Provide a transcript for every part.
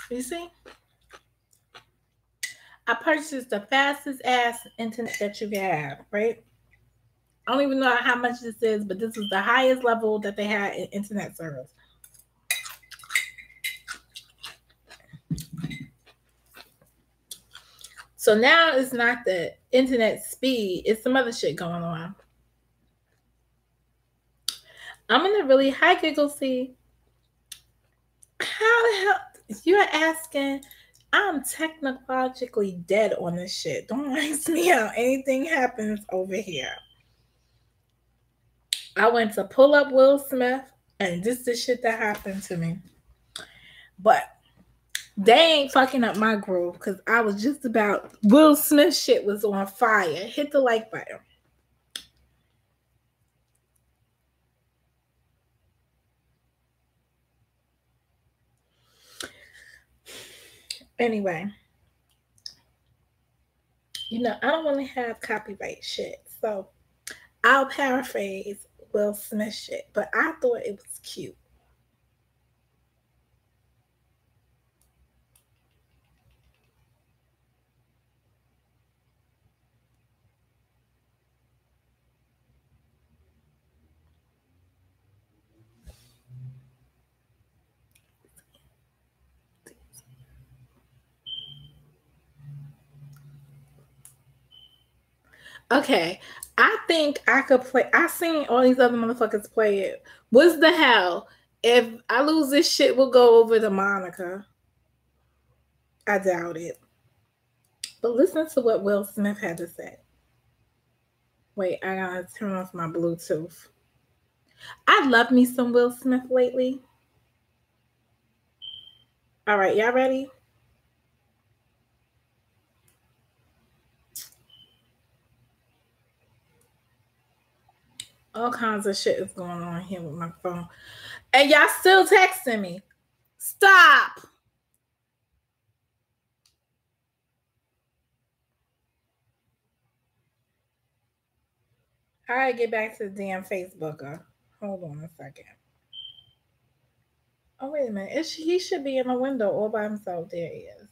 You see? I purchased the fastest ass internet that you can have, right? I don't even know how much this is, but this is the highest level that they had in internet service. So now it's not the internet speed, it's some other shit going on. I'm gonna really high giggle see how the hell you're asking. I'm technologically dead on this shit. Don't ask me how anything happens over here. I went to pull up Will Smith, and this is the shit that happened to me. But they ain't fucking up my groove because I was just about Will Smith shit was on fire. Hit the like button. Anyway, you know, I don't want to have copyright shit. So I'll paraphrase Will Smith shit, but I thought it was cute. Okay, I think I could play. I seen all these other motherfuckers play it. What's the hell? If I lose this shit, we'll go over to Monica. I doubt it. But listen to what Will Smith had to say. Wait, I gotta turn off my Bluetooth. I love me some Will Smith lately. All right, y'all ready? All kinds of shit is going on here with my phone. And y'all still texting me. Stop. All right, get back to the damn Facebooker. Hold on a second. Oh, wait a minute. He should be in the window all by himself. There he is.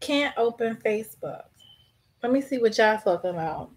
Can't open Facebook. Let me see what y'all talking about.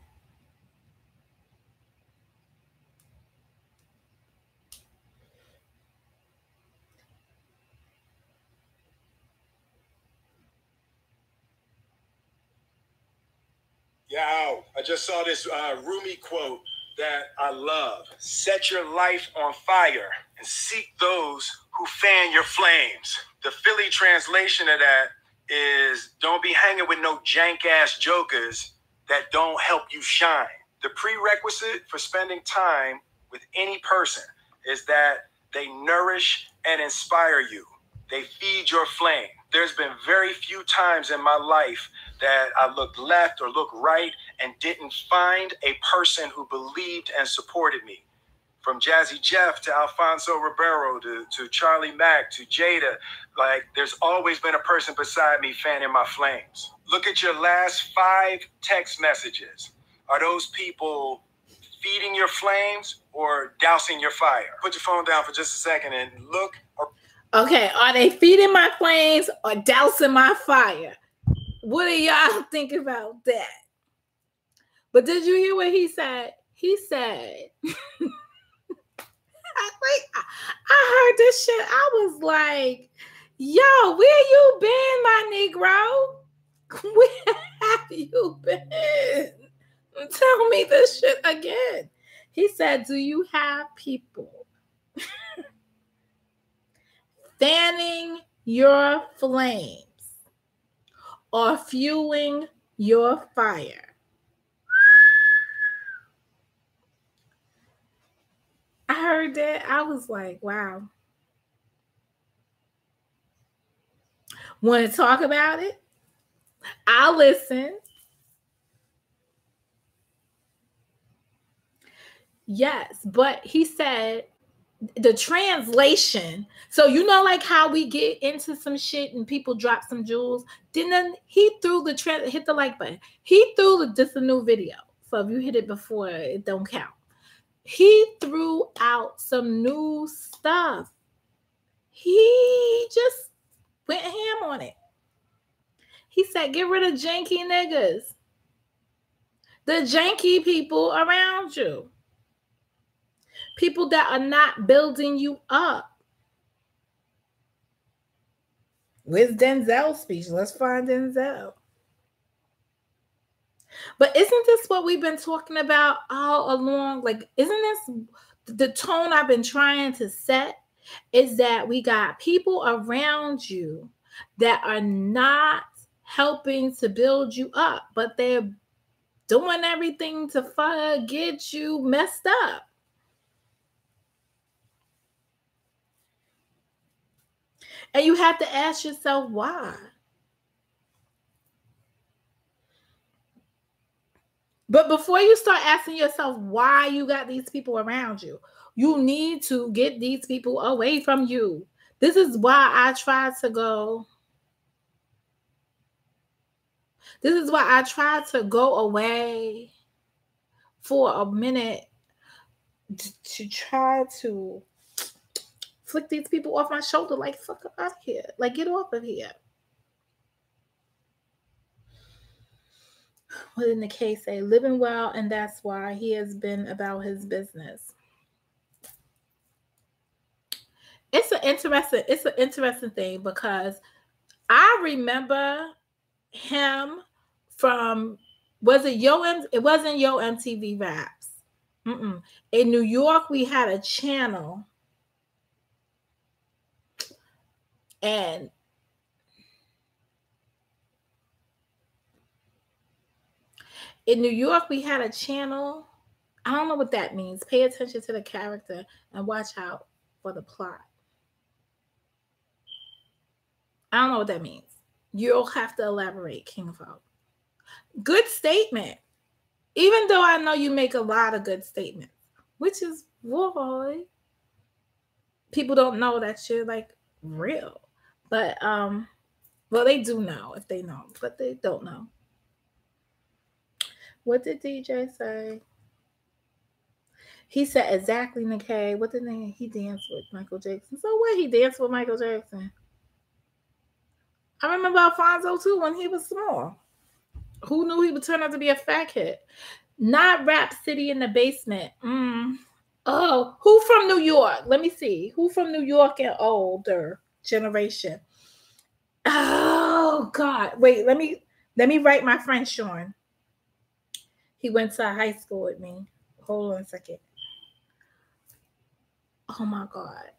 Yo, I just saw this Rumi quote that I love. Set your life on fire and seek those who fan your flames. The Philly translation of that is don't be hanging with no jank ass jokers that don't help you shine. The prerequisite for spending time with any person is that they nourish and inspire you. They feed your flame. There's been very few times in my life that I looked left or looked right and didn't find a person who believed and supported me. From Jazzy Jeff to Alfonso Ribeiro to Charlie Mack to Jada, like there's always been a person beside me fanning my flames. Look at your last 5 text messages. Are those people feeding your flames or dousing your fire? Put your phone down for just a second and look. Okay, are they feeding my flames or dousing my fire? What do y'all think about that? But did you hear what he said? He said, I heard this shit. I was like, yo, where you been, my Negro? Where have you been? Tell me this shit again. He said, do you have people fanning your flames or fueling your fire? I heard that. I was like, wow. Want to talk about it? I'll listen. Yes, but he said the translation. So you know, like how we get into some shit and people drop some jewels. Then he threw the hit the like button. He threw just a new video. So if you hit it before, it don't count. He threw out some new stuff. He just went ham on it. He said, get rid of janky niggas. The janky people around you. People that are not building you up. Where's Denzel's speech? Let's find Denzel. But isn't this what we've been talking about all along? Like, isn't this the tone I've been trying to set? Is that we got people around you that are not helping to build you up, but they're doing everything to get you messed up. And you have to ask yourself why. But before you start asking yourself why you got these people around you, you need to get these people away from you. This is why I tried to go. This is why I tried to go away for a minute to try to flick these people off my shoulder. Like, fuck up out of here. Like, get off of here. What did the case say? Living well, and that's why he has been about his business. It's an interesting thing because I remember him from, it wasn't Yo MTV Raps. In New York, we had a channel, and in New York, we had a channel. I don't know what that means. Pay attention to the character and watch out for the plot. I don't know what that means. You'll have to elaborate, King of Hope. Good statement. Even though I know you make a lot of good statements, which is why people don't know that you're like real. But well, they do know if they know, but they don't know. What did DJ say? He said exactly, Nikkei. What did he dance with Michael Jackson? So what? He danced with Michael Jackson. I remember Alfonso too when he was small. Who knew he would turn out to be a fat kid? Not Rap City in the Basement. Oh, who from New York? Let me see. Who from New York and older generation? Oh God. Wait, let me write my friend Sean. He went to high school with me. Hold on a second. Oh my God.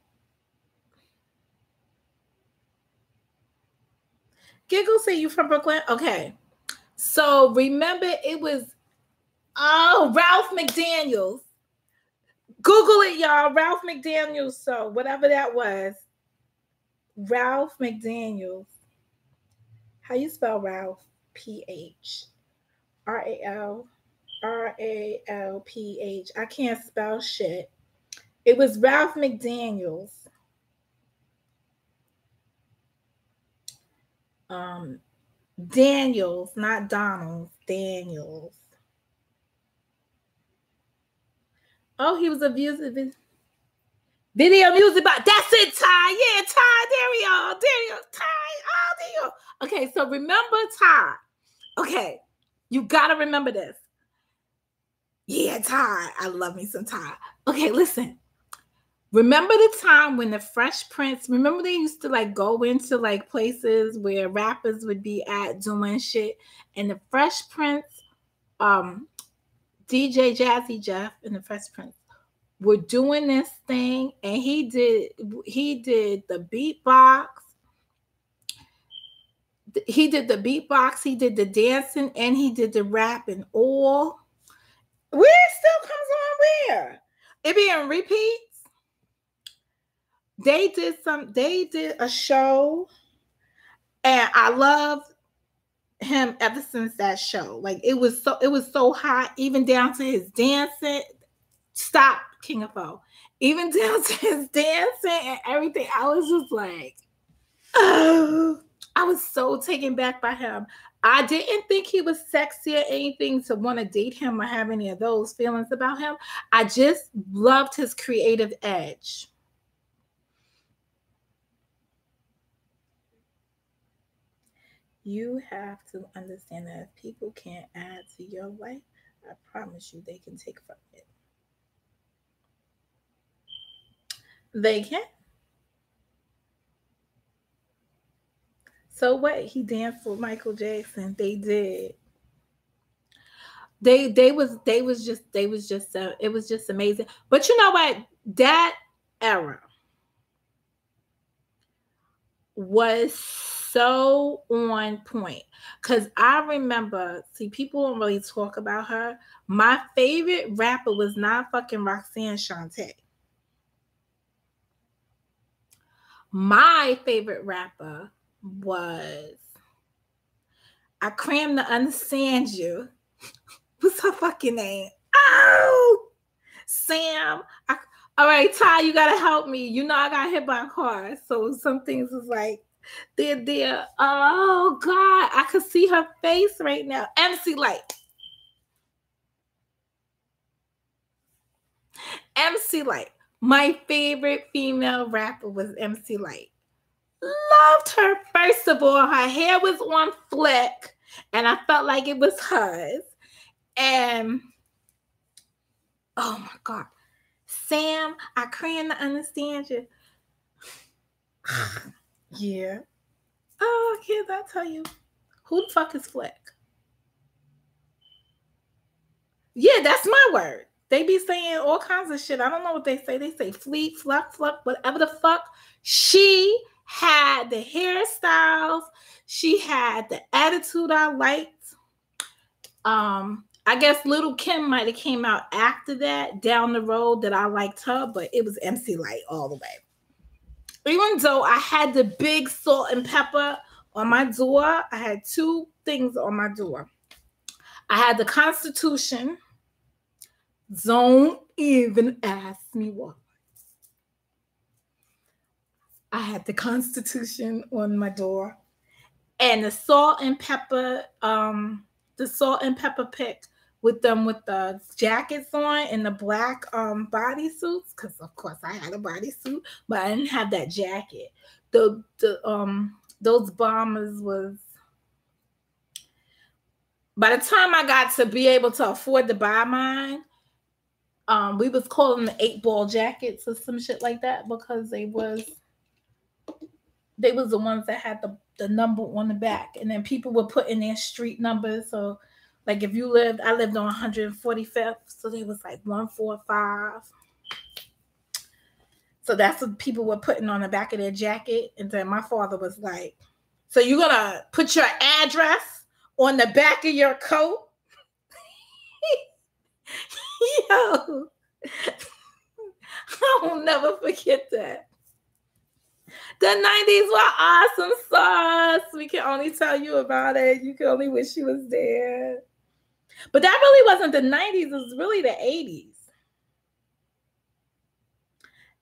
Giggle say you from Brooklyn? Okay. So remember it was Ralph McDaniels. Google it, y'all. Ralph McDaniels. So whatever that was. Ralph McDaniels. How you spell Ralph? P-H. R-A-L-P-H. I can't spell shit. It was Ralph McDaniels. Daniels, not Donald's. Daniels. Oh, he was a video music box. That's it, Ty. Yeah, Ty. There we are. There you go. Ty. Oh, there you go. Okay, so remember Ty. Okay, you gotta remember this. Yeah, Ty. I love me some Ty. Okay, listen. Remember the time when the Fresh Prince, remember they used to like go into like places where rappers would be at doing shit, and the Fresh Prince, DJ Jazzy Jeff and the Fresh Prince were doing this thing, and he did the beatbox. He did the beatbox, he did the dancing, and he did the rapping all. Where it still comes on where? It be in repeats. They did a show, and I loved him ever since that show. Like it was so hot, even down to his dancing. Stop, King of O. Even down to his dancing and everything. I was just like, oh, I was so taken back by him. I didn't think he was sexy or anything to want to date him or have any of those feelings about him. I just loved his creative edge. You have to understand that if people can't add to your life, I promise you they can take from it. They can. So what? He danced with Michael Jackson. They did. They was just it was just amazing. But you know what? That era was so on point. Cause I remember, see, people don't really talk about her. My favorite rapper was not fucking Roxanne Shante. My favorite rapper was, I crammed to understand you. What's her fucking name? Oh, Sam. All right, Ty, you gotta help me. You know I got hit by a car, so some things was like they're. Oh God, I could see her face right now. MC Light. MC Light. My favorite female rapper was MC Light. Loved her. First of all, her hair was on flick, and I felt like it was hers. And oh my God, Sam, I can't understand you. Yeah. Oh, kids, I tell you, who the fuck is Flick? Yeah, that's my word. They be saying all kinds of shit. I don't know what they say. They say fleet, fluck, whatever the fuck. She had the hairstyles. She had the attitude I liked. I guess Little Kim might have came out after that, down the road, that I liked her, but it was MC Light all the way. Even though I had the big salt and pepper on my door, I had two things on my door. I had the Constitution. Don't even ask me why. I had the Constitution on my door, and the salt and pepper pick with the jackets on and the black bodysuits, because of course I had a bodysuit, but I didn't have that jacket. Those bombers was, by the time I got to be able to afford to buy mine, we was calling them 8-ball jackets or some shit like that, because they was the ones that had the number on the back, and then people would put in their street numbers. So like if I lived on 145th, so they was like 145. So that's what people were putting on the back of their jacket. And then my father was like, so you're gonna put your address on the back of your coat? Yo, I will never forget that. The 90s were awesome sauce. We can only tell you about it. You can only wish you was there. But that really wasn't the 90s. It was really the 80s.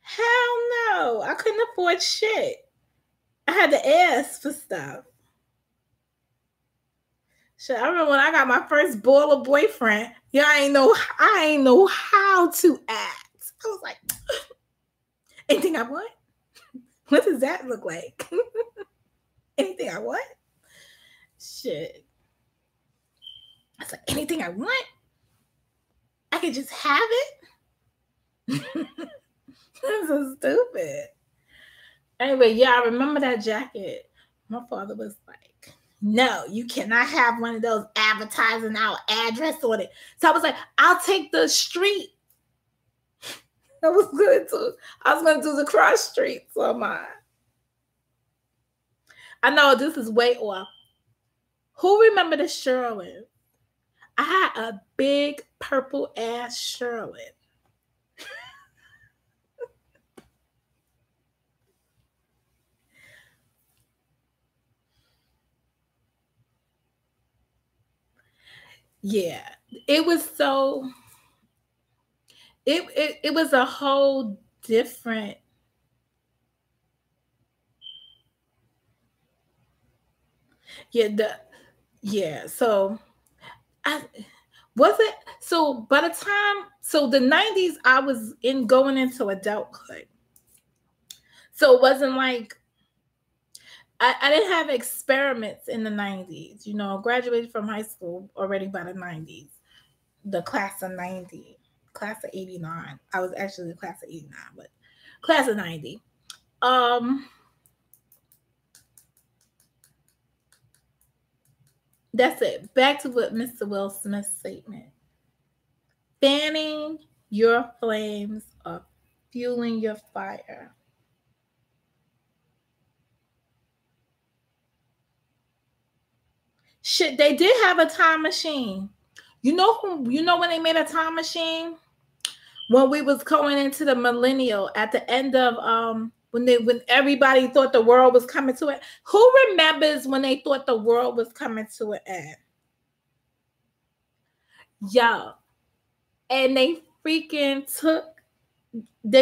Hell no. I couldn't afford shit. I had to ask for stuff. Shit, I remember when I got my first baller boyfriend. Yeah, I ain't know how to act. I was like, anything I want? What does that look like? Anything I want? Shit. I was like, anything I want? I could just have it? That's so stupid. Anyway, yeah, I remember that jacket. My father was like, no, you cannot have one of those advertising our address on it. So I was like, I'll take the street. I was going to do the cross streets on mine. I know this is way off. Who remember the Sherlin? I had a big purple ass Sherlin. Yeah, it was so. It was a whole different. So I was it. So by the time, the 90s, I was going into adulthood. So it wasn't like I didn't have experiments in the 90s. You know, graduated from high school already by the 90s. The class of 90, class of 89. I was actually the class of 89, but class of 90. That's it. Back to what Mr. Will Smith's statement. Fanning your flames up, fueling your fire. Shit, they did have a time machine. You know when they made a time machine? When we was going into the millennial at the end of when everybody thought the world was coming to it. Who remembers when they thought the world was coming to an end? Yeah. And they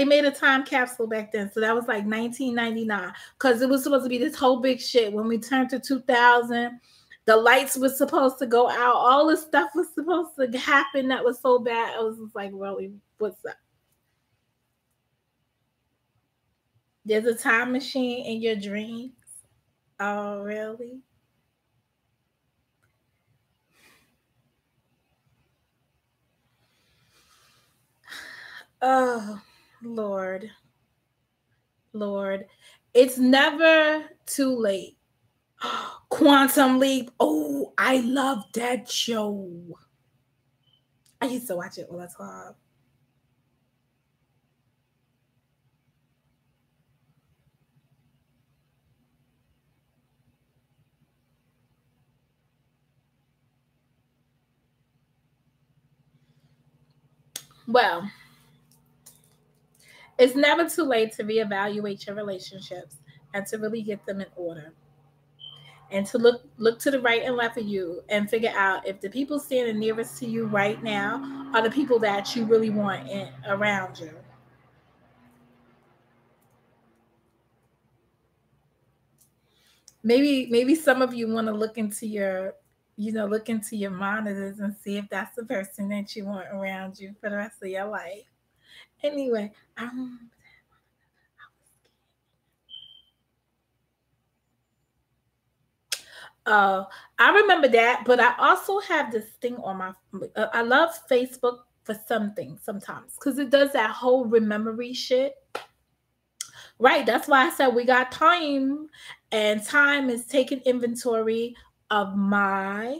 made a time capsule back then. So that was like 1999. Because it was supposed to be this whole big shit. When we turned to 2000, the lights were supposed to go out. All this stuff was supposed to happen that was so bad. I was just like, really, what's up? There's a time machine in your dreams. Oh, really? Oh, Lord. Lord. It's never too late. Quantum Leap. Oh, I love that show. I used to watch it all the time. Well, it's never too late to reevaluate your relationships and to really get them in order. And to look to the right and left of you and figure out if the people standing nearest to you right now are the people that you really want around you. Maybe some of you want to look into your monitors and see if that's the person that you want around you for the rest of your life. Anyway, I remember that, but I also have this thing on my. I love Facebook for something sometimes because it does that whole rememory shit. Right, that's why I said we got time, and time is taking inventory of my.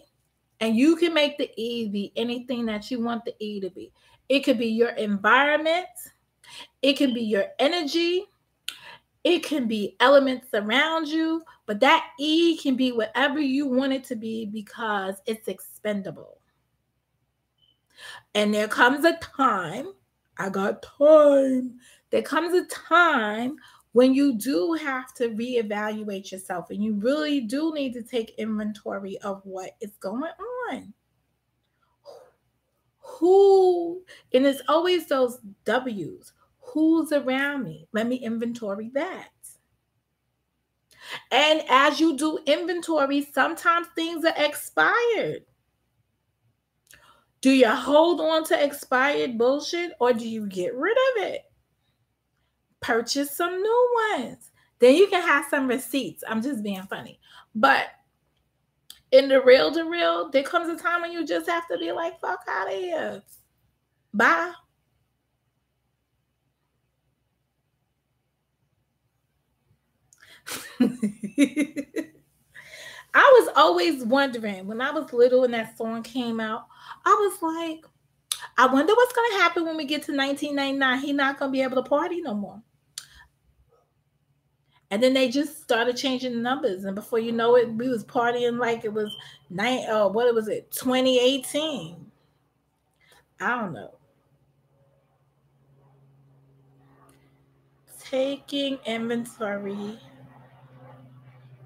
And you can make the E be anything that you want the E to be. It could be your environment. It can be your energy. It can be elements around you, but that E can be whatever you want it to be because it's expendable. And there comes a time, I got time. There comes a time when you do have to reevaluate yourself and you really do need to take inventory of what is going on. Who, and it's always those W's. Who's around me? Let me inventory that. And as you do inventory, sometimes things are expired. Do you hold on to expired bullshit or do you get rid of it? Purchase some new ones. Then you can have some receipts. I'm just being funny. But in the real, there comes a time when you just have to be like, fuck out of here. Bye. I was always wondering when I was little and that song came out, I was like, I wonder what's going to happen when we get to 1999. He's not going to be able to party no more. And then they just started changing the numbers. And before you know it, we was partying like it was 2018. I don't know. Taking inventory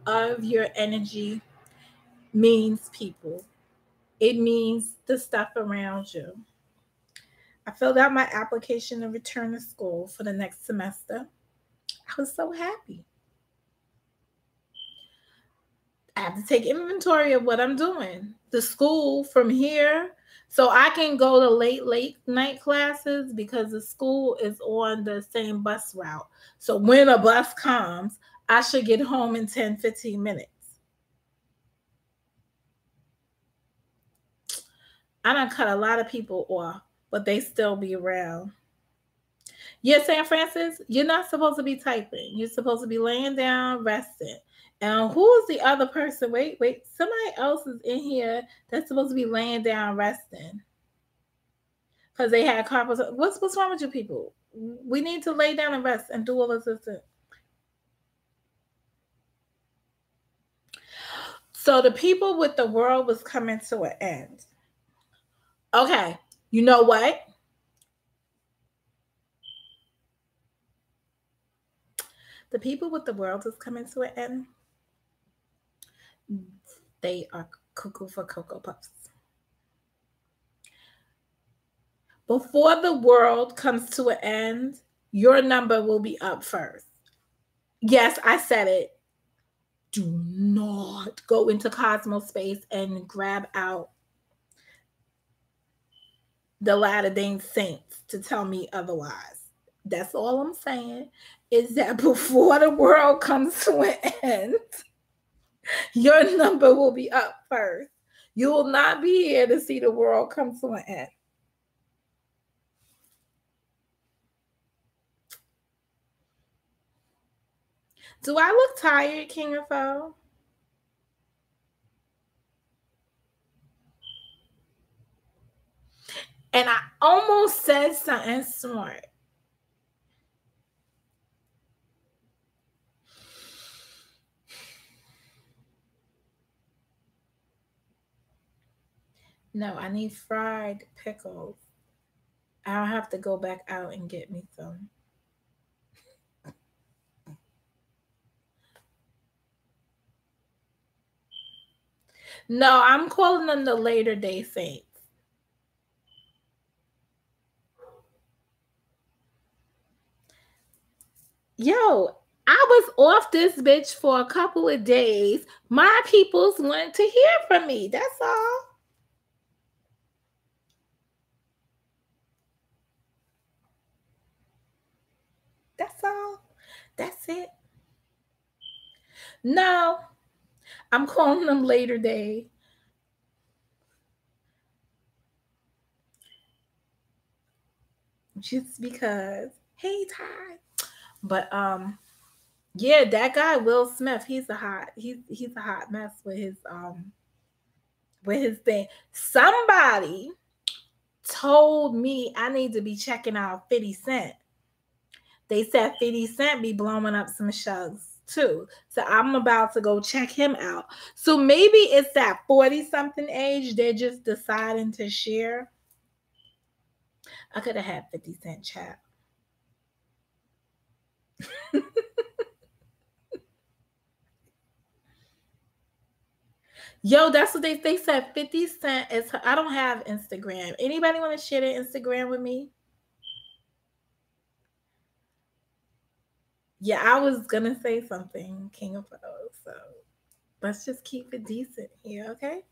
of your energy means people. It means the stuff around you. I filled out my application to return to school for the next semester. I was so happy. I have to take inventory of what I'm doing. The school from here So I can go to late night classes because the school is on the same bus route. So when a bus comes, I should get home in 10, 15 minutes. I done cut a lot of people off, but they still be around. Yeah, San Francis, you're not supposed to be typing. You're supposed to be laying down, resting. And who is the other person? Wait, somebody else is in here that's supposed to be laying down, resting. Because they had carpal. What's wrong with you people? We need to lay down and rest and do all this. So the people with the world was coming to an end. Okay, you know what? The people with the world is coming to an end. They are cuckoo for Cocoa Puffs. Before the world comes to an end, your number will be up first. Yes, I said it. Do not go into Cosmos space and grab out the Latter-day Saints to tell me otherwise. That's all I'm saying, is that before the world comes to an end, your number will be up first. You will not be here to see the world come to an end. Do I look tired, King of Foe? And I almost said something smart. No, I need fried pickles. I'll have to go back out and get me some. No, I'm calling them the Latter-day Saints. Yo, I was off this bitch for a couple of days. My peoples wanted to hear from me. That's all. That's all. That's it. No, I'm calling them Latter-day. Just because. Hey, Ty. But yeah, that guy Will Smith, he's a hot mess with his thing. Somebody told me I need to be checking out 50 Cent. They said 50 Cent be blowing up some shugs too. So I'm about to go check him out. So maybe it's that 40-something age they're just deciding to share. I could have had 50 Cent chat. Yo, that's what they said. 50 Cent is. I don't have Instagram. Anybody want to share their Instagram with me? Yeah, I was gonna say something, King of Foes. So let's just keep it decent here, okay?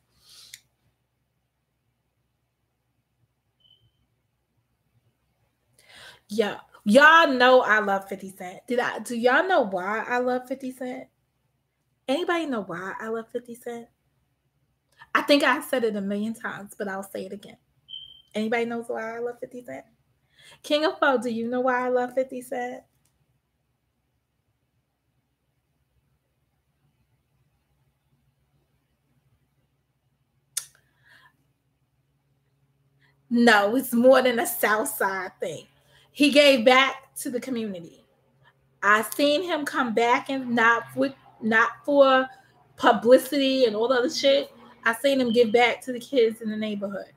Yeah, y'all know I love 50 Cent. Do y'all know why I love 50 Cent? Anybody know why I love 50 Cent? I think I said it a million times, but I'll say it again. Anybody knows why I love 50 Cent? King of Foe, do you know why I love 50 Cent? No, it's more than a South Side thing. He gave back to the community. I seen him come back and not for publicity and all the other shit. I seen him give back to the kids in the neighborhood.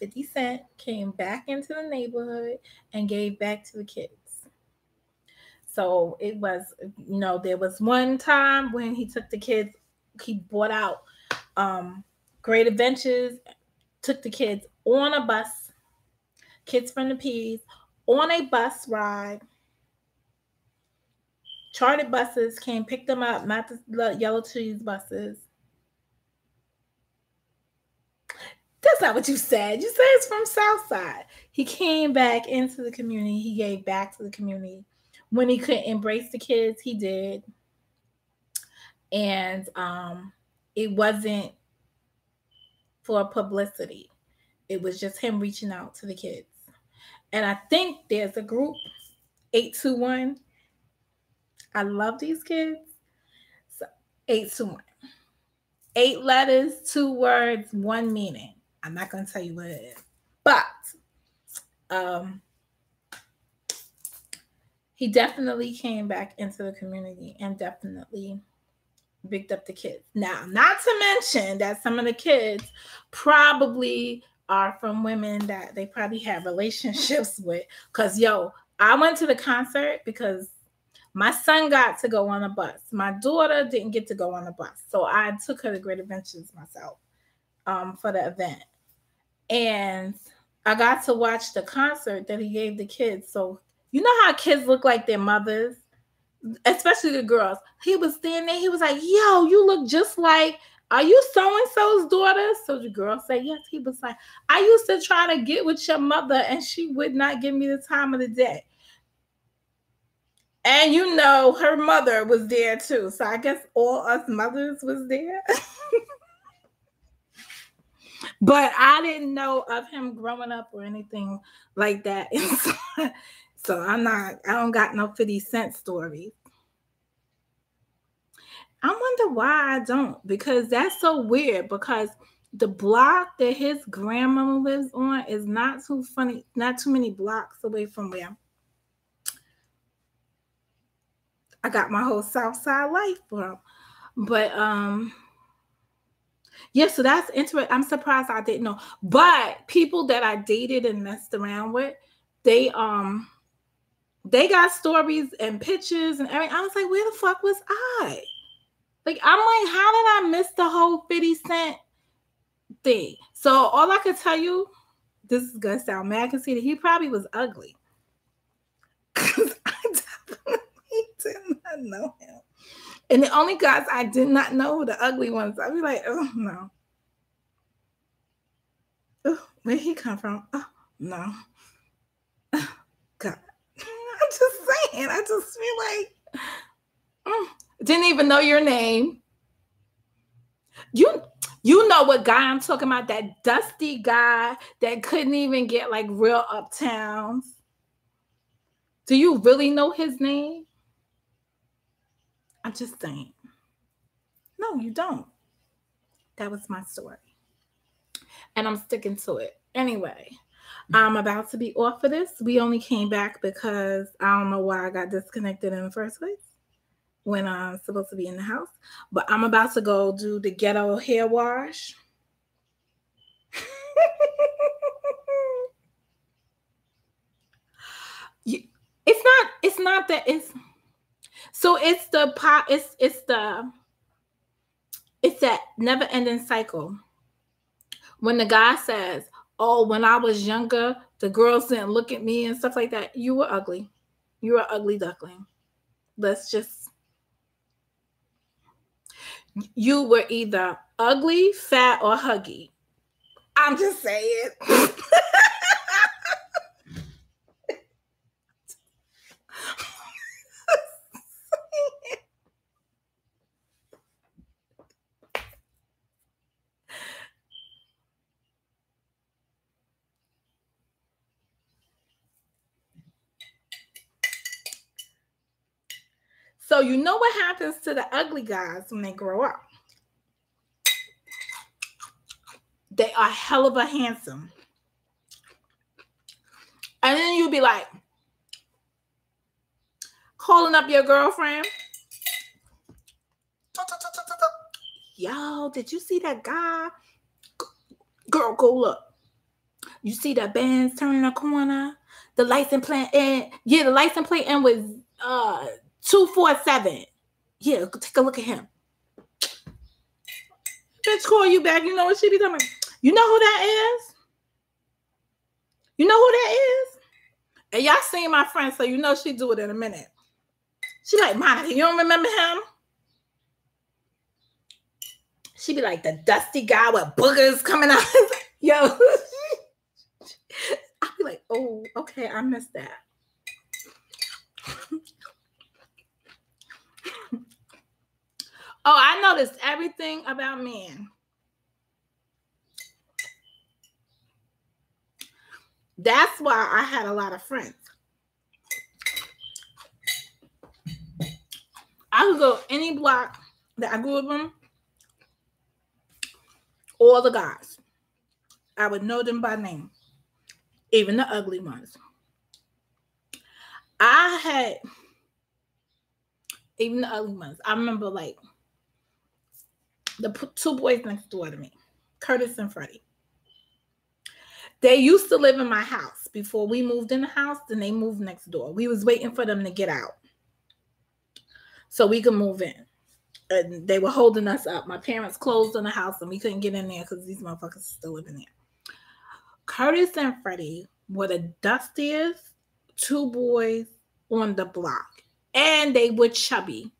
50 Cent came back into the neighborhood and gave back to the kids. So it was, there was one time when he took the kids, he bought out Great Adventures, took the kids on a bus, kids from the P's, on a bus ride. Chartered buses came pick them up, not the yellow cheese buses. That's not what you said. You said it's from Southside. He came back into the community. He gave back to the community. When he couldn't embrace the kids, he did. And it wasn't for publicity. It was just him reaching out to the kids. And I think there's a group, 821. I love these kids. So 821. 8 letters, 2 words, 1 meaning. I'm not going to tell you what it is. But he definitely came back into the community and definitely picked up the kids. Now, not to mention that some of the kids probably are from women that they probably have relationships with. Because, I went to the concert because my son got to go on a bus. My daughter didn't get to go on a bus. So I took her to Great Adventures myself for the event. And I got to watch the concert that he gave the kids. So you know how kids look like their mothers, especially the girls. He was standing there. He was like, yo, you look just like, are you so-and-so's daughter? So the girl said, yes. He was like, I used to try to get with your mother and she would not give me the time of the day. And her mother was there too. So I guess all us mothers was there. But I didn't know of him growing up or anything like that. So I don't got no 50 Cent stories. I wonder why I don't, because that's so weird, because the block that his grandmama lives on is not too many blocks away from where I got my whole South Side life from. But yeah, so that's interesting. I'm surprised I didn't know. But people that I dated and messed around with, they got stories and pictures and everything. I was like, where the fuck was I? Like, I'm like, how did I miss the whole 50 Cent thing? So all I could tell you, this is gonna sound mad conceited, he probably was ugly. Because I definitely did not know him. And the only guys I did not know were the ugly ones. I'd be like, oh no. Oh, where'd he come from? Oh no. Oh, God. I'm just saying. I just feel like didn't even know your name. You know what guy I'm talking about, that dusty guy that couldn't even get like real uptowns. Do you really know his name? I'm just saying. No, you don't. That was my story. And I'm sticking to it. Anyway, I'm about to be off of this. We only came back because I don't know why I got disconnected in the first place when I'm supposed to be in the house. But I'm about to go do the ghetto hair wash. It's not that it's so it's the pot, it's that never-ending cycle. When the guy says, oh, when I was younger, the girls didn't look at me and stuff like that. You were ugly. You were an ugly duckling. You were either ugly, fat, or huggy. I'm just saying. So you know what happens to the ugly guys when they grow up? They are hell of a handsome. And then you'll be like, calling up your girlfriend. Yo, did you see that guy? Girl, go look. You see that Benz turning the corner? The license plate end. Yeah, the license plate end was 247. Yeah, take a look at him. Bitch, call you back. You know what she be talking about? You know who that is? You know who that is? And y'all seen my friend, so you know she do it in a minute. She like, Monica, you don't remember him? She be like, the dusty guy with boogers coming out. Yo, I'll be like, oh, okay, I missed that. Oh, I noticed everything about men. That's why I had a lot of friends. I could go any block that I grew up on, all the guys. I would know them by name, even the ugly ones. I had, even the ugly ones. I remember like the two boys next door to me, Curtis and Freddie. They used to live in my house before we moved in the house. Then they moved next door. We was waiting for them to get out so we could move in. And they were holding us up. My parents closed on the house and we couldn't get in there because these motherfuckers are still living there. Curtis and Freddie were the dustiest two boys on the block. And they were chubby.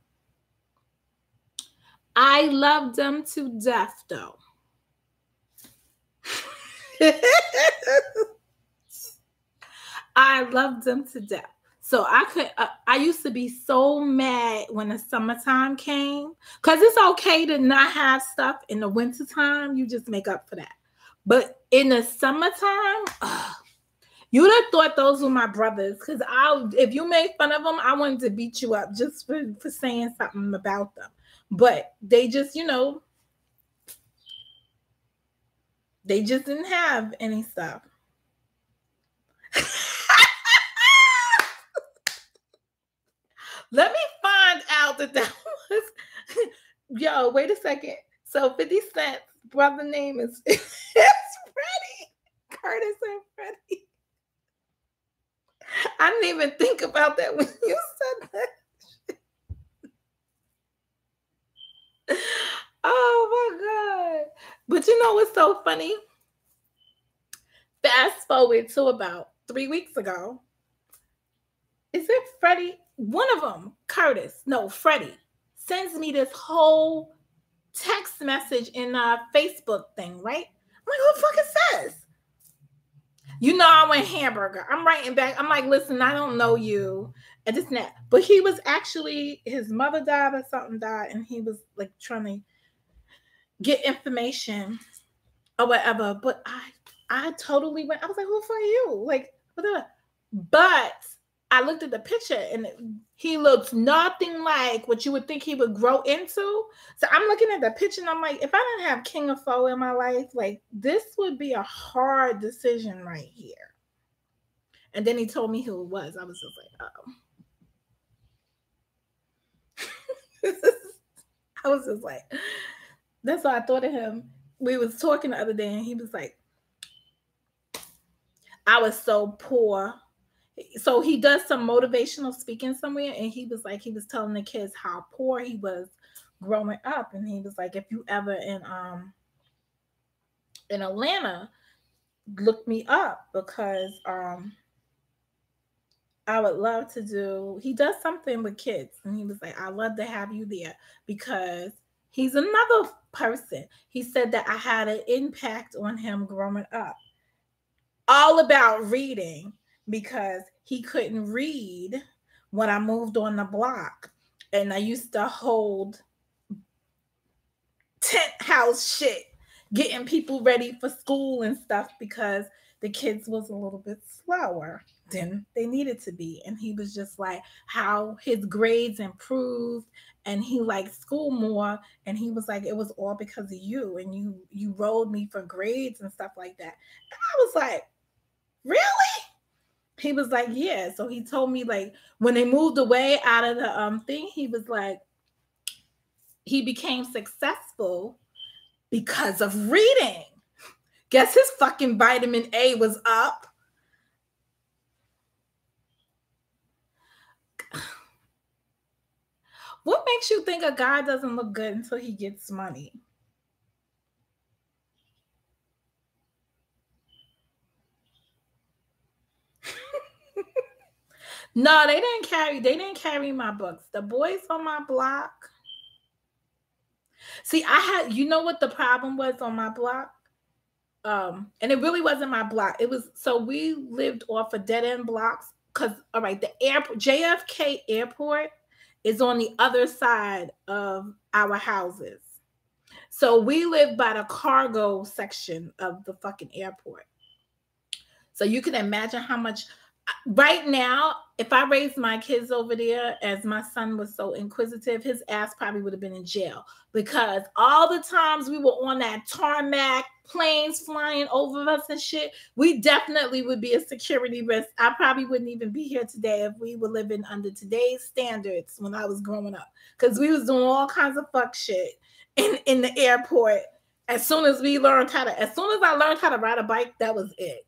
I loved them to death, though. I loved them to death. So I used to be so mad when the summertime came, because it's okay to not have stuff in the wintertime. You just make up for that. But in the summertime, you'd have thought those were my brothers, because if you made fun of them, I wanted to beat you up just for saying something about them. But they just, they just didn't have any stuff. Let me find out that was... Yo, wait a second. So 50 Cent's brother name is Freddie. Curtis and Freddie. I didn't even think about that when you said that. Oh my God. But you know what's so funny? Fast forward to about 3 weeks ago. Is it Freddie? One of them, Freddie, sends me this whole text message in a Facebook thing, right? I'm like, what the fuck is this? I went hamburger. I'm writing back. I'm like, listen, I don't know you. And this and that. But he was actually, his mother died or something died. And he was like trying to get information or whatever. But I totally went, I was like, who for you? Like, whatever. But I looked at the picture and he looks nothing like what you would think he would grow into. So I'm looking at the picture and I'm like, if I didn't have King of Foe in my life, like this would be a hard decision right here. And then he told me who it was. I was just like, oh. I was just like, that's why I thought of him. We was talking the other day and he was like, I was so poor. So he does some motivational speaking somewhere, and he was telling the kids how poor he was growing up, and he was like, if you ever in Atlanta, look me up because I would love to do. He does something with kids, and he was like, I'd love to have you there because he's another person. He said that I had an impact on him growing up, all about reading. Because he couldn't read when I moved on the block. And I used to hold tent house shit, getting people ready for school and stuff because the kids was a little bit slower than they needed to be. And he was just like, how his grades improved and he liked school more. And he was like, it was all because of you. And you rolled me for grades and stuff like that. And I was like, really? He was like, yeah. So he told me like when they moved away out of the thing, he was like, he became successful because of reading. Guess his fucking vitamin A was up. What makes you think a guy doesn't look good until he gets money? No, they didn't carry my books. The boys on my block. See, you know what the problem was on my block? And it really wasn't my block. It was, so we lived off of dead end blocks. Cause all right, the airport, JFK airport is on the other side of our houses. So we live by the cargo section of the fucking airport. So you can imagine how much. Right now, if I raised my kids over there, as my son was so inquisitive, his ass probably would have been in jail, because all the times we were on that tarmac, planes flying over us and shit, we definitely would be a security risk. I probably wouldn't even be here today if we were living under today's standards when I was growing up, because we was doing all kinds of fuck shit in the airport. As soon as I learned how to ride a bike, that was it.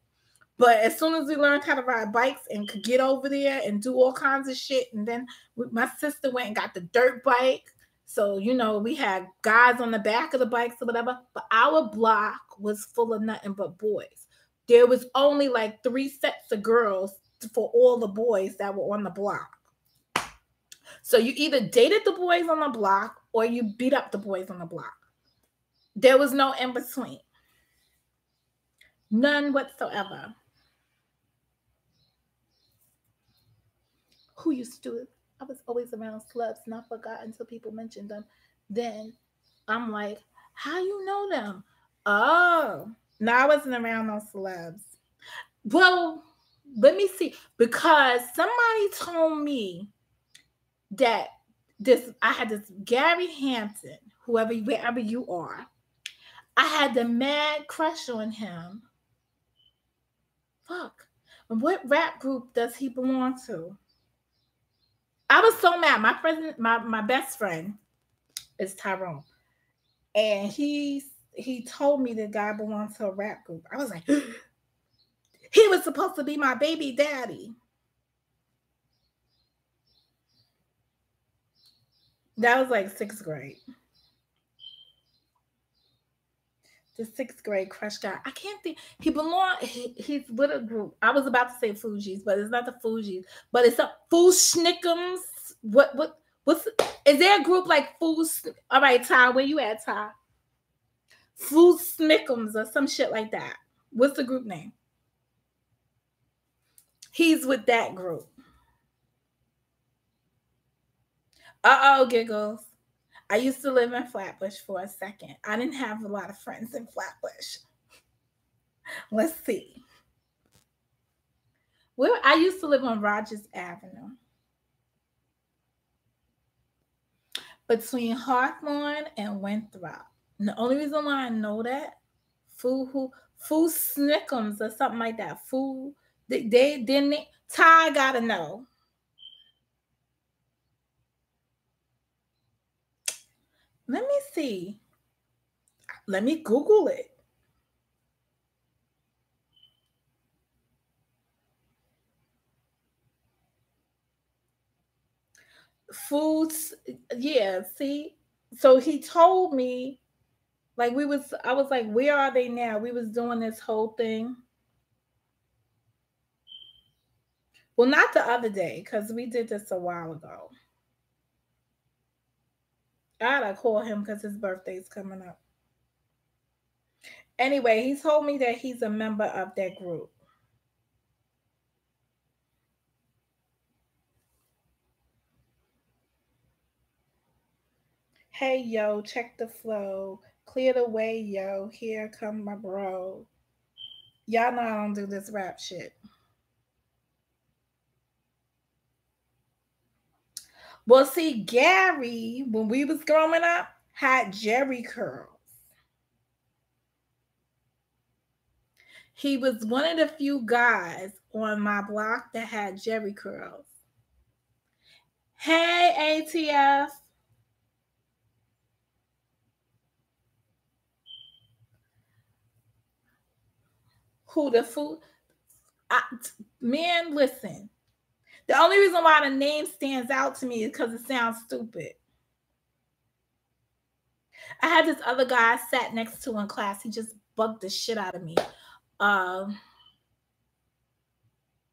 But as soon as we learned how to ride bikes and could get over there and do all kinds of shit, and then my sister went and got the dirt bike. So, you know, we had guys on the back of the bikes or whatever. But our block was full of nothing but boys. There was only like 3 sets of girls for all the boys that were on the block. So you either dated the boys on the block or you beat up the boys on the block. There was no in between. None whatsoever. Who used to do it? I was always around celebs, and I forgot until people mentioned them. Then I'm like, how you know them? Oh, no, I wasn't around those celebs. Well, let me see. Because somebody told me that I had this Gary Hampton, wherever you are. I had the mad crush on him. Fuck. What rap group does he belong to? I was so mad. My best friend is Tyrone, and he told me the guy belonged to a rap group. I was like, he was supposed to be my baby daddy. That was like 6th grade. The 6th grade crush guy. I can't think. He's with a group. I was about to say Fugees, but it's not the Fugees. But it's a Fushnickums. Is there a group like Foos? All right, Ty, where you at, Ty? Fushnickums or some shit like that. What's the group name? He's with that group. Uh-oh, giggles. I used to live in Flatbush for a second. I didn't have a lot of friends in Flatbush. Let's see. I used to live on Rogers Avenue. Between Hawthorne and Winthrop. And the only reason why I know that, Foo Snickums or something like that. Ty gotta know. Let me see. Let me Google it. Foods, yeah, see? So he told me, like I was like, where are they now? We was doing this whole thing. Well, not the other day, because we did this a while ago. I gotta call him because his birthday's coming up. Anyway, he told me that he's a member of that group. Hey, yo, check the flow. Clear the way, yo. Here come my bro. Y'all know I don't do this rap shit. Well, see, Gary, when we was growing up, had Jerry curls. He was one of the few guys on my block that had Jerry curls. Hey, ATF. Who the fool? Man, listen. The only reason why the name stands out to me is because it sounds stupid. I had this other guy I sat next to in class. He just bugged the shit out of me.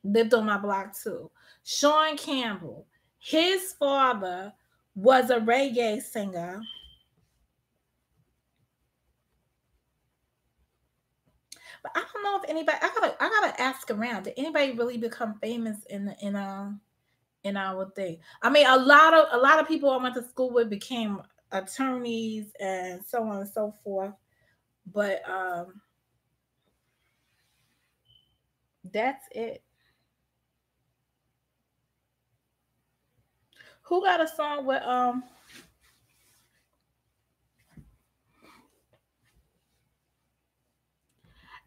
Lived on my block too. Sean Campbell. His father was a reggae singer. But I don't know if anybody. I gotta ask around. Did anybody really become famous in our thing? I mean, a lot of people I went to school with became attorneys and so on and so forth. But that's it. Who got a song with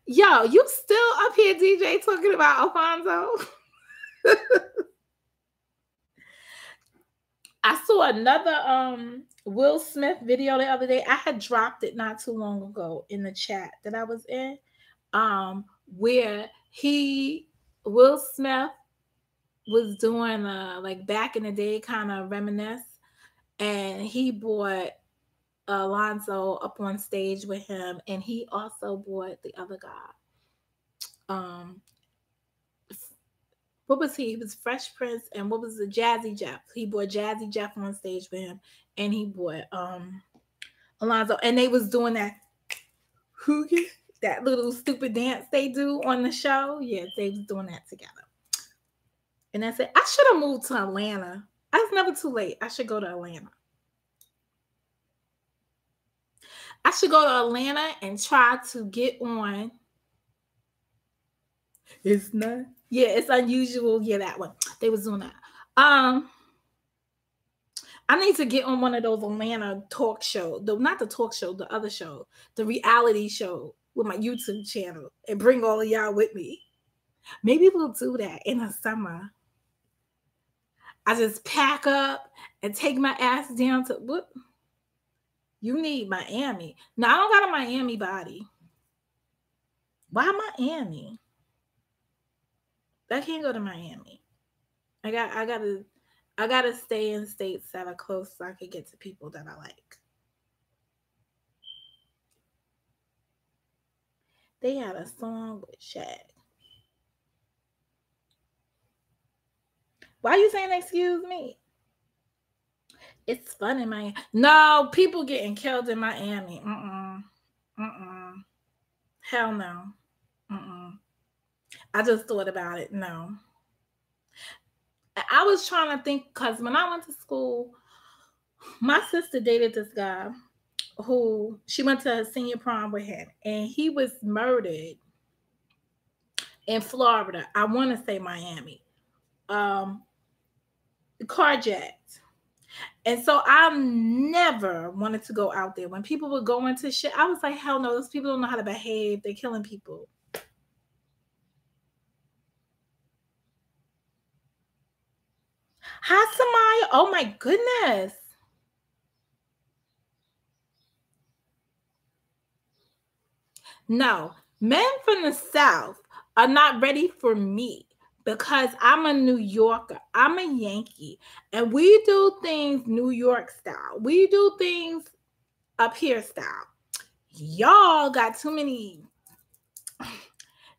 Yo, you still up here, DJ, talking about Alfonso? I saw another Will Smith video the other day. I had dropped it not too long ago in the chat that I was in, where Will Smith was doing like back in the day kind of reminisce, and he brought Alonzo up on stage with him, and he also brought the other guy. What was he? He was Fresh Prince, and what was the Jazzy Jeff? He brought Jazzy Jeff on stage with him, and he brought Alonzo, and they was doing that little stupid dance they do on the show. Yeah, they was doing that together. And I said, I should have moved to Atlanta. It's never too late. I should go to Atlanta. I should go to Atlanta and try to get on. It's not. Yeah, it's unusual. Yeah, that one. They was doing that. I need to get on one of those Atlanta talk shows. Not the talk show, the other show. The reality show with my YouTube channel. And bring all of y'all with me. Maybe we'll do that in the summer. I just pack up and take my ass down to what? You need Miami. No, I don't got a Miami body. Why Miami? I can't go to Miami. I gotta stay in states that are close so I can get to people that I like. They had a song with Shaq. Why are you saying excuse me? It's fun in Miami. No, people getting killed in Miami. Hell no. I just thought about it. No. I was trying to think, because when I went to school, my sister dated this guy who she went to a senior prom with him, and he was murdered in Florida. I want to say Miami. Carjacked. And so I never wanted to go out there. When people would go into shit, I was like, hell no, those people don't know how to behave. They're killing people. Hi, Samaya. Oh my goodness. No, men from the South are not ready for me because I'm a New Yorker. I'm a Yankee. And we do things New York style. We do things up here style. Y'all got too many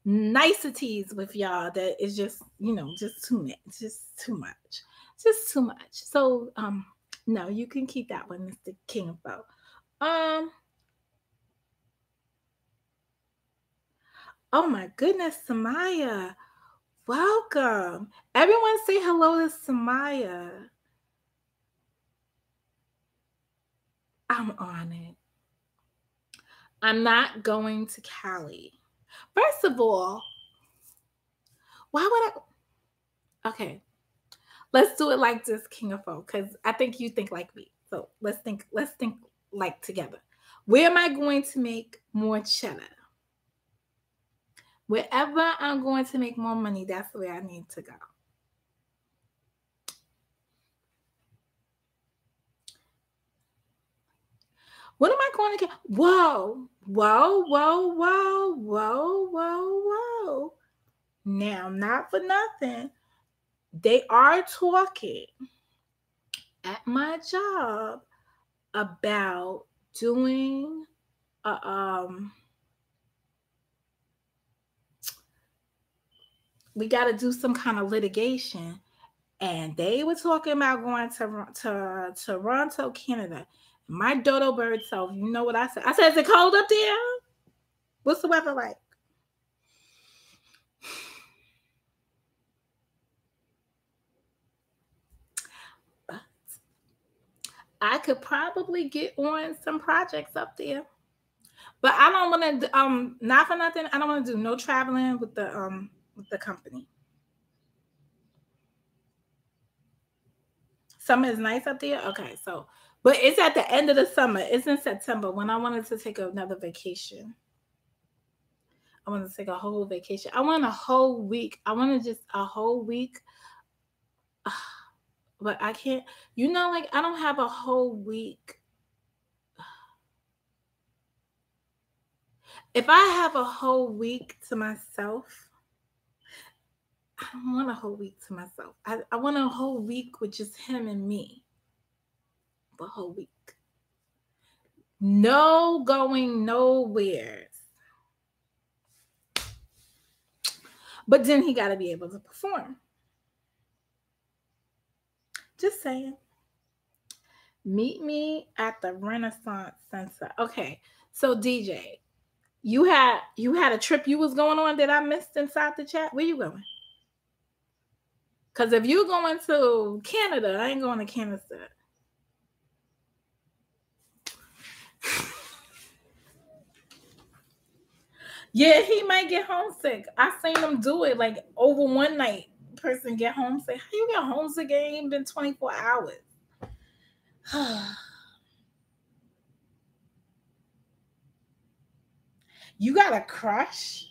niceties with y'all that is just, just too much. Just too much. Just too much. So, no, you can keep that one, Mr. King of Bo. Oh my goodness, Samaya. Welcome. Everyone say hello to Samaya. I'm on it. I'm not going to Cali. First of all, why would I? Okay. Let's do it like this, King of Folk, because I think you think like me. So let's think like together. Where am I going to make more cheddar? Wherever I'm going to make more money, that's where I need to go. What am I going to get? Whoa. Now, not for nothing. They are talking at my job about doing we got to do some kind of litigation, and they were talking about going to Toronto, Canada. My dodo bird self, you know what I said? I said, is it cold up there? What's the weather like? I could probably get on some projects up there. But I don't want to not for nothing, I don't want to do no traveling with the company. Summer is nice up there? Okay, so but it's at the end of the summer. It's in September when I wanted to take another vacation. I want to take a whole vacation. I want a whole week. I want to just a whole week. But I can't, like I don't have a whole week. If I have a whole week to myself, I don't want a whole week to myself. I want a whole week with just him and me. The whole week. No going nowhere. But then he got to be able to perform. Just saying. Meet me at the Renaissance Center. Okay, so DJ, you had a trip you was going on that I missed inside the chat. Where you going? Because if you're going to Canada, I ain't going to Canada. Yeah, he might get homesick. I seen him do it like over one night. Person get homesick. How you get homesick? It ain't been 24 hours. You got a crush?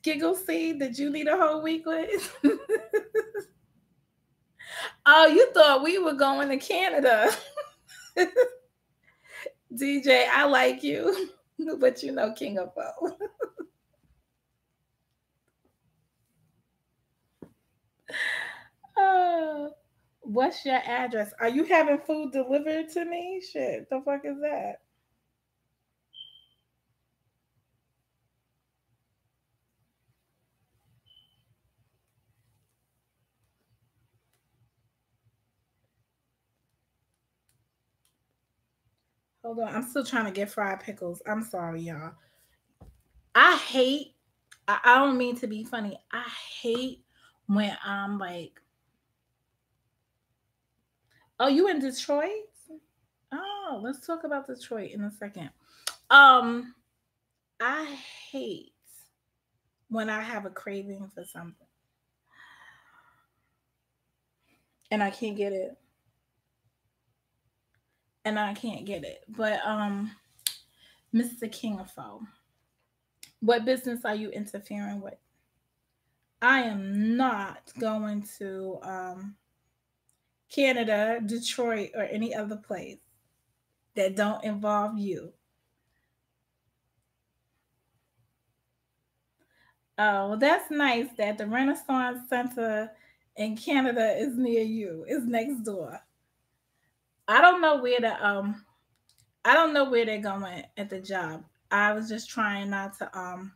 Giggle seed that you need a whole week with? Oh, you thought we were going to Canada. DJ, I like you, but you know King of Foe. What's your address? Are you having food delivered to me? Shit, the fuck is that? Hold on, I'm still trying to get fried pickles. I'm sorry, y'all. I don't mean to be funny. I hate when I'm like, oh, you in Detroit? Oh, let's talk about Detroit in a second. I hate when I have a craving for something and I can't get it. But Mr. King of Foe, what business are you interfering with? I am not going to Canada, Detroit, or any other place that don't involve you. Oh, well, that's nice that the Renaissance Center in Canada is near you. It's next door. I don't know where they're going at the job. I was just trying not to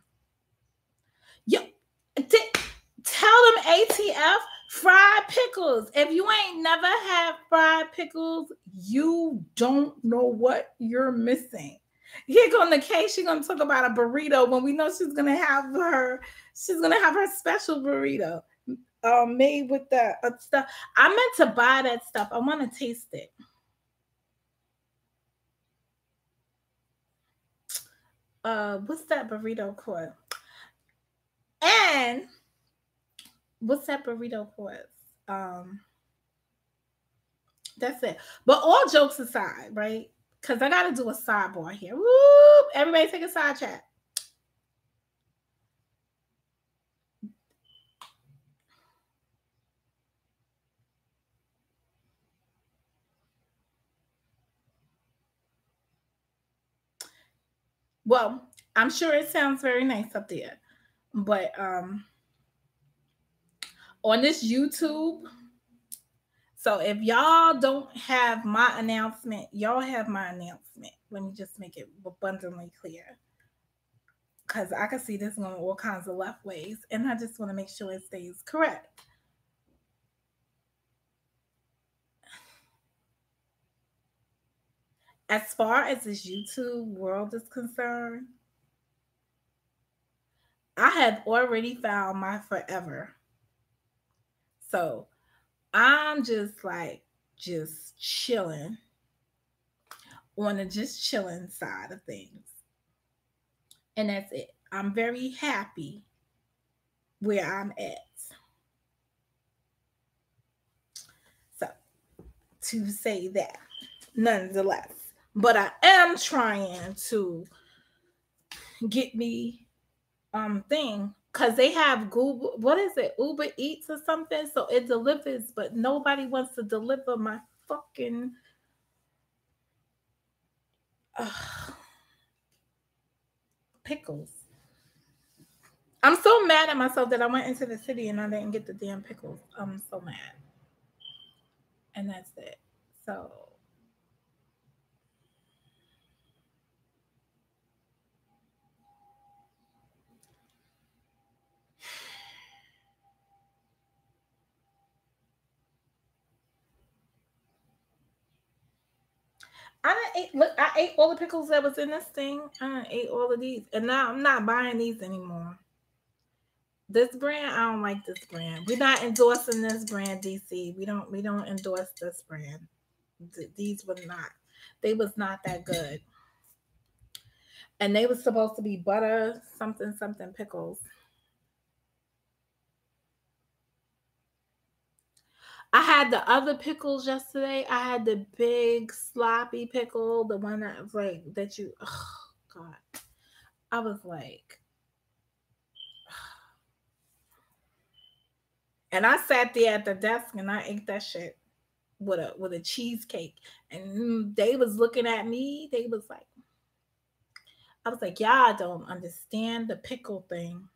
yo tell them ATF fried pickles. If you ain't never had fried pickles, you don't know what you're missing. Here go Nikay. She's gonna talk about a burrito when we know she's gonna have her special burrito made with the stuff. I meant to buy that stuff. I want to taste it. What's that burrito called? And what's that burrito called? That's it. But all jokes aside, right? Because I got to do a sidebar here. Whoop! Everybody take a side chat. Well, I'm sure it sounds very nice up there. But on this YouTube, so if y'all don't have my announcement, y'all have my announcement. Let me just make it abundantly clear. Because I can see this going all kinds of left ways. And I just want to make sure it stays correct. As far as this YouTube world is concerned, I have already found my forever. So I'm just chilling. on the just chilling side of things. And that's it. I'm very happy where I'm at. So, to say that, nonetheless. But I am trying to get me thing, because they have Google, what is it, Uber Eats or something, so it delivers, but nobody wants to deliver my fucking pickles. I'm so mad at myself that I went into the city and I didn't get the damn pickles. I'm so mad. And that's it. So I ate all the pickles that was in this thing. I ate all of these. And now I'm not buying these anymore. This brand, I don't like this brand. We're not endorsing this brand, DC. We don't endorse this brand. These were not. They was not that good. And they was supposed to be butter something pickles. I had the other pickles yesterday. I had the big sloppy pickle, the one that was like that you. Oh God, I was like, and I sat there at the desk and I ate that shit with a cheesecake, and they was looking at me. They was like, I was like, y'all don't understand the pickle thing.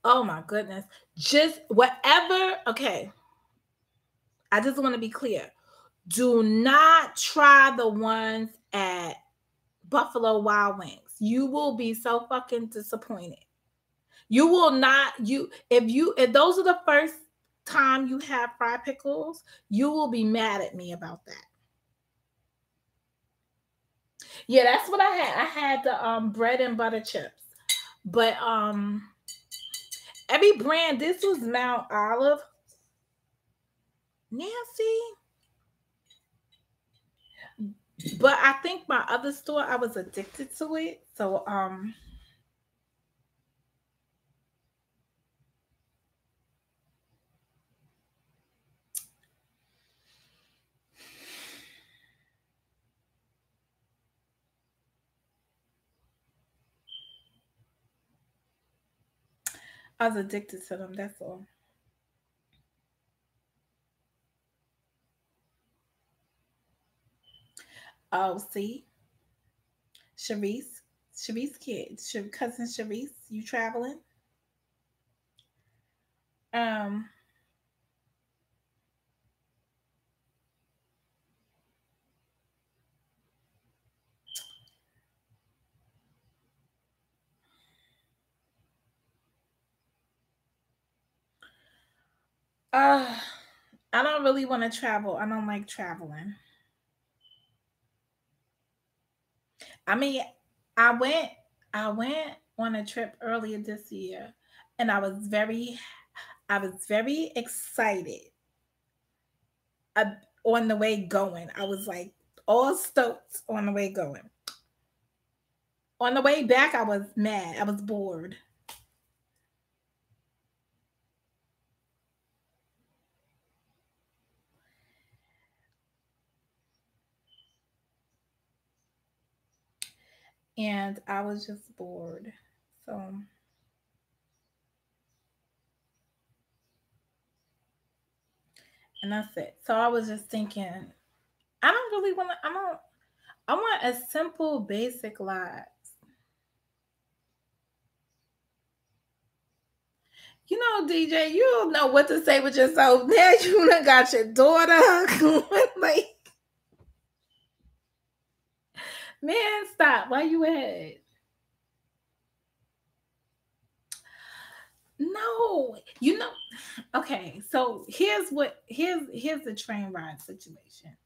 Oh my goodness. Just whatever. Okay. I just want to be clear. Do not try the ones at Buffalo Wild Wings. You will be so fucking disappointed. You will not, if those are the first time you have fried pickles, you will be mad at me about that. Yeah, that's what I had. I had the bread and butter chips. But every brand, this was Mount Olive. Nancy. But I think my other store, I was addicted to it. So I was addicted to them, that's all. Oh, see? Sharice kid. Cousin Sharice, you traveling? Um I don't really want to travel. I don't like traveling. I mean, I went I went on a trip earlier this year and I was very excited on the way going. I was like all stoked on the way going. On the way back, I was mad. I was bored. And I was just bored. So, and that's it. So I was just thinking, I don't really want to, I want a simple, basic life. You know, DJ, you don't know what to say with yourself. Now you done got your daughter going. Like, man, stop. Why you ahead? No, you know. Okay, so here's the train ride situation.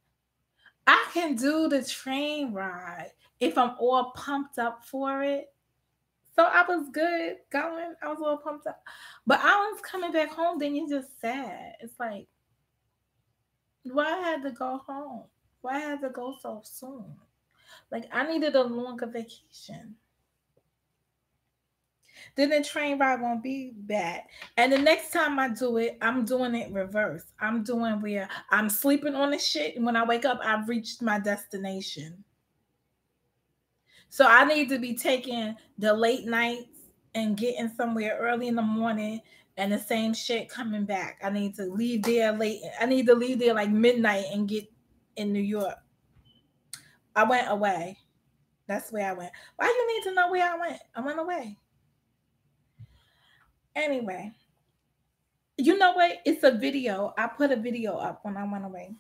I can do the train ride if I'm all pumped up for it. So I was good going. I was a little pumped up. But I was coming back home, then you just sad. It's like, why I had to go home? Why I had to go so soon? Like, I needed a longer vacation. Then the train ride won't be bad. And the next time I do it, I'm doing it reverse. I'm doing where I'm sleeping on the shit, and when I wake up, I've reached my destination. So I need to be taking the late nights and getting somewhere early in the morning and the same shit coming back. I need to leave there late. I need to leave there like midnight and get in New York. I went away. That's where I went. Why you need to know where I went? I went away. Anyway, you know what? It's a video. I put a video up when I went away.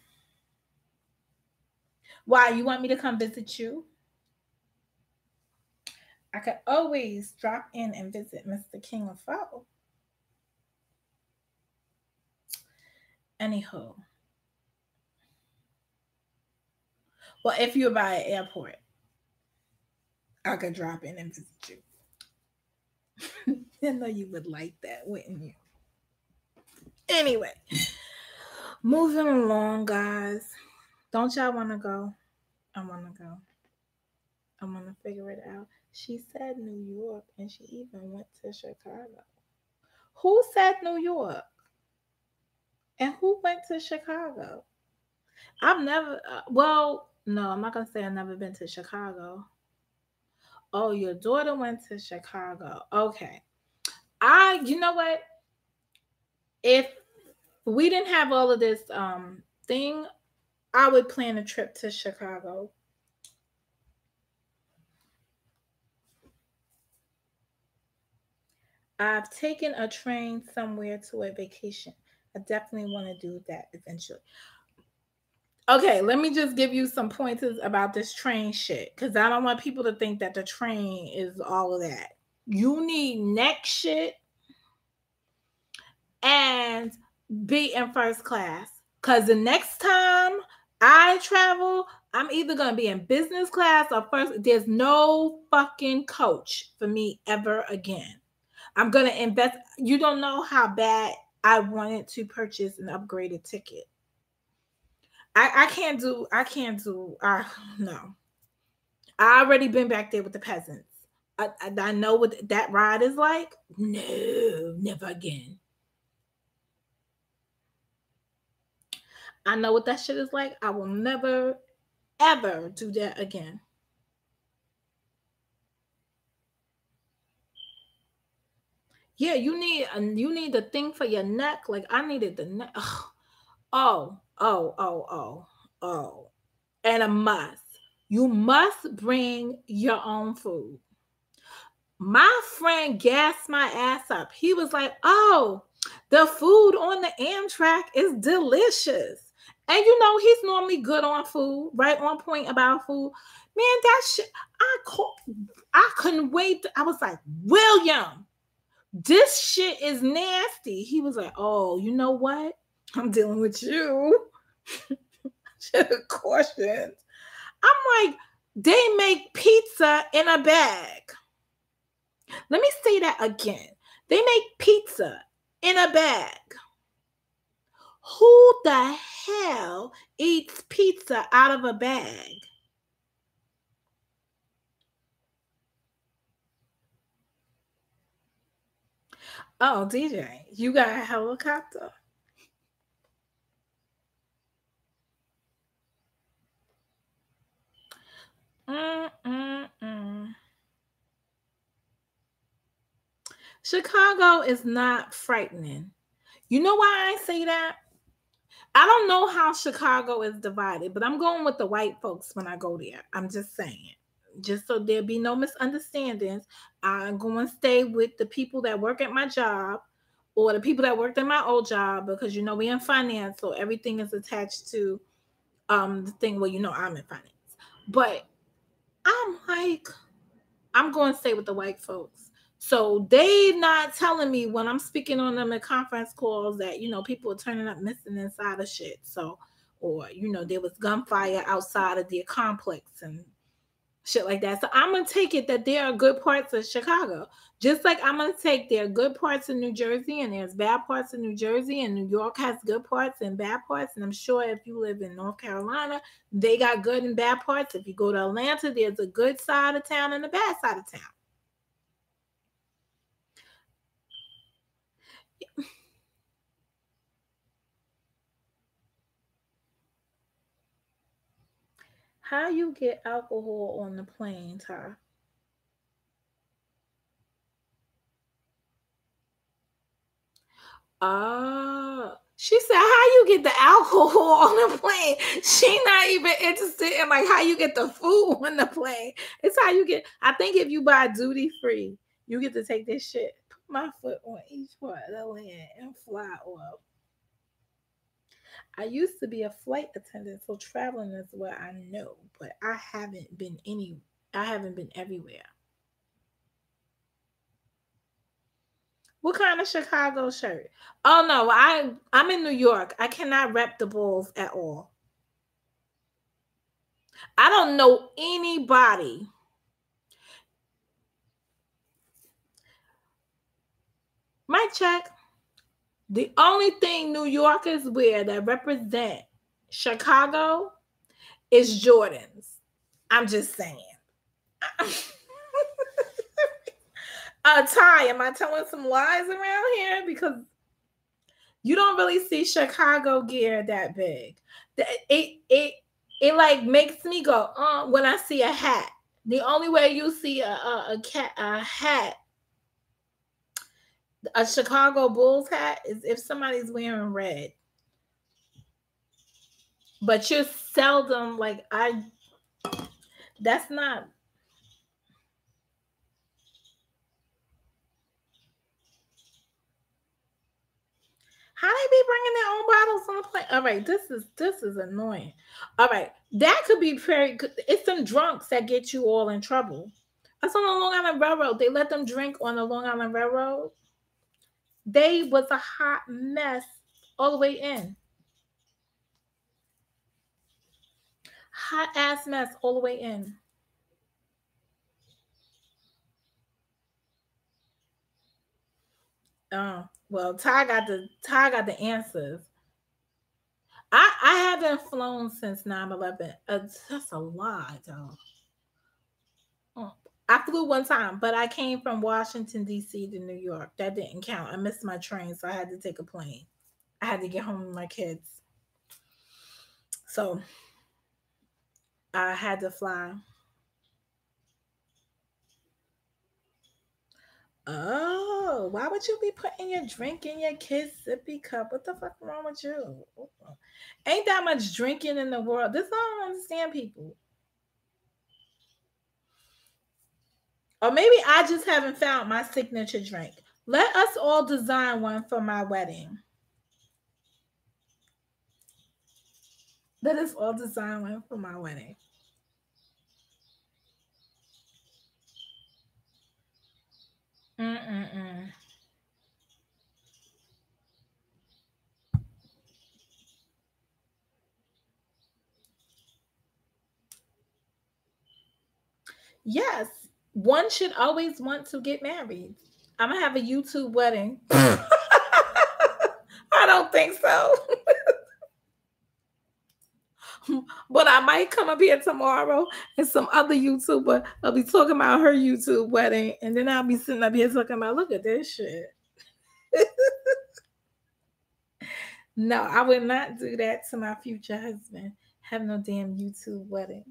Why? You want me to come visit you? I could always drop in and visit Mr. King of Foe. Anywho. Well, if you're by an airport, I could drop in and visit you. I know you would like that, wouldn't you? Anyway, moving along, guys. Don't y'all want to go? I want to go. I want to figure it out. She said New York, and she even went to Chicago. Who said New York? And who went to Chicago? I've never, no, I'm not going to say I've never been to Chicago. Oh, your daughter went to Chicago. Okay. You know what? If we didn't have all of this thing, I would plan a trip to Chicago. I've taken a train somewhere to a vacation. I definitely want to do that eventually. Okay, let me just give you some pointers about this train shit, because I don't want people to think that the train is all of that. You need neck shit and be in first class. Because the next time I travel, I'm either going to be in business class or first. There's no fucking coach for me ever again. I'm going to invest. You don't know how bad I wanted to purchase an upgraded ticket. I can't do, no. I already been back there with the peasants. I know what that ride is like. No, never again. I know what that shit is like. I will never, ever do that again. Yeah, you need the thing for your neck. Like I needed the neck. Oh. And a must. You must bring your own food. My friend gassed my ass up. He was like, "Oh, the food on the Amtrak is delicious." And you know, he's normally good on food, right on point about food. Man, that shit, I couldn't wait. I was like, "William, this shit is nasty." He was like, "Oh, you know what? I'm dealing with you." Should have cautioned. I'm like, they make pizza in a bag. Let me say that again. They make pizza in a bag. Who the hell eats pizza out of a bag? Oh, DJ, you got a helicopter? Chicago is not frightening. You know why I say that? I don't know how Chicago is divided, but I'm going with the white folks when I go there. I'm just saying. Just so there be no misunderstandings, I'm going to stay with the people that work at my job or the people that worked at my old job, because you know we in finance, so everything is attached to the thing where you know I'm in finance. But I'm like, I'm going to stay with the white folks. So they not telling me when I'm speaking on them in conference calls that, you know, people are turning up missing inside of shit. So, or, you know, there was gunfire outside of their complex and shit like that. So I'm gonna take it that there are good parts of Chicago. Just like I'm gonna take there are good parts in New Jersey and there's bad parts in New Jersey, and New York has good parts and bad parts. And I'm sure if you live in North Carolina, they got good and bad parts. If you go to Atlanta, there's a good side of town and a bad side of town. How you get alcohol on the plane, Ty? She said, "How you get the alcohol on the plane?" She not even interested in like how you get the food on the plane. It's how you get. I think if you buy duty free, you get to take this shit. Put my foot on each part of the land and fly off. I used to be a flight attendant, so traveling is what I know, but I haven't been everywhere. What kind of Chicago shirt? Oh no, I'm in New York. I cannot rep the Bulls at all. I don't know anybody. Mic check. The only thing New Yorkers wear that represent Chicago is Jordans. I'm just saying. Ty, am I telling some lies around here? Because you don't really see Chicago gear that big. It like makes me go, when I see a hat. The only way you see a hat, a Chicago Bulls hat, is if somebody's wearing red. But you're seldom that's not. How they be bringing their own bottles on the plane? All right, this is annoying. All right, that could be very good. It's some drunks that get you all in trouble. That's on the Long Island Railroad. They let them drink on the Long Island Railroad. They was a hot mess all the way in. Hot ass mess all the way in. Oh, well, Ty got the answers. I haven't flown since 9/11. That's a lie, though. I flew one time, but I came from Washington, D.C. to New York. That didn't count. I missed my train, so I had to take a plane. I had to get home with my kids. So I had to fly. Oh, why would you be putting your drink in your kid's sippy cup? What the fuck wrong with you? Ain't that much drinking in the world. This I don't understand people. Or maybe I just haven't found my signature drink. Let us all design one for my wedding. Let us all design one for my wedding. Mm-mm-mm. Yes, one should always want to get married. I'm gonna have a YouTube wedding. I don't think so. But I might come up here tomorrow and some other YouTuber will be talking about her YouTube wedding, and then I'll be sitting up here talking about, look at this shit. No, I would not do that to my future husband. Have no damn YouTube wedding.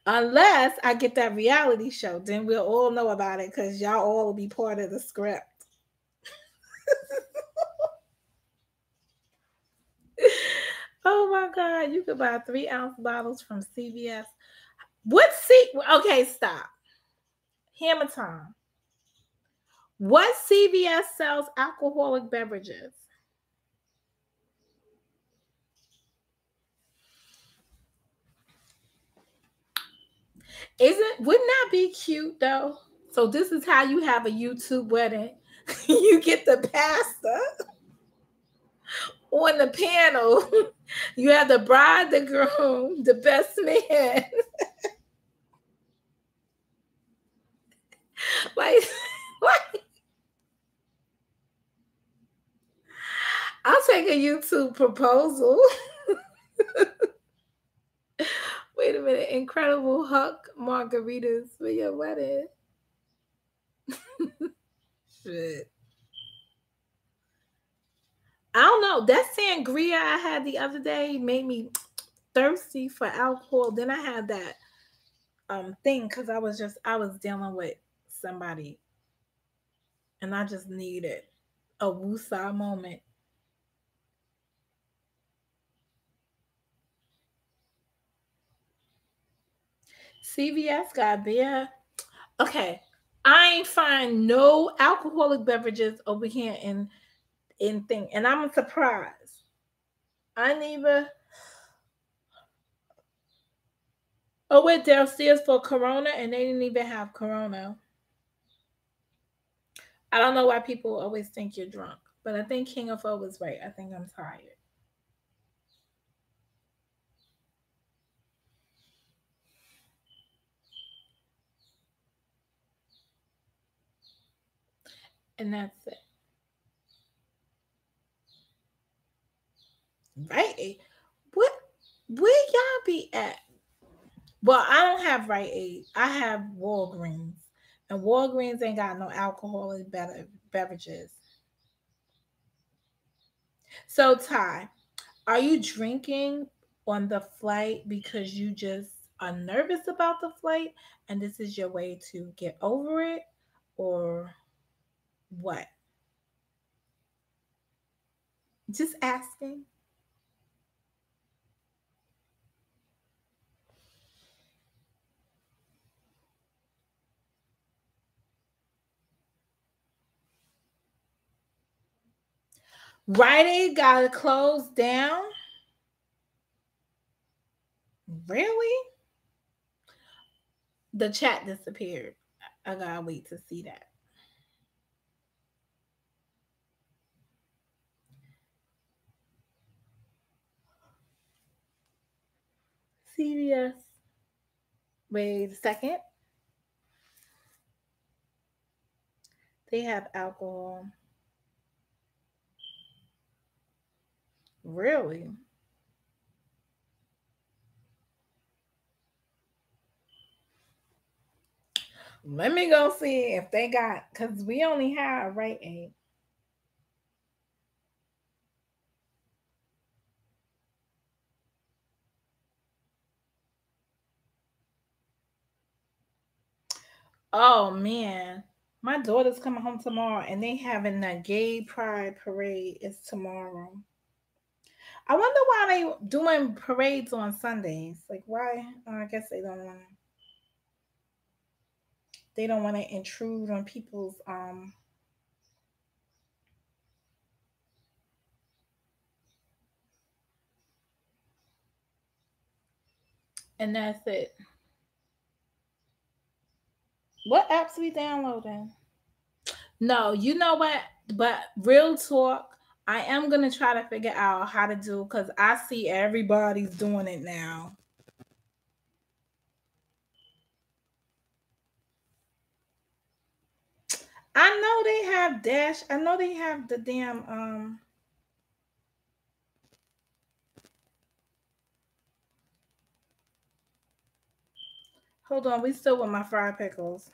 Unless I get that reality show, then we'll all know about it because y'all all will be part of the script. Oh my God, you could buy 3-ounce bottles from CVS. Okay, stop. Hammer time. What CVS sells alcoholic beverages? Wouldn't that be cute though? So this is how you have a YouTube wedding. You get the pastor on the panel. You have the bride, the groom, the best man. Like, I'll take a YouTube proposal. Wait a minute. Incredible Huck margaritas for your wedding. Shit. I don't know. That sangria I had the other day made me thirsty for alcohol. Then I had that thing because I was dealing with somebody and I just needed a woosah moment. CVS got beer. Okay. I ain't find no alcoholic beverages over here in thing. And I'm surprised. I neither. Oh, went downstairs for Corona and they didn't even have Corona. I don't know why people always think you're drunk, but I think King of O was right. I think I'm tired. And that's it. Right? What? Where y'all be at? Well, I don't have Rite Aid. I have Walgreens, and Walgreens ain't got no alcoholic beverages. So, Ty, are you drinking on the flight because you just are nervous about the flight, and this is your way to get over it, or what? Just asking. Rite Aid got to close down? Really? The chat disappeared. I gotta wait to see that. CVS. Wait a second. They have alcohol. Really? Let me go see if they got, because we only have Rite Aid. Oh man, my daughter's coming home tomorrow, and they having a gay pride parade. It's tomorrow. I wonder why they doing parades on Sundays. Like why? I guess they don't want. They don't want to intrude on people's And that's it. What apps we downloading? No, you know what? But real talk, I am gonna try to figure out how to do because I see everybody's doing it now. I know they have Dash. I know they have the damn. Hold on, we still with my fried pickles.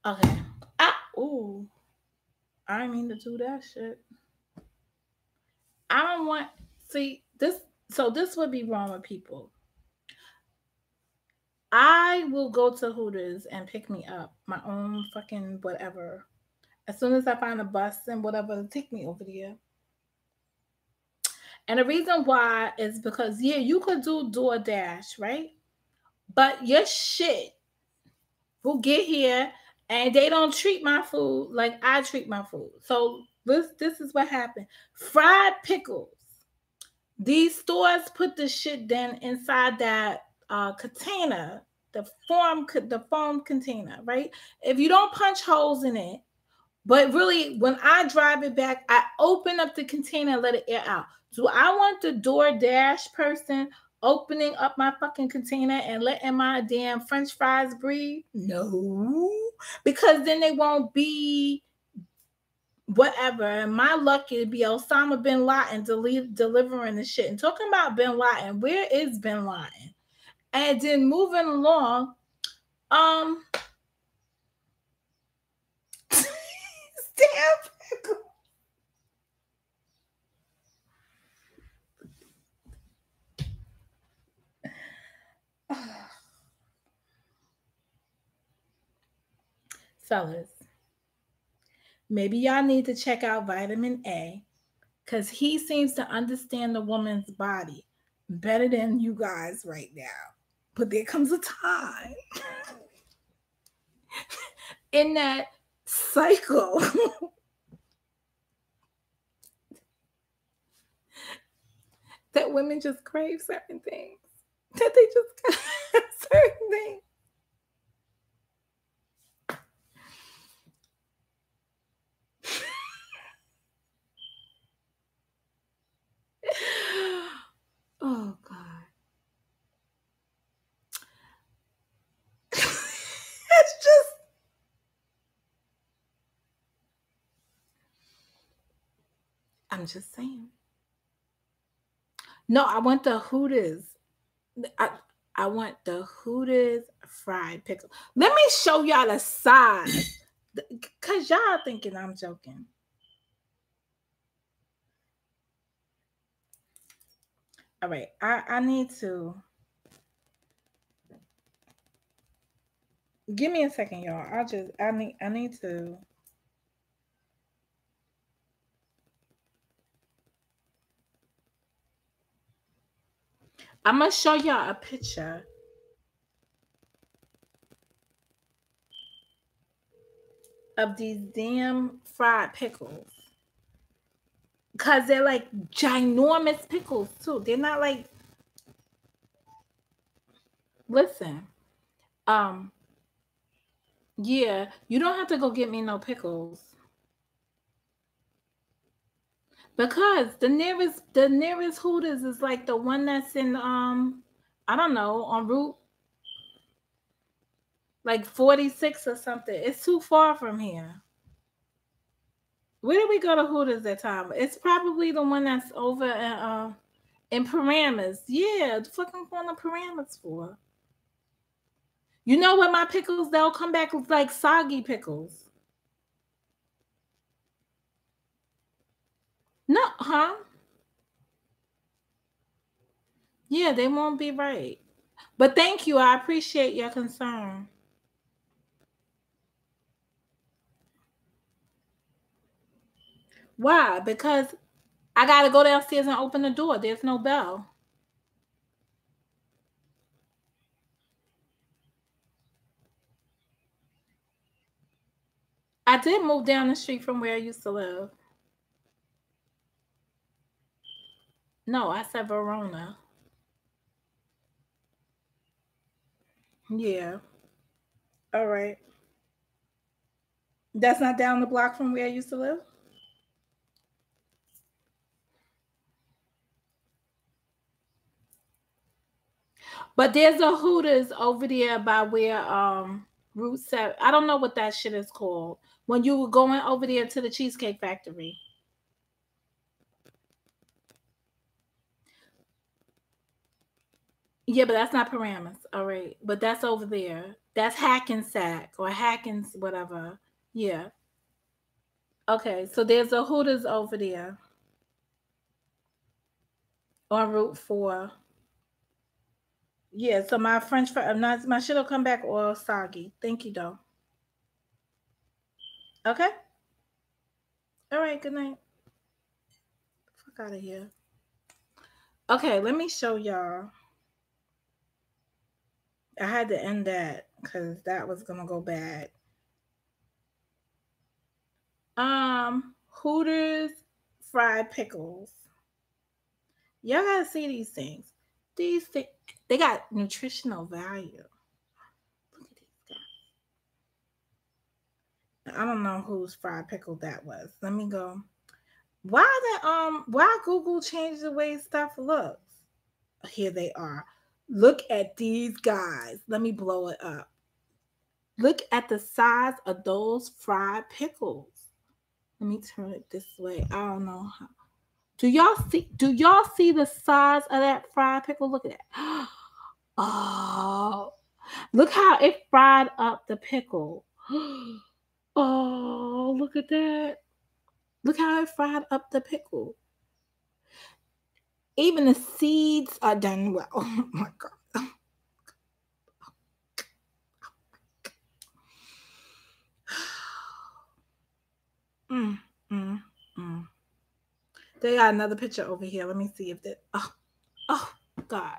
Okay. Ooh. I didn't mean to do that shit. I don't want see this so this would be wrong with people. I will go to Hooters and pick me up my own fucking whatever. As soon as I find a bus and whatever to take me over there. And the reason why is because yeah, you could do DoorDash, right? But your shit will get here and they don't treat my food like I treat my food. So this is what happened. Fried pickles. These stores put the shit then inside that container, the foam container, right? If you don't punch holes in it, But really, when I drive it back, I open up the container and let it air out. Do I want the DoorDash person opening up my fucking container and letting my damn French fries breathe? No. Because then they won't be whatever. And my luck it'd be Osama bin Laden delivering the shit. And talking about bin Laden, where is bin Laden? And then moving along, damn. Fellas, maybe y'all need to check out vitamin A because he seems to understand the woman's body better than you guys right now. But there comes a time in that cycle that women just crave certain things, that they just got certain things. Oh God. It's just I'm just saying. No, I want the Hooters. I want the Hooters fried pickle. Let me show y'all the size. Cause y'all thinking I'm joking. All right, I need to give me a second, y'all. I need to. I'm gonna show y'all a picture of these damn fried pickles. Cause they're like ginormous pickles too. They're not like listen. Yeah, you don't have to go get me no pickles. Because the nearest Hooters is like the one that's in I don't know, on Route like 46 or something. It's too far from here. Where did we go to Hooters that time? It's probably the one that's over in Paramus. Yeah, the fucking going to Paramus for. You know what my pickles, they'll come back with like soggy pickles. No, huh? Yeah, they won't be right. But thank you. I appreciate your concern. Why? Because I got to go downstairs and open the door. There's no bell. I did move down the street from where I used to live. No, I said Verona. Yeah. All right. That's not down the block from where I used to live? But there's a Hooters over there by where Route 7. I don't know what that shit is called. When you were going over there to the Cheesecake Factory. Yeah, but that's not Paramus. All right. But that's over there. That's Hackensack or Hackens, whatever. Yeah. Okay. So there's a Hooters over there on Route 4. Yeah. So my French fry, my shit will come back all soggy. Thank you, though. Okay. All right. Good night. Fuck out of here. Okay. Let me show y'all. I had to end that because that was gonna go bad. Hooters fried pickles. Y'all gotta see these things. These things, they got nutritional value. Look at these guys. I don't know whose fried pickle that was. Let me go. Why Google changed the way stuff looks? Here they are. Look at these guys. Let me blow it up. Look at the size of those fried pickles. Let me turn it this way. I don't know how. Do y'all see the size of that fried pickle? Look at that. Oh, look how it fried up the pickle. Oh, look at that. Look how it fried up the pickle. Even the seeds are done well. Oh my God. Mm, mm, mm. They got another picture over here. Let me see if that. Oh, God.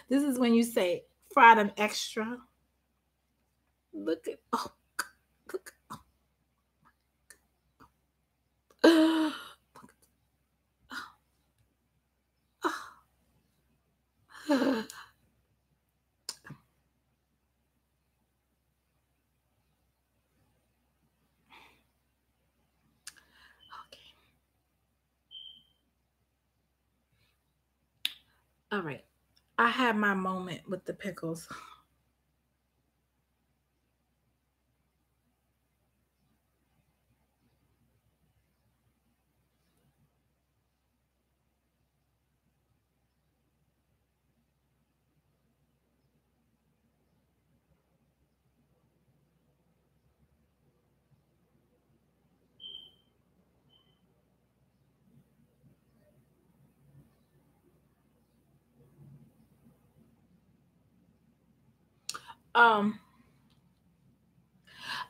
This is when you say fried them extra. Look at. Oh, look. Oh. Okay. All right. I had my moment with the pickles. Um,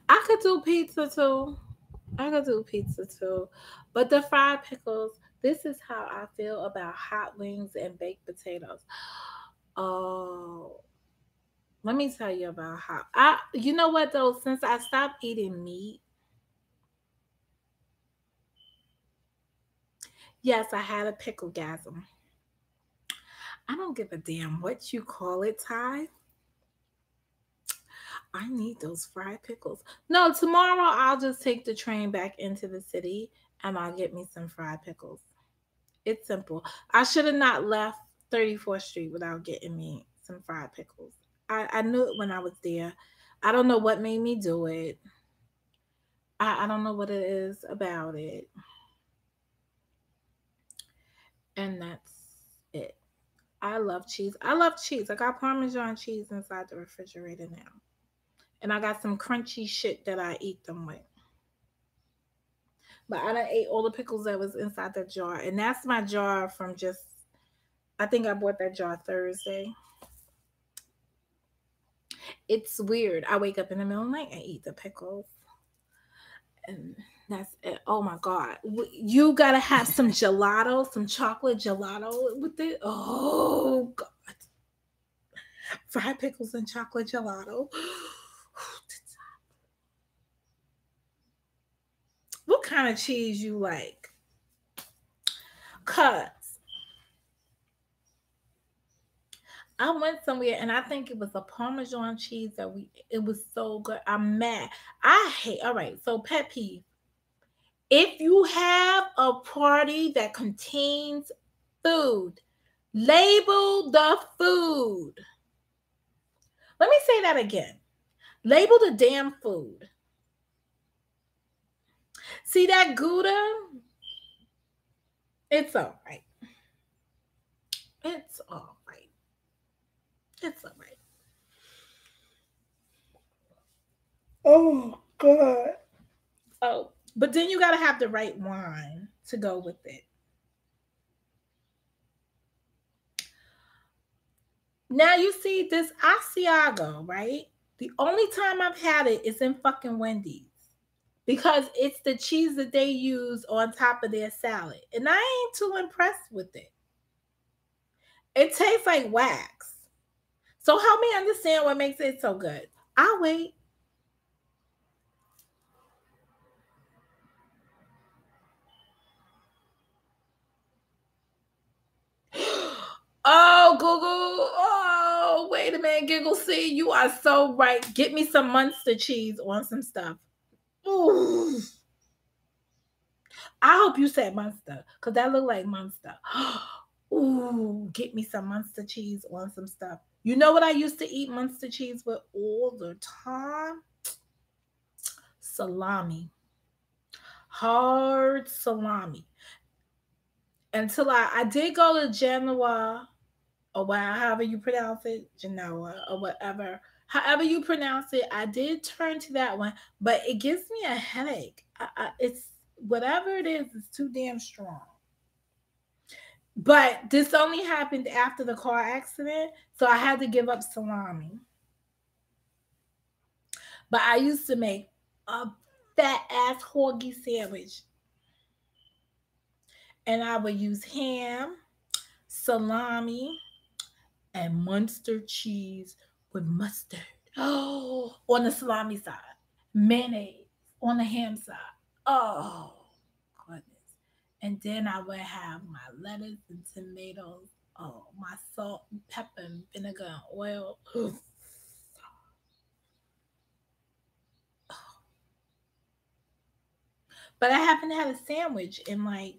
I could do pizza too. But the fried pickles, this is how I feel about hot wings and baked potatoes. Oh, let me tell you about you know what though, since I stopped eating meat, yes, I had a picklegasm. I don't give a damn what you call it, Ty. I need those fried pickles. No, tomorrow I'll just take the train back into the city and I'll get me some fried pickles. It's simple. I should have not left 34th Street without getting me some fried pickles. I knew it when I was there. I don't know what made me do it. I don't know what it is about it. And that's it. I love cheese. I love cheese. I got Parmesan cheese inside the refrigerator now. And I got some crunchy shit that I eat them with. But I done ate all the pickles that was inside that jar. And that's my jar from just, I think I bought that jar Thursday. It's weird. I wake up in the middle of the night and eat the pickles. And that's it. Oh my God. You got to have some gelato, some chocolate gelato with it. Oh God. Fried pickles and chocolate gelato. What kind of cheese you like? Cuz I went somewhere and I think it was a Parmesan cheese it was so good. I'm mad. All right, so pet peeve. If you have a party that contains food, label the food. Let me say that again. Label the damn food. See that Gouda? It's all right. It's all right. It's all right. Oh, God. Oh, but then you got to have the right wine to go with it. Now you see this Asiago, right? The only time I've had it is in fucking Wendy's because it's the cheese that they use on top of their salad. And I ain't too impressed with it. It tastes like wax. So help me understand what makes it so good. I'll wait. Oh, Google. Oh, wait a minute, Giggle. See, you are so right. Get me some Munster cheese on some stuff. Ooh. I hope you said Munster, because that look like Munster. Ooh, get me some Munster cheese on some stuff. You know what I used to eat Munster cheese with all the time? Salami. Hard salami. Until I did go to Genoa, or however you pronounce it, Genoa, or whatever. However you pronounce it, I did turn to that one, but it gives me a headache. It's whatever it is, it's too damn strong. But this only happened after the car accident, so I had to give up salami. But I used to make a fat ass horgy sandwich, and I would use ham, salami, and Munster cheese with mustard. Oh, on the salami side, mayonnaise on the ham side. Oh, goodness. And then I would have my lettuce and tomatoes. Oh, my salt, pepper, and vinegar and oil. But I haven't had a sandwich in like,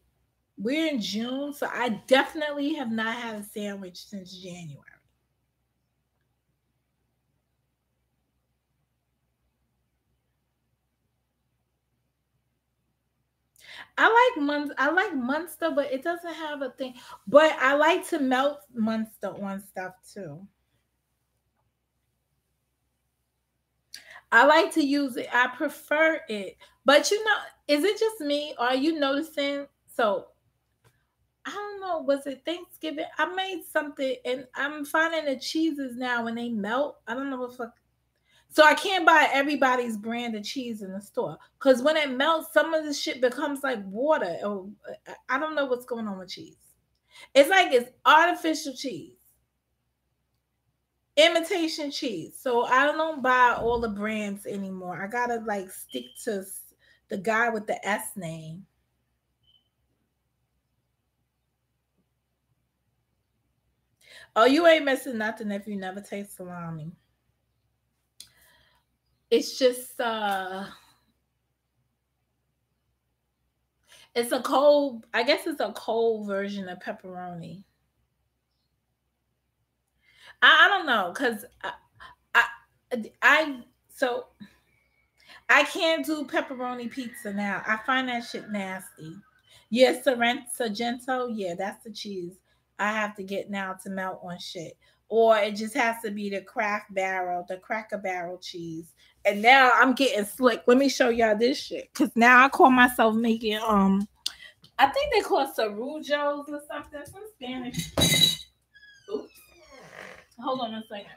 we're in June, so I definitely have not had a sandwich since January. I like Munster, but it doesn't have a thing. But I like to melt Munster on stuff too. I like to use it. I prefer it. But is it just me? Or are you noticing? So I don't know. Was it Thanksgiving? I made something, and I'm finding the cheeses now when they melt. I don't know if so I can't buy everybody's brand of cheese in the store, because when it melts, some of the shit becomes like water. Or I don't know what's going on with cheese. It's like it's artificial cheese, imitation cheese. So I don't buy all the brands anymore. I gotta like stick to the guy with the S name. Oh, you ain't missing nothing if you never taste salami. It's just it's a cold, I guess it's a cold version of pepperoni. I don't know, because I so I can't do pepperoni pizza now. I find that shit nasty. Yeah, Sorrento, yeah, that's the cheese I have to get now to melt on shit. Or it just has to be the Cracker Barrel cheese. And now I'm getting slick. Let me show y'all this shit. Cause now I call myself making I think they call it cerujos or something. Some Spanish. Oops. Hold on a second.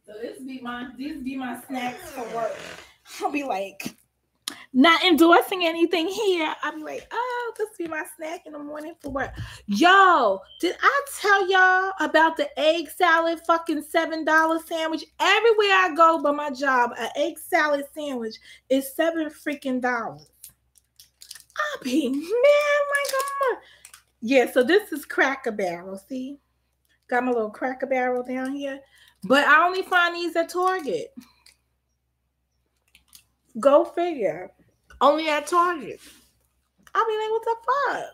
So these be my snacks for work. I'll be like, not endorsing anything here. I'll be like, oh, this be my snack in the morning for work. Yo, did I tell y'all about the egg salad fucking $7 sandwich? Everywhere I go by my job, an egg salad sandwich is $7 freaking dollars. I'll be man, like I'm yeah, so this is Cracker Barrel. See? Got my little Cracker Barrel down here. But I only find these at Target. Go figure. Only at Target. I'll be like, what the fuck?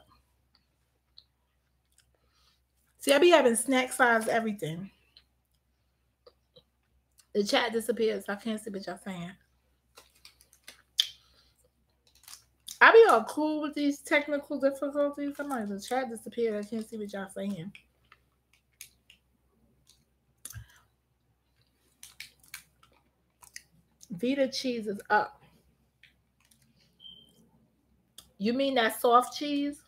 See, I be having snack size everything. The chat disappears. So I can't see what y'all saying. I be all cool with these technical difficulties. I'm like, the chat disappeared. I can't see what y'all saying. Vita cheese is up. You mean that soft cheese?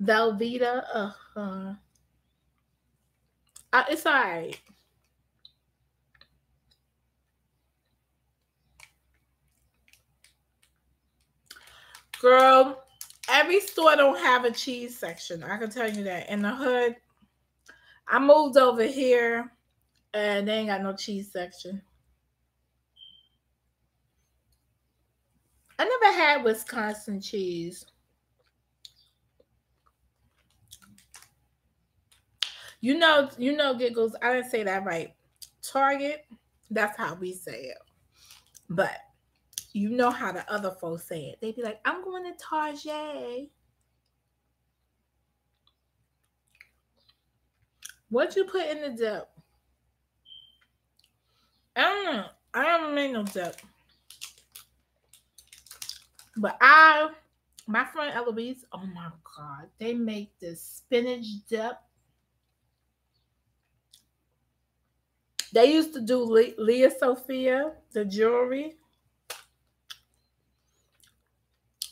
Velveeta? It's all right. Girl, every store don't have a cheese section. I can tell you that. In the hood, I moved over here and they ain't got no cheese section. I never had Wisconsin cheese. You know, Giggles. I didn't say that right. Target. That's how we say it. But you know how the other folks say it. They be like, "I'm going to Target." What you put in the dip? I don't know. I haven't made no dip. But my friend Eloise, oh my God, they make this spinach dip. They used to do Leah Sophia, the jewelry.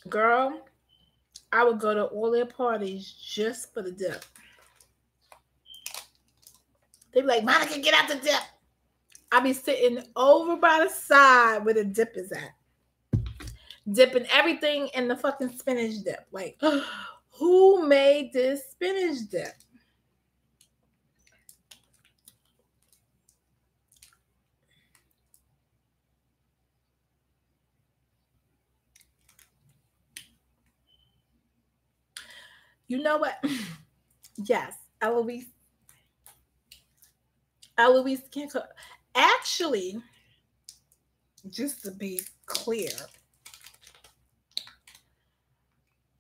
Girl, I would go to all their parties just for the dip. They'd be like, Monica, get out the dip. I'll be sitting over by the side where the dip is at. Dipping everything in the fucking spinach dip. Like, who made this spinach dip? You know what? Yes, Eloise can cook. Actually, just to be clear,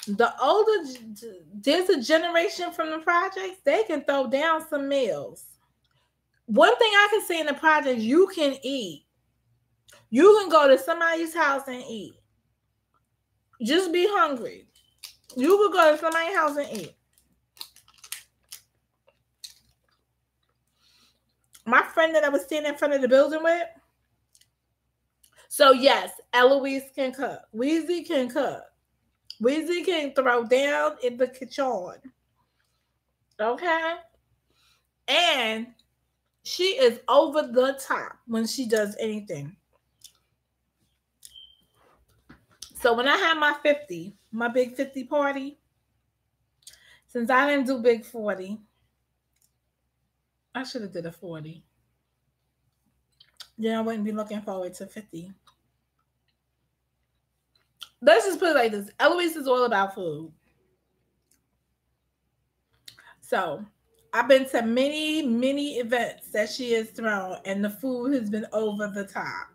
the older, there's a generation from the projects, they can throw down some meals. One thing I can say in the projects, you can eat. You can go to somebody's house and eat. Just be hungry. You could go to somebody's house and eat. My friend that I was standing in front of the building with. So yes, Eloise can cook. Weezy can cook. Weezy can throw down in the kitchen. Okay? And she is over the top when she does anything. So when I had my big 50 party, since I didn't do big 40, I should have did a 40. Then I wouldn't be looking forward to 50. Let's just put it like this. Eloise is all about food. So I've been to many, many events that she has thrown, and the food has been over the top.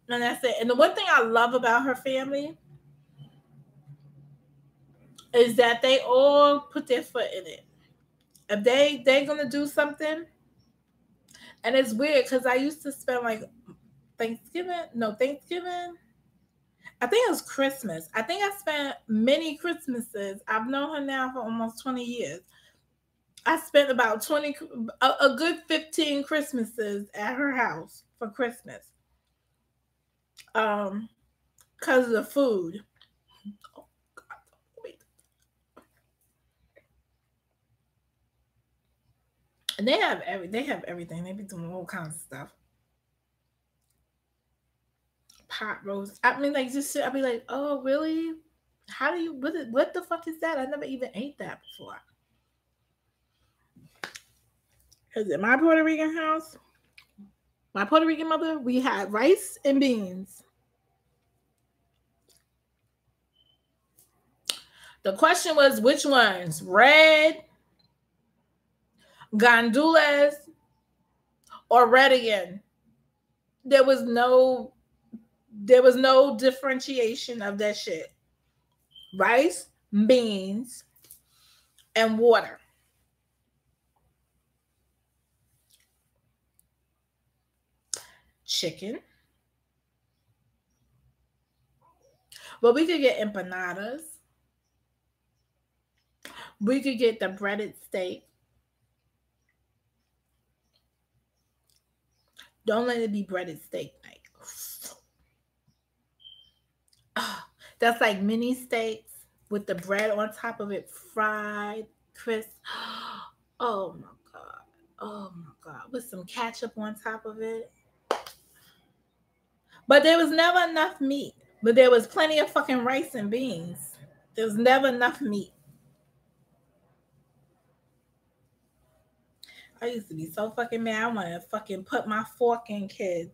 And that's it. And the one thing I love about her family is that they all put their foot in it. If they're gonna do something, and it's weird because I used to spend like Thanksgiving. I think it was Christmas. I think I spent many Christmases. I've known her now for almost 20 years. I spent about 20, a good 15 Christmases at her house for Christmas. Because of the food. Oh, God, wait. And they have everything. They be doing all kinds of stuff. Pot roast. I mean, like, just shit. I'd be like, oh, really? How do you, what the fuck is that? I never even ate that before. Because in my Puerto Rican house, my Puerto Rican mother, we had rice and beans. The question was which ones? Red, gandules, or red again? There was no differentiation of that shit. Rice, beans, and water. Chicken. But we could get empanadas. We could get the breaded steak. Don't let it be breaded steak night. That's like mini steaks with the bread on top of it, fried, crisp. Oh my God. Oh my God. With some ketchup on top of it. But there was never enough meat. But there was plenty of fucking rice and beans. There was never enough meat. I used to be so fucking mad. I want to fucking put my fork in kids.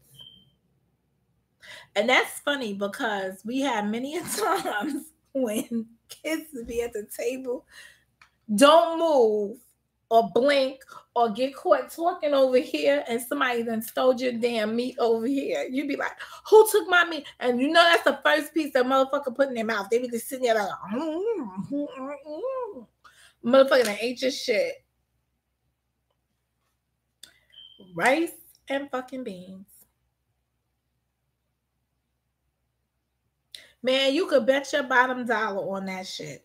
And that's funny because we had many times when kids be at the table, don't move or blink or get caught talking over here, and somebody then stole your damn meat over here. You'd be like, who took my meat? And you know that's the first piece that motherfucker put in their mouth. They be just sitting there like, motherfucker that ate your shit. Rice and fucking beans. Man, you could bet your bottom dollar on that shit.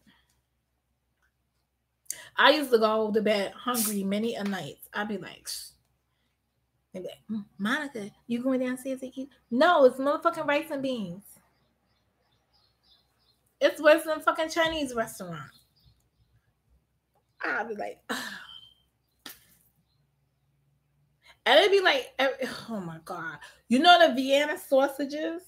I used to go to bed hungry many a night. I'd be like, they'd be like, Monica, you going downstairs to eat? No, it's motherfucking rice and beans. It's worse than a fucking Chinese restaurant. I'd be like, ugh. And it'd be like, oh my God. You know the Vienna sausages?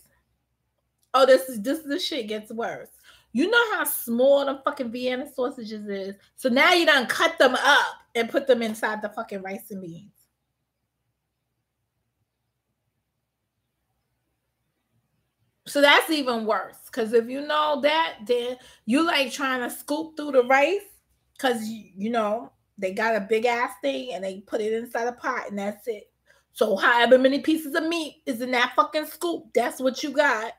Oh, this the shit gets worse. You know how small them fucking Vienna sausages is? So now you done cut them up and put them inside the fucking rice and beans. So that's even worse. Because if you know that, then you like trying to scoop through the rice. Because, you know, they got a big ass thing and they put it inside a pot and that's it. So however many pieces of meat is in that fucking scoop, that's what you got.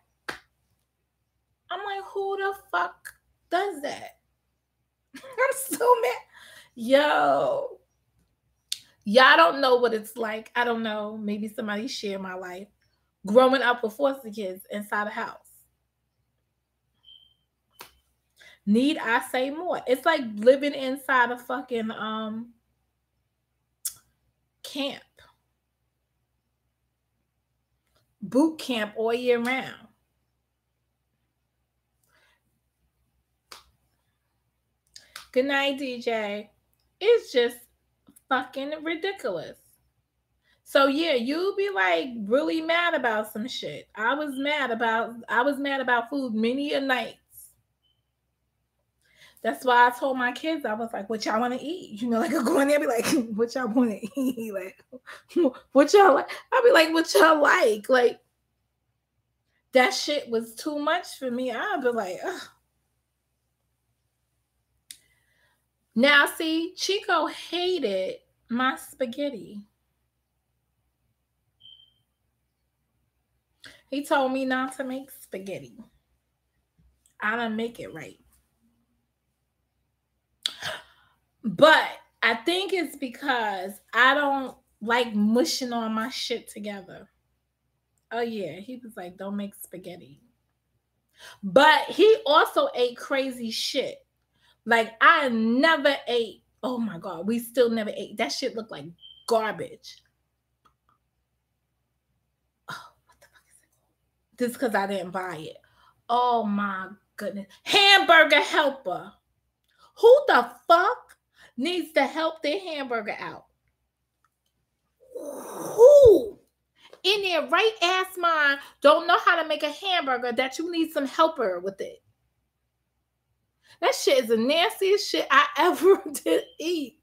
I'm like, who the fuck does that? I'm so mad. Yo. Y'all don't know what it's like. I don't know. Maybe somebody share my life. Growing up with foster kids inside a house. Need I say more? It's like living inside a fucking camp. Boot camp all year round. Good night, DJ. It's just fucking ridiculous. So yeah, you be like really mad about some shit. I was mad about food many a nights. That's why I told my kids, I was like, what y'all want to eat? You know, like I go in there and be like, what y'all want to eat? Like, what y'all like? I'll be like, what y'all like? Like, that shit was too much for me. I'll be like, ugh. Now, see, Chico hated my spaghetti. He told me not to make spaghetti. I don't make it right. But I think it's because I don't like mushing all my shit together. Oh, yeah. He was like, don't make spaghetti. But he also ate crazy shit. Like, I never ate. Oh, my God. We still never ate. That shit looked like garbage. Oh, what the fuck is it? This is because I didn't buy it. Oh, my goodness. Hamburger helper. Who the fuck needs to help their hamburger out? Who in their right ass mind don't know how to make a hamburger that you need some helper with it? That shit is the nastiest shit I ever did eat.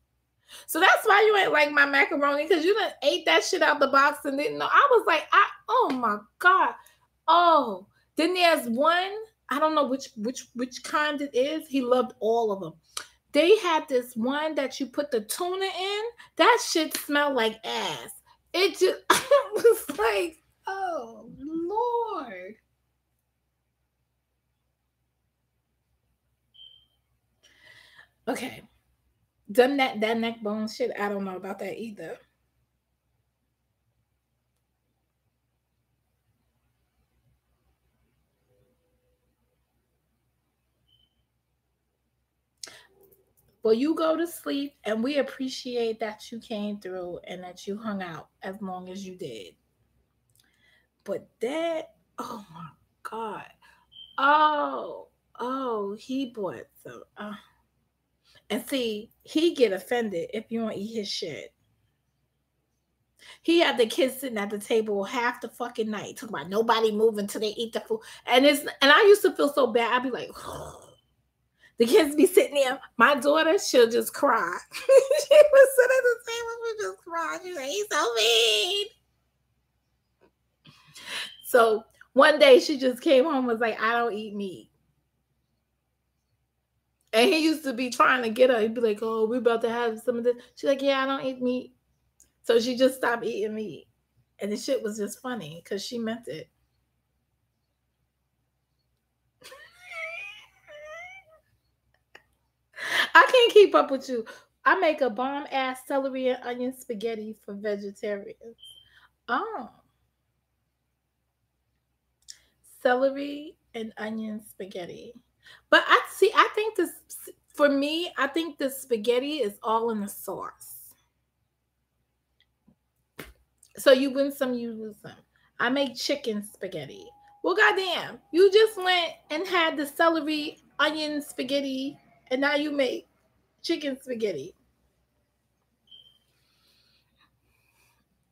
So that's why you ain't like my macaroni, because you done ate that shit out the box and didn't know. I was like, oh my God. Oh, then there's one, I don't know which kind it is. He loved all of them. They had this one that you put the tuna in. That shit smelled like ass. It just was like, oh Lord. Okay. Done that neck bone shit. I don't know about that either. Well, you go to sleep, and we appreciate that you came through and that you hung out as long as you did. But that, oh my God. Oh, he bought some. And see, he get offended if you don't eat his shit. He had the kids sitting at the table half the fucking night talking about nobody moving till they eat the food. And I used to feel so bad. I'd be like, the kids be sitting there. My daughter, she'll just cry. She would sit at the table and just cry. She's like, he's so mean. So One day she just came home and was like, I don't eat meat. And he used to be trying to get her. He'd be like, oh, we're about to have some of this. She's like, yeah, I don't eat meat. So she just stopped eating meat. And the shit was just funny because she meant it. I can't keep up with you. I make a bomb ass celery and onion spaghetti for vegetarians. Oh. Celery and onion spaghetti. But I think this, for me, I think the spaghetti is all in the sauce. So you win some, you lose some. I make chicken spaghetti. Well, goddamn, you just went and had the celery, onion spaghetti, and now you make chicken spaghetti.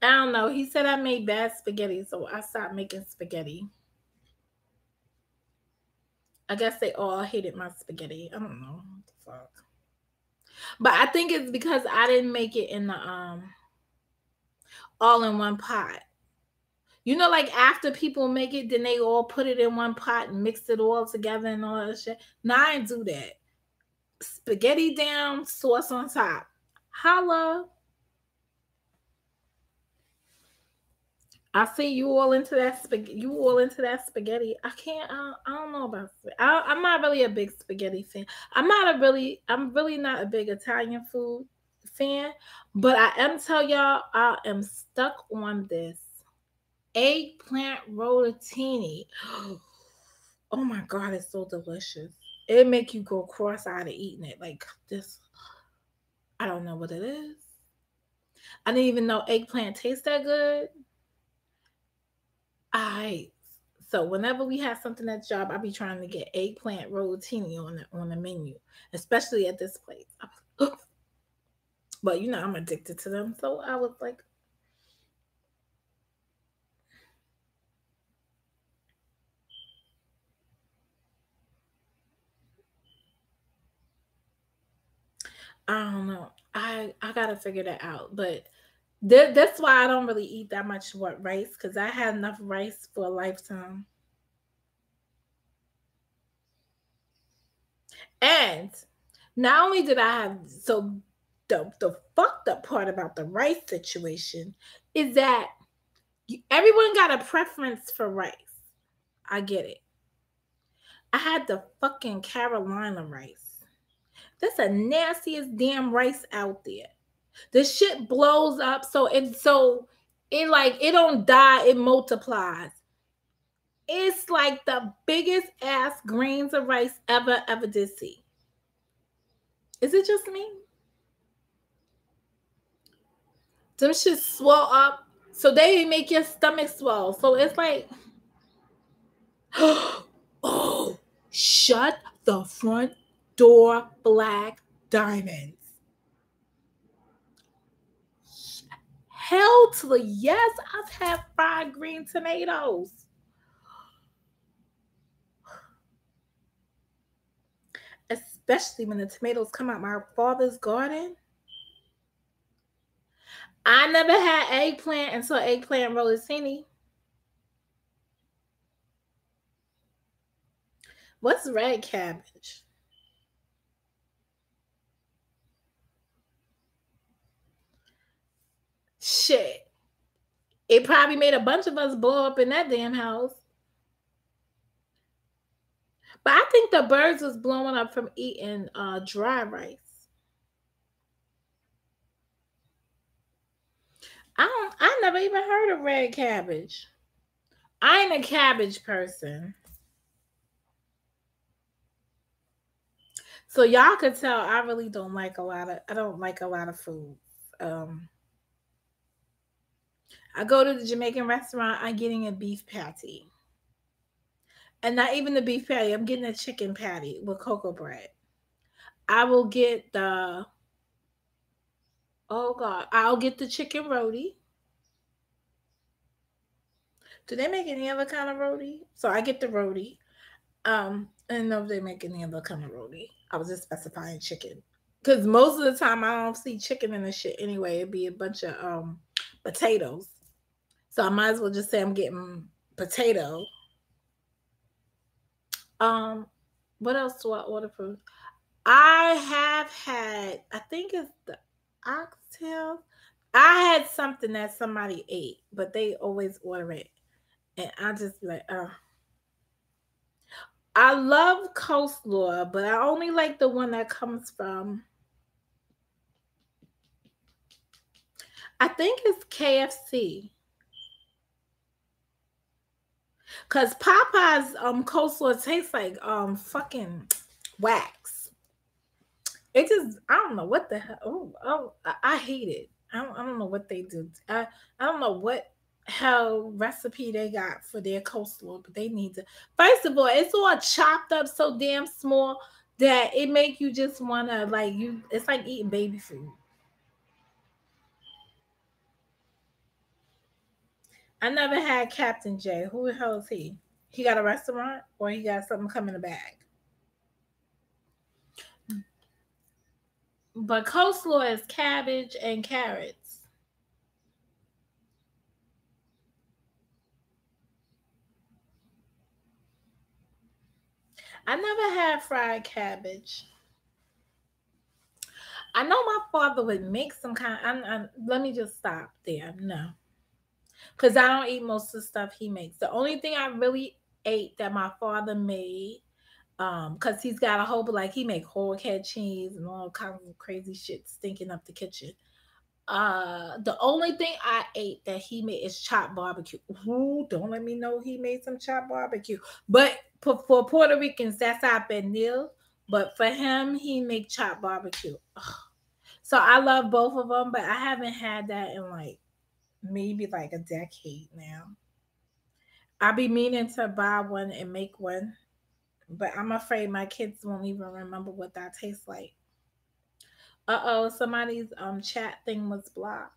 I don't know. He said I made bad spaghetti, so I stopped making spaghetti. I guess they all hated my spaghetti. I don't know. What the fuck. But I think it's because I didn't make it in the all in one pot. You know, like after people make it, then they all put it in one pot and mix it all together and all that shit. No, I didn't do that. Spaghetti down, sauce on top. Holla. I see you all into that spaghetti. You all into that spaghetti. I can't. I don't know about. I'm not really a big spaghetti fan. I'm really not a big Italian food fan. But I am tell y'all, I am stuck on this eggplant rotatini. Oh my god, it's so delicious. It make you go cross-eyed eating it like this. I don't know what it is. I didn't even know eggplant tastes that good. So whenever we have something at job, I be trying to get eggplant rotatini on the menu, especially at this place. But you know I'm addicted to them, so I was like, I don't know. I gotta figure that out, but that's why I don't really eat that much rice because I had enough rice for a lifetime. And not only did I have the fucked up part about the rice situation is that everyone got a preference for rice. I get it. I had the fucking Carolina rice. That's the nastiest damn rice out there. The shit blows up so it don't die, it multiplies. It's like the biggest ass grains of rice ever did see. Is it just me? Them shit swell up so they make your stomach swell. So it's like, oh, shut the front door, Black Diamonds. Hell to the yes, I've had fried green tomatoes. Especially when the tomatoes come out my father's garden. I never had eggplant until eggplant rotatini. What's red cabbage? Shit. It probably made a bunch of us blow up in that damn house. But I think the birds was blowing up from eating dry rice. I never even heard of red cabbage. I ain't a cabbage person. So y'all could tell I really don't like a lot of food. I go to the Jamaican restaurant, I'm getting a beef patty. And not even the beef patty, I'm getting a chicken patty with cocoa bread. I will get I'll get the chicken roti. Do they make any other kind of roti? So I get the roti. I don't know if they make any other kind of roti. I was just specifying chicken. Because most of the time I don't see chicken in the shit anyway. It'd be a bunch of potatoes. So I might as well just say I'm getting potato. What else do I order from? I have had, I think it's the oxtail. I had something that somebody ate, but they always order it. And I just be like, I love coleslaw, but I only like the one that comes from, I think it's KFC. Cause Popeye's coleslaw tastes like fucking wax. It just, I don't know what the hell. I hate it. I don't know what they do. I don't know what hell recipe they got for their coleslaw, but they need to. First of all, it's all chopped up so damn small that it make you just wanna like you. It's like eating baby food. I never had Captain J. Who the hell is he? He got a restaurant or he got something coming in a bag? But coleslaw is cabbage and carrots. I never had fried cabbage. I know my father would make some kind. Let me just stop there. No, because I don't eat most of the stuff he makes. The only thing I really ate that my father made, because he's got a whole, like he make whole head cheese and all kinds of crazy shit stinking up the kitchen. The only thing I ate that he made is chopped barbecue. Ooh, don't let me know he made some chopped barbecue. But for Puerto Ricans, that's our pernil. But for him, he make chopped barbecue. Ugh. So I love both of them, but I haven't had that in like maybe like a decade now. I be meaning to buy one and make one, but I'm afraid my kids won't even remember what that tastes like. Uh-oh, somebody's chat thing was blocked.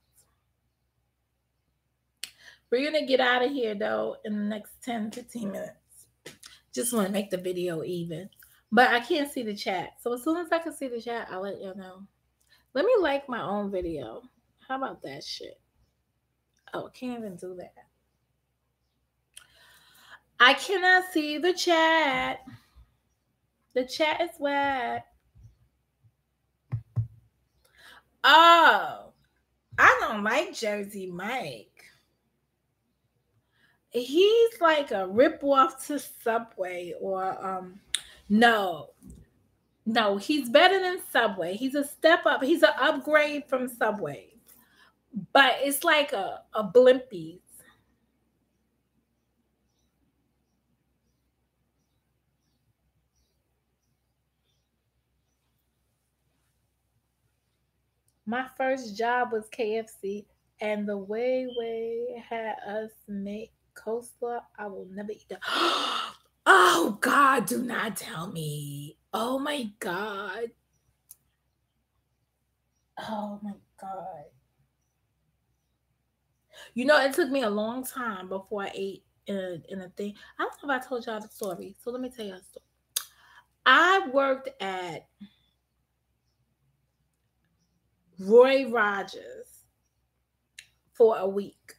We're gonna get out of here though in the next 10-15 minutes. Just want to make the video even. But I can't see the chat. So as soon as I can see the chat, I'll let y'all know. Let me like my own video. How about that shit? Oh, I can't even do that. I cannot see the chat. The chat is wet. Oh, I don't like Jersey Mike. He's like a rip off to Subway or no. No, he's better than Subway. He's a step up. He's an upgrade from Subway. But it's like a Blimpies. My first job was KFC, and the way had us make coleslaw, I will never eat that. Oh God, do not tell me. Oh my God. Oh my God. You know, it took me a long time before I ate in a thing. I don't know if I told y'all the story. So let me tell you a story. I worked at Roy Rogers for a week.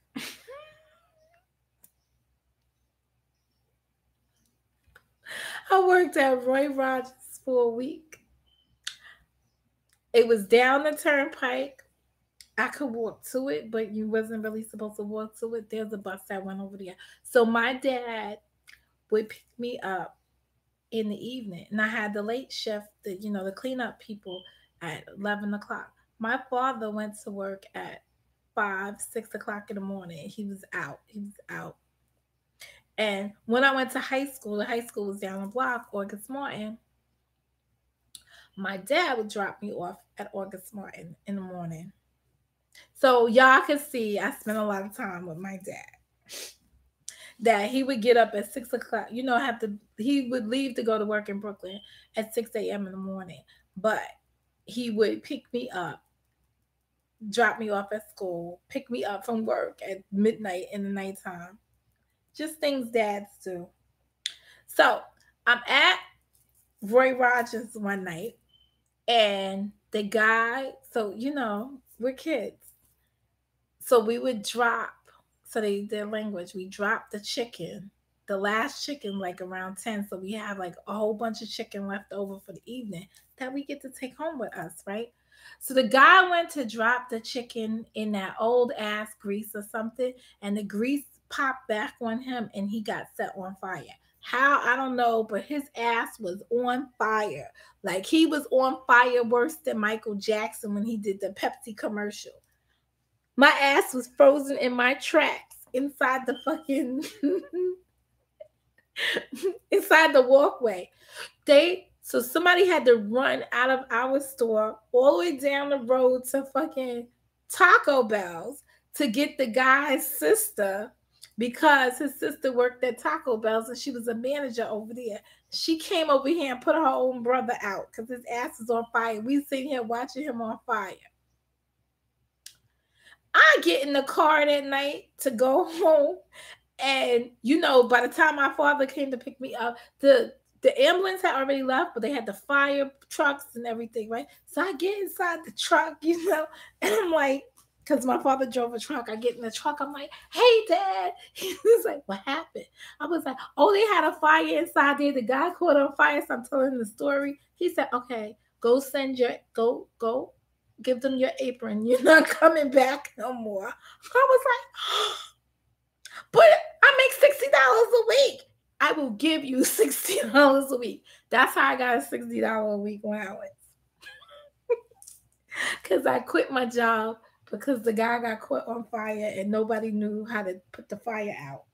I worked at Roy Rogers for a week. It was down the turnpike. I could walk to it, but you wasn't really supposed to walk to it. There's a bus that went over there. So my dad would pick me up in the evening. And I had the late shift, the cleanup people at 11 o'clock. My father went to work at 5, 6 o'clock in the morning. He was out. And when I went to high school, the high school was down the block, August Martin. My dad would drop me off at August Martin in the morning. So y'all can see I spent a lot of time with my dad. That he would get up at 6 o'clock, he would leave to go to work in Brooklyn at 6 a.m. in the morning. But he would pick me up, drop me off at school, pick me up from work at midnight in the nighttime. Just things dads do. So I'm at Roy Rogers one night, and the guy, so we're kids. So we would drop, their language, we dropped the chicken, the last chicken like around 10. So we have like a whole bunch of chicken left over for the evening that we get to take home with us, right? So the guy went to drop the chicken in that old ass grease or something, and the grease popped back on him and he got set on fire. How? I don't know, but his ass was on fire. Like he was on fire worse than Michael Jackson when he did the Pepsi commercial. My ass was frozen in my tracks inside the fucking inside the walkway. So somebody had to run out of our store all the way down the road to fucking Taco Bell's to get the guy's sister, because his sister worked at Taco Bell's and she was a manager over there. She came over here and put her own brother out because his ass is on fire. We sitting here watching him on fire. I get in the car that night to go home, and by the time my father came to pick me up, the ambulance had already left, but they had the fire trucks and everything, right? So I get inside the truck, and I'm like, because my father drove a truck, I get in the truck, I'm like, hey, Dad. He was like, what happened? I was like, oh, they had a fire inside there. The guy caught on fire, so I'm telling the story. He said, okay, go give them your apron. You're not coming back no more. I was like, but I make $60 a week. I will give you $60 a week. That's how I got a $60 a week allowance. Because I quit my job because the guy got caught on fire and nobody knew how to put the fire out.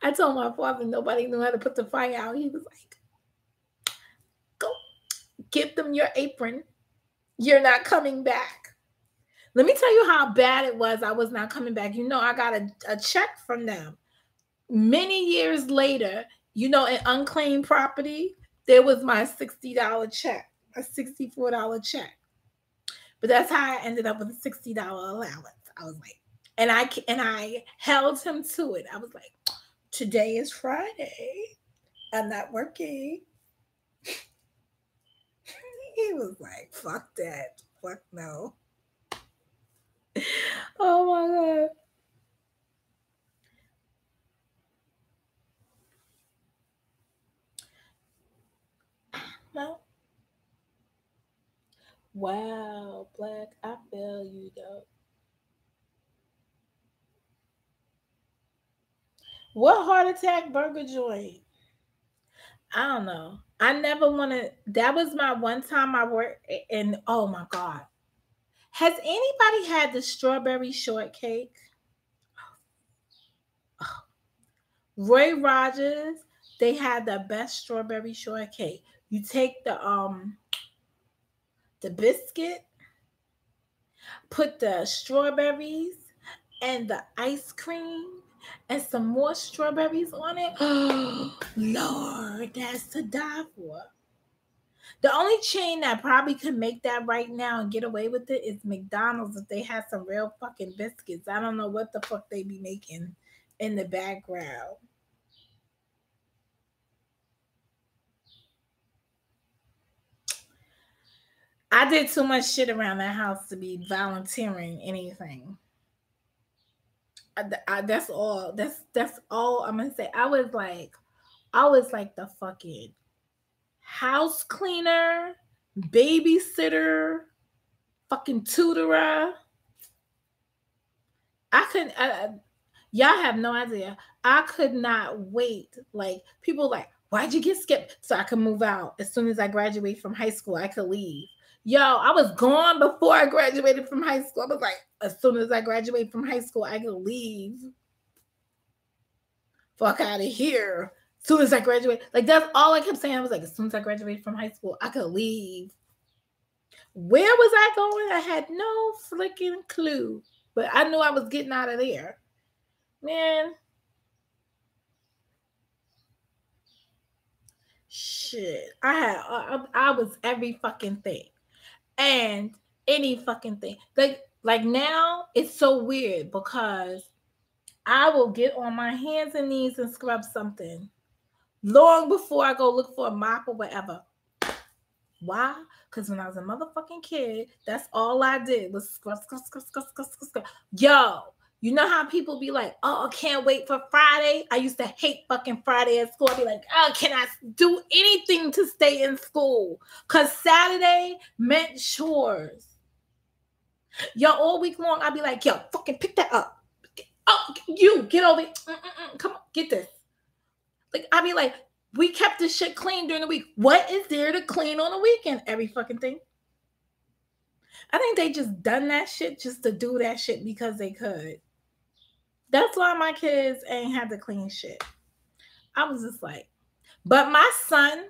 I told my father nobody knew how to put the fire out. He was like, go give them your apron. You're not coming back. Let me tell you how bad it was. I was not coming back. I got a check from them. Many years later, in unclaimed property, there was my $60 check, a $64 check. But that's how I ended up with a $60 allowance. I was like, and I held him to it. I was like, today is Friday. I'm not working. He was like, fuck that. Fuck no. Oh my God. No. Wow, Black, I feel you though. What heart attack burger joint? I don't know. I never wanted. That was my one time I worked, and oh my God. Has anybody had the strawberry shortcake? Oh. Roy Rogers, they had the best strawberry shortcake. You take the biscuit, put the strawberries and the ice cream and some more strawberries on it. Oh, Lord, that's to die for. The only chain that probably could make that right now and get away with it is McDonald's if they had some real fucking biscuits. I don't know what the fuck they be making in the background. I did too much shit around that house to be volunteering anything. That's all. That's all I'm gonna say. I was like the fucking house cleaner, babysitter, fucking tutorer. I couldn't. Y'all have no idea. I could not wait. Like people like, why'd you get skipped? So I could move out as soon as I graduate from high school. I could leave. Yo, I was gone before I graduated from high school. I was like, as soon as I graduate from high school, I could leave. Fuck out of here. As soon as I graduate. Like, that's all I kept saying. I was like, as soon as I graduate from high school, I could leave. Where was I going? I had no freaking clue. But I knew I was getting out of there. Man. Shit. I was every fucking thing. And any fucking thing. Like now, it's so weird because I will get on my hands and knees and scrub something long before I go look for a mop or whatever. Why? Because when I was a motherfucking kid, that's all I did was scrub. Yo, You know how people be like, oh, I can't wait for Friday? I used to hate fucking Friday at school. I'd be like, oh, can I do anything to stay in school? Because Saturday meant chores. Yo, all week long, I'd be like, yo, fucking pick that up. Oh, you, get over it. Come on, get this. Like, I'd be like, we kept this shit clean during the week. What is there to clean on the weekend? Every fucking thing. I think they just done that shit just to do that shit because they could. That's why my kids ain't had to clean shit. I was just like, but my son,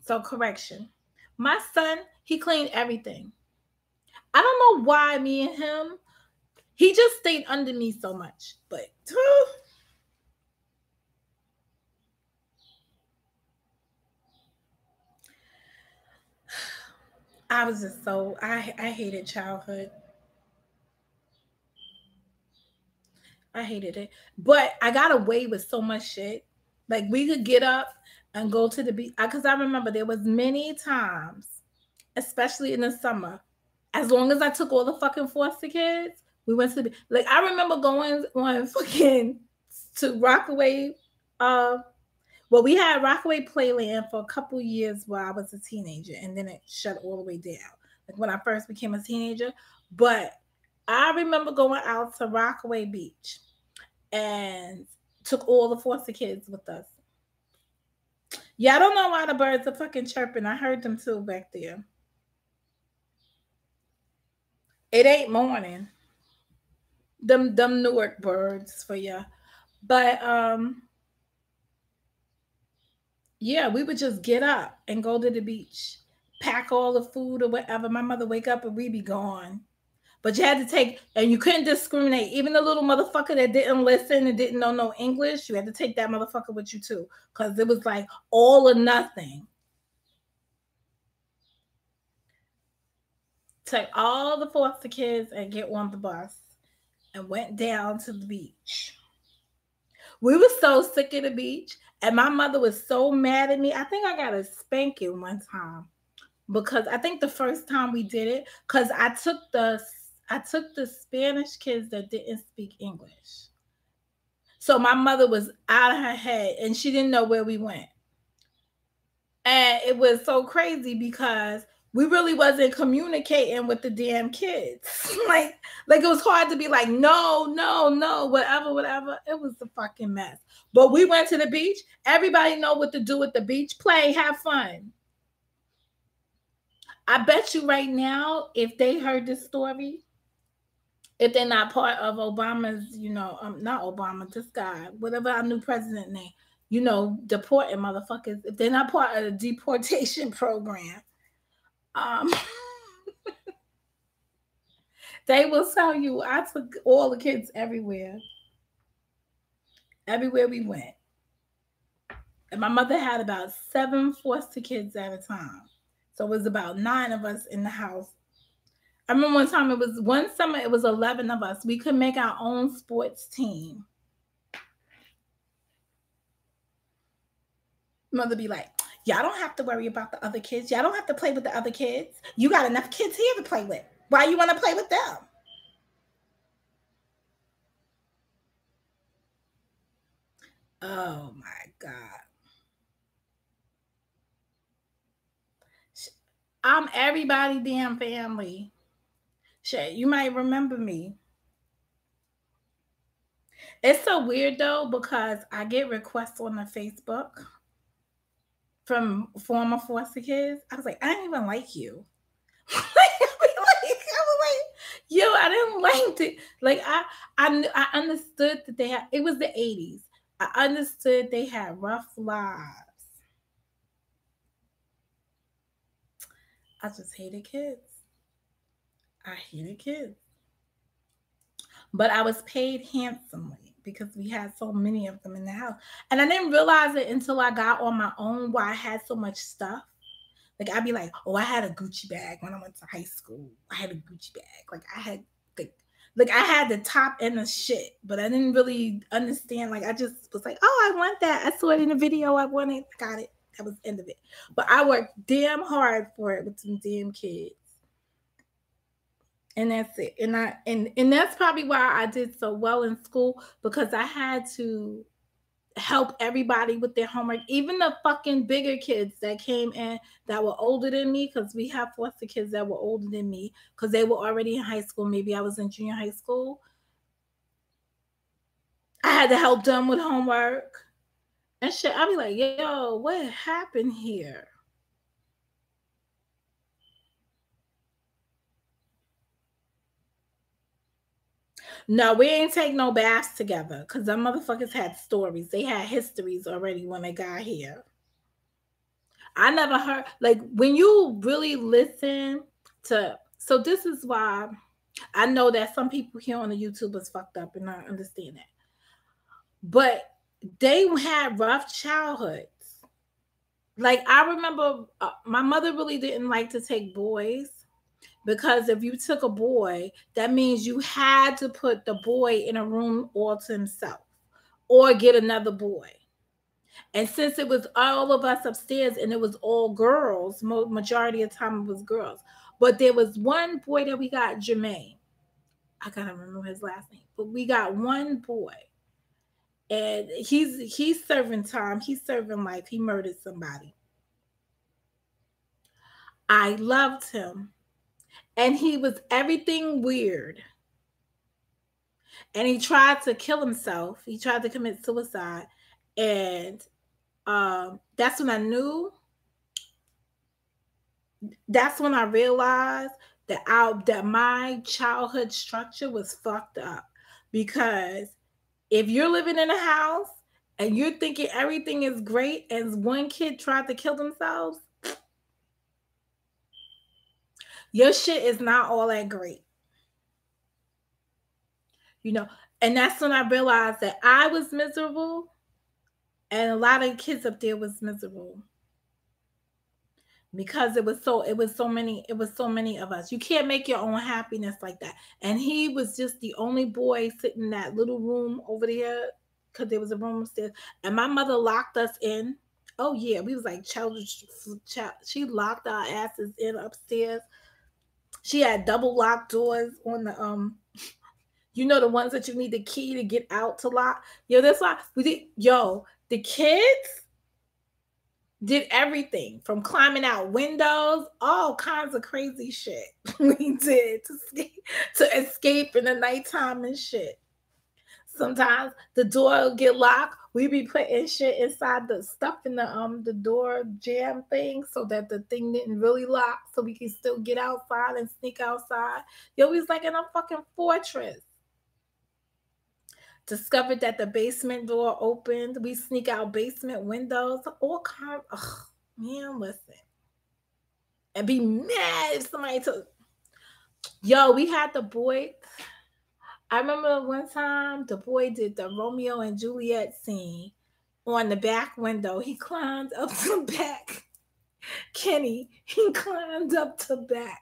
so correction, my son, he cleaned everything. I don't know why me and him, he just stayed under me so much. But I was just so, I hated childhood. I hated it. But I got away with so much shit. Like we could get up and go to the beach. Because I remember there was many times, especially in the summer, as long as I took all the fucking foster kids, we went to the beach. Like I remember going on fucking to Rockaway. Well, we had Rockaway Playland for a couple years while I was a teenager, and then it shut all the way down. Like when I first became a teenager. But I remember going out to Rockaway Beach and took all the foster kids with us. Yeah, I don't know why the birds are fucking chirping. I heard them too back there. It ain't morning. Them Newark birds for you. But yeah, we would just get up and go to the beach, pack all the food or whatever. My mother wake up and we be gone. But you had to take, and you couldn't discriminate. Even the little motherfucker that didn't listen and didn't know no English, you had to take that motherfucker with you too. Because it was like all or nothing. Took all the foster kids and get on the bus and went down to the beach. We were so sick of the beach. And my mother was so mad at me. I think I got a spanking one time. Because I think the first time we did it, because I took the Spanish kids that didn't speak English. So my mother was out of her head and she didn't know where we went. And it was so crazy because we really wasn't communicating with the damn kids. like it was hard to be like, no, whatever. It was a fucking mess. But we went to the beach. Everybody know what to do at the beach. Play, have fun. I bet you right now, if they heard this story, if they're not part of Obama's, not Obama, this guy, whatever our new president name, deporting motherfuckers, if they're not part of the deportation program, they will tell you, I took all the kids everywhere. Everywhere we went. And my mother had about 7 foster kids at a time. So it was about 9 of us in the house. I remember one summer, it was 11 of us. We could make our own sports team. Mother be like, y'all don't have to worry about the other kids. Y'all don't have to play with the other kids. You got enough kids here to play with. Why you want to play with them? Oh my God. I'm everybody damn family. Shit, you might remember me. It's so weird though, because I get requests on the Facebook from former foster kids. I was like, I didn't even like you. I didn't like it. Like I understood that they had, it was the 80s. I understood they had rough lives. I just hated kids. I hated kids. But I was paid handsomely because we had so many of them in the house. And I didn't realize it until I got on my own why I had so much stuff. Like I'd be like, oh, I had a Gucci bag when I went to high school. I had a Gucci bag. Like I had I had the top and the shit, but I didn't really understand. Like I just was like, oh, I want that. I saw it in the video. I want it. I got it. That was the end of it. But I worked damn hard for it with some damn kids. And that's it. And that's probably why I did so well in school, because I had to help everybody with their homework, even the fucking bigger kids that came in that were older than me, because we have foster kids that were older than me because they were already in high school. Maybe I was in junior high school. I had to help them with homework and shit. I'd be like, yo, what happened here? No, we ain't take no baths together because them motherfuckers had stories. They had histories already when they got here. I never heard, like, when you really listen to, so this is why I know that some people here on the YouTube is fucked up, and I understand that. But they had rough childhoods. Like, I remember my mother really didn't like to take boys, because if you took a boy, that means you had to put the boy in a room all to himself or get another boy. And since it was all of us upstairs and it was all girls, majority of the time it was girls. But there was one boy that we got, Jermaine. I gotta remember his last name, but we got one boy, and he's serving time. He's serving life. He murdered somebody. I loved him, and he was everything weird. And he tried to kill himself. He tried to commit suicide, and that's when I knew. That's when I realized that my childhood structure was fucked up, because if you're living in a house and you're thinking everything is great, as one kid tried to kill themselves, your shit is not all that great. You know, and that's when I realized that I was miserable and a lot of kids up there was miserable, because it was so many of us. You can't make your own happiness like that. And he was just the only boy sitting in that little room over there, because there was a room upstairs, and my mother locked us in. Oh yeah, we was like children. She locked our asses in upstairs. She had double locked doors on the the ones that you need the key to get out to lock. Yo, that's why we did. Yo, the kids did everything from climbing out windows, all kinds of crazy shit we did to escape in the nighttime and shit. Sometimes the door will get locked. We be putting shit inside the stuff in the door jam thing so that the thing didn't really lock, so we can still get outside and sneak outside. Yo, we was like in a fucking fortress. Discovered that the basement door opened. We sneak out basement windows. All kinds. Ugh, man, listen. And be mad if somebody took. Yo, we had the boy. I remember one time the boy did the Romeo and Juliet scene on the back window. He climbed up to back. Kenny, he climbed up to back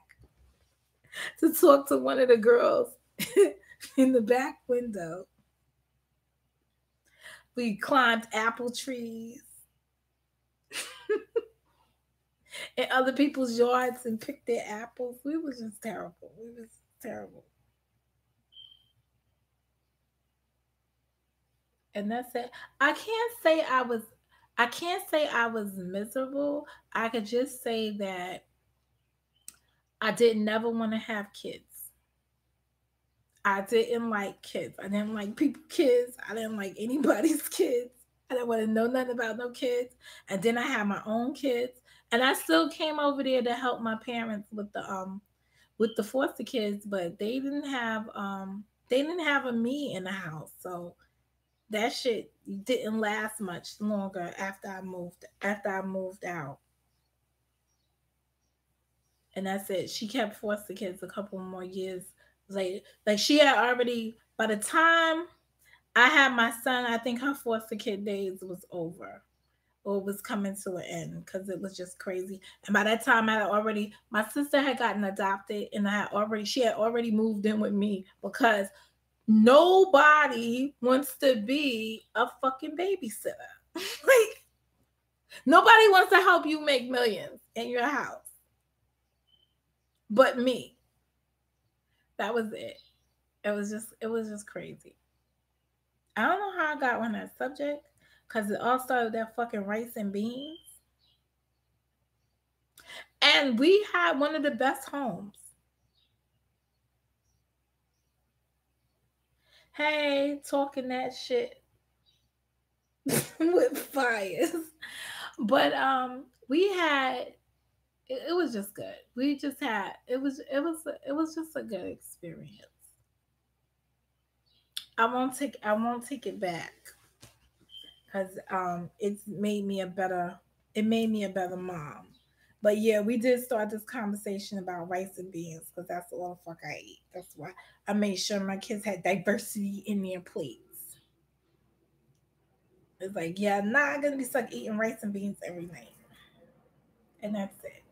to talk to one of the girls in the back window. We climbed apple trees in other people's yards and picked their apples. We was just terrible. We was terrible. And that's it. I can't say I was miserable. I could just say that I didn't never want to have kids. I didn't like kids. I didn't like people kids. I didn't like anybody's kids. I didn't want to know nothing about no kids. And then I had my own kids. And I still came over there to help my parents with the foster kids, but they didn't have a me in the house. So that shit didn't last much longer after I moved out. And that's it. She kept foster kids a couple more years later. Like, she had already, by the time I had my son, I think her foster kid days was over or was coming to an end, because it was just crazy. And by that time, my sister had gotten adopted, and she had already moved in with me, because nobody wants to be a fucking babysitter. Like, nobody wants to help you make millions in your house but me. That was it. It was just crazy. I don't know how I got on that subject because it all started with that fucking rice and beans. And we had one of the best homes. Hey, talking that shit with fires. But we had it was just good. We just had it was just a good experience. I won't take it back because it's made me a better it made me a better mom. But yeah, we did start this conversation about rice and beans because that's all the fuck I eat. That's why I made sure my kids had diversity in their plates. It's like, yeah, I'm not gonna be stuck eating rice and beans every night. And that's it.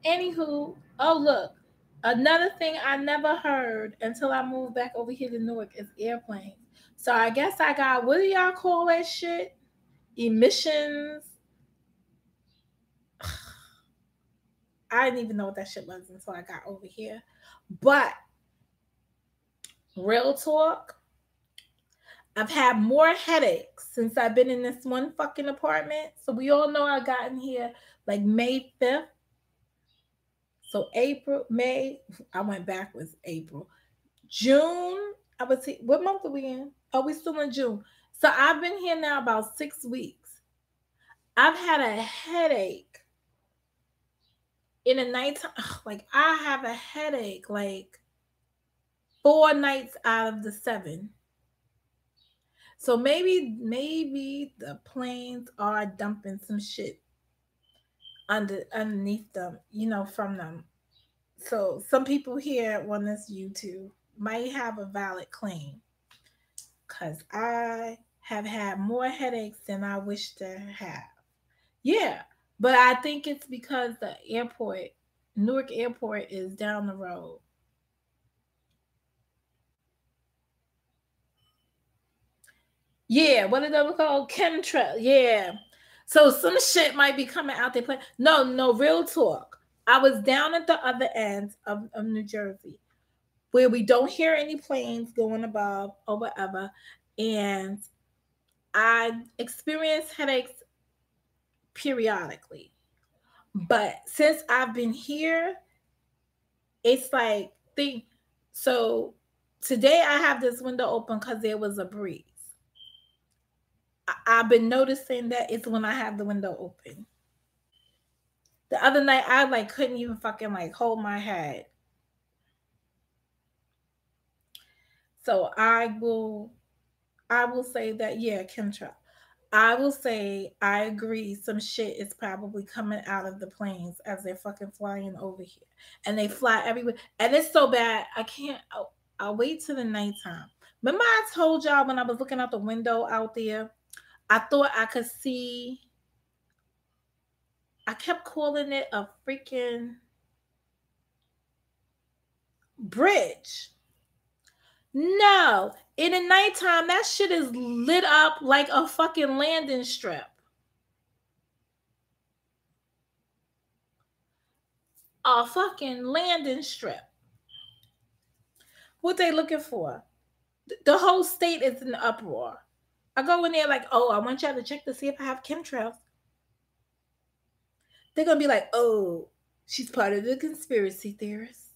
Anywho, oh look, another thing I never heard until I moved back over here to Newark is airplanes. So I guess I got what do y'all call that shit? Emissions. I didn't even know what that shit was until I got over here. But real talk, I've had more headaches since I've been in this one fucking apartment. So we all know I got in here like May 5th. So April, May, I went backwards April. June, I would say, what month are we in? Oh, we still in June. So I've been here now about 6 weeks. I've had a headache in the nighttime. Like I have a headache like 4 nights out of the 7. So maybe the planes are dumping some shit underneath them, from them. So some people here on this YouTube might have a valid claim because I have had more headaches than I wish to have. Yeah, but I think it's because the airport, Newark Airport, is down the road. Yeah, what are they called? Chemtrail. Yeah. So some shit might be coming out there. No, no, real talk. I was down at the other end of New Jersey where we don't hear any planes going above or whatever. And I experience headaches periodically. But since I've been here, it's like the so today I have this window open because there was a breeze. I've been noticing that it's when I have the window open. The other night I like couldn't even fucking like hold my head. So I will say that yeah, chemtrail. I will say I agree. Some shit is probably coming out of the planes as they're fucking flying over here, and they fly everywhere. And it's so bad. I can't. I'll wait till the nighttime. Remember, I told y'all when I was looking out the window out there, I thought I could see. I kept calling it a freaking bridge. No, in the nighttime, that shit is lit up like a fucking landing strip. A fucking landing strip. What they looking for? The whole state is in uproar. I go in there like, oh, I want y'all to check to see if I have chemtrails. They're gonna be like, oh, she's part of the conspiracy theorists.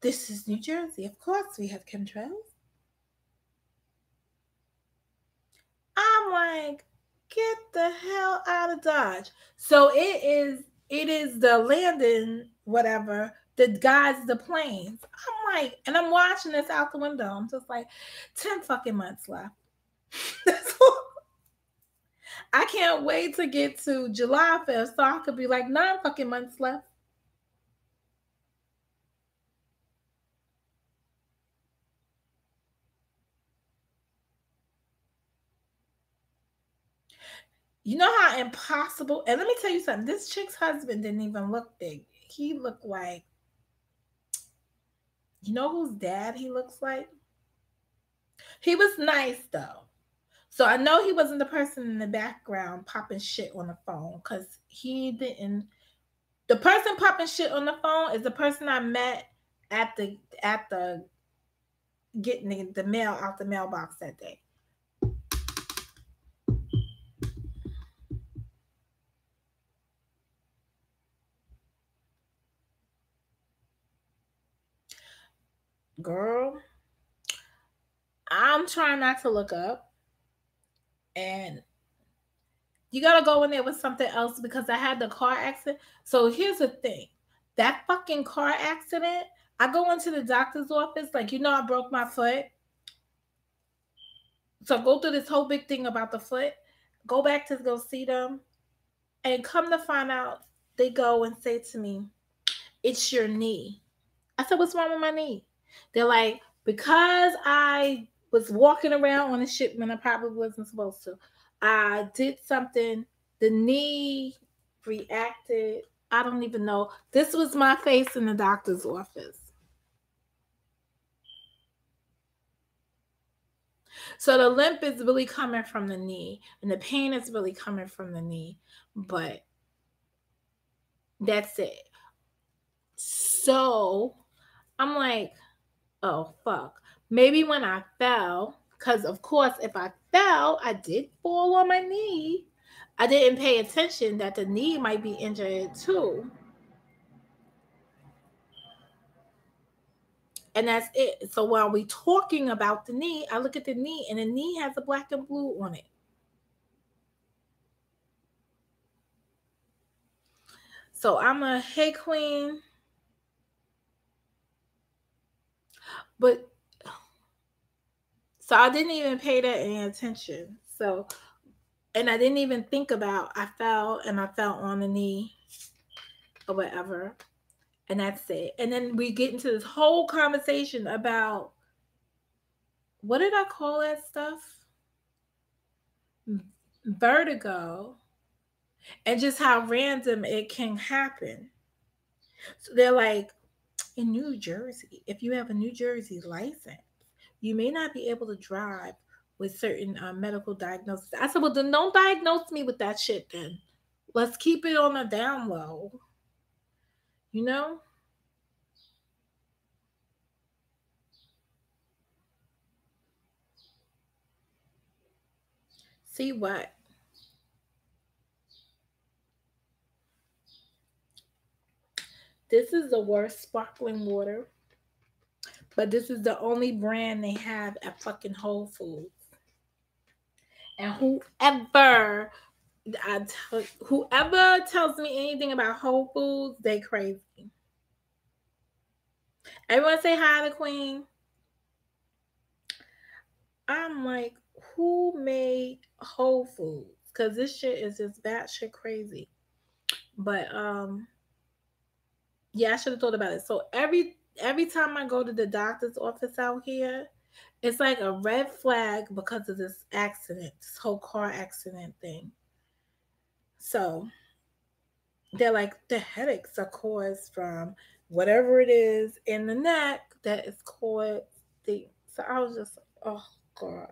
This is New Jersey. Of course we have chemtrails. I'm like, get the hell out of Dodge. So it is the landing, whatever, that guides the planes. I'm like, and I'm watching this out the window. I'm just like, 10 fucking months left. That's all. I can't wait to get to July 5th so I could be like 9 fucking months left. You know how impossible, and let me tell you something, this chick's husband didn't even look big. He looked like, you know whose dad he looks like? He was nice though. So I know he wasn't the person in the background popping shit on the phone because he didn't. The person popping shit on the phone is the person I met at the getting the mail out the mailbox that day. Girl, I'm trying not to look up, and you gotta go in there with something else because I had the car accident. So here's the thing. That fucking car accident, I go into the doctor's office, like, I broke my foot. So I go through this whole big thing about the foot, go back to go see them, and come to find out, they go and say to me, it's your knee. I said, what's wrong with my knee? They're like, because I was walking around on a ship when I probably wasn't supposed to. I did something. The knee reacted. I don't even know. This was my face in the doctor's office. So the limp is really coming from the knee, and the pain is really coming from the knee, but that's it. So I'm like, oh, fuck. Maybe when I fell, because of course, if I fell, I did fall on my knee. I didn't pay attention that the knee might be injured too. And that's it. So while we talking about the knee, I look at the knee, and the knee has a black and blue on it. So I'm a, hey, queen. But so I didn't even pay that any attention. So, and I didn't even think about I fell on the knee or whatever. And that's it. And then we get into this whole conversation about, what did I call that stuff? Vertigo. And just how random it can happen. So they're like, in New Jersey, if you have a New Jersey license, you may not be able to drive with certain medical diagnoses. I said, well, then don't diagnose me with that shit then. Let's keep it on a down low. You know? See what? This is the worst sparkling water, but this is the only brand they have at fucking Whole Foods. And whoever tells me anything about Whole Foods, they crazy. Everyone say hi to Queen. I'm like, who made Whole Foods? Because this shit is just batshit crazy. But yeah, I should have thought about it. So every time I go to the doctor's office out here, it's like a red flag because of this accident, this whole car accident thing. So they're like, the headaches are caused from whatever it is in the neck that is caused. So I was just, oh God.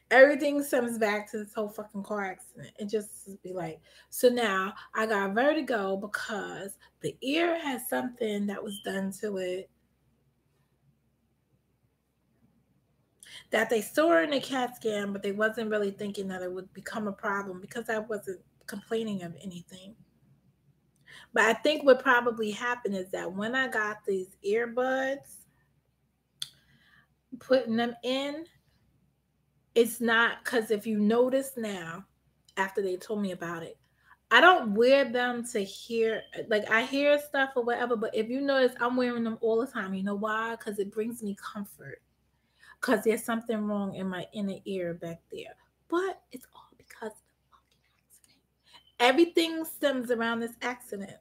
Everything stems back to this whole fucking car accident. It just be like, so now I got vertigo because the ear has something that was done to it that they saw in a CAT scan, but they wasn't really thinking that it would become a problem because I wasn't complaining of anything. But I think what probably happened is that when I got these earbuds, putting them in, it's not, because if you notice now, after they told me about it, I don't wear them to hear, like I hear stuff or whatever, but if you notice, I'm wearing them all the time. You know why? Because it brings me comfort. Because there's something wrong in my inner ear back there. But it's all because of the fucking accident. Everything stems around this accident.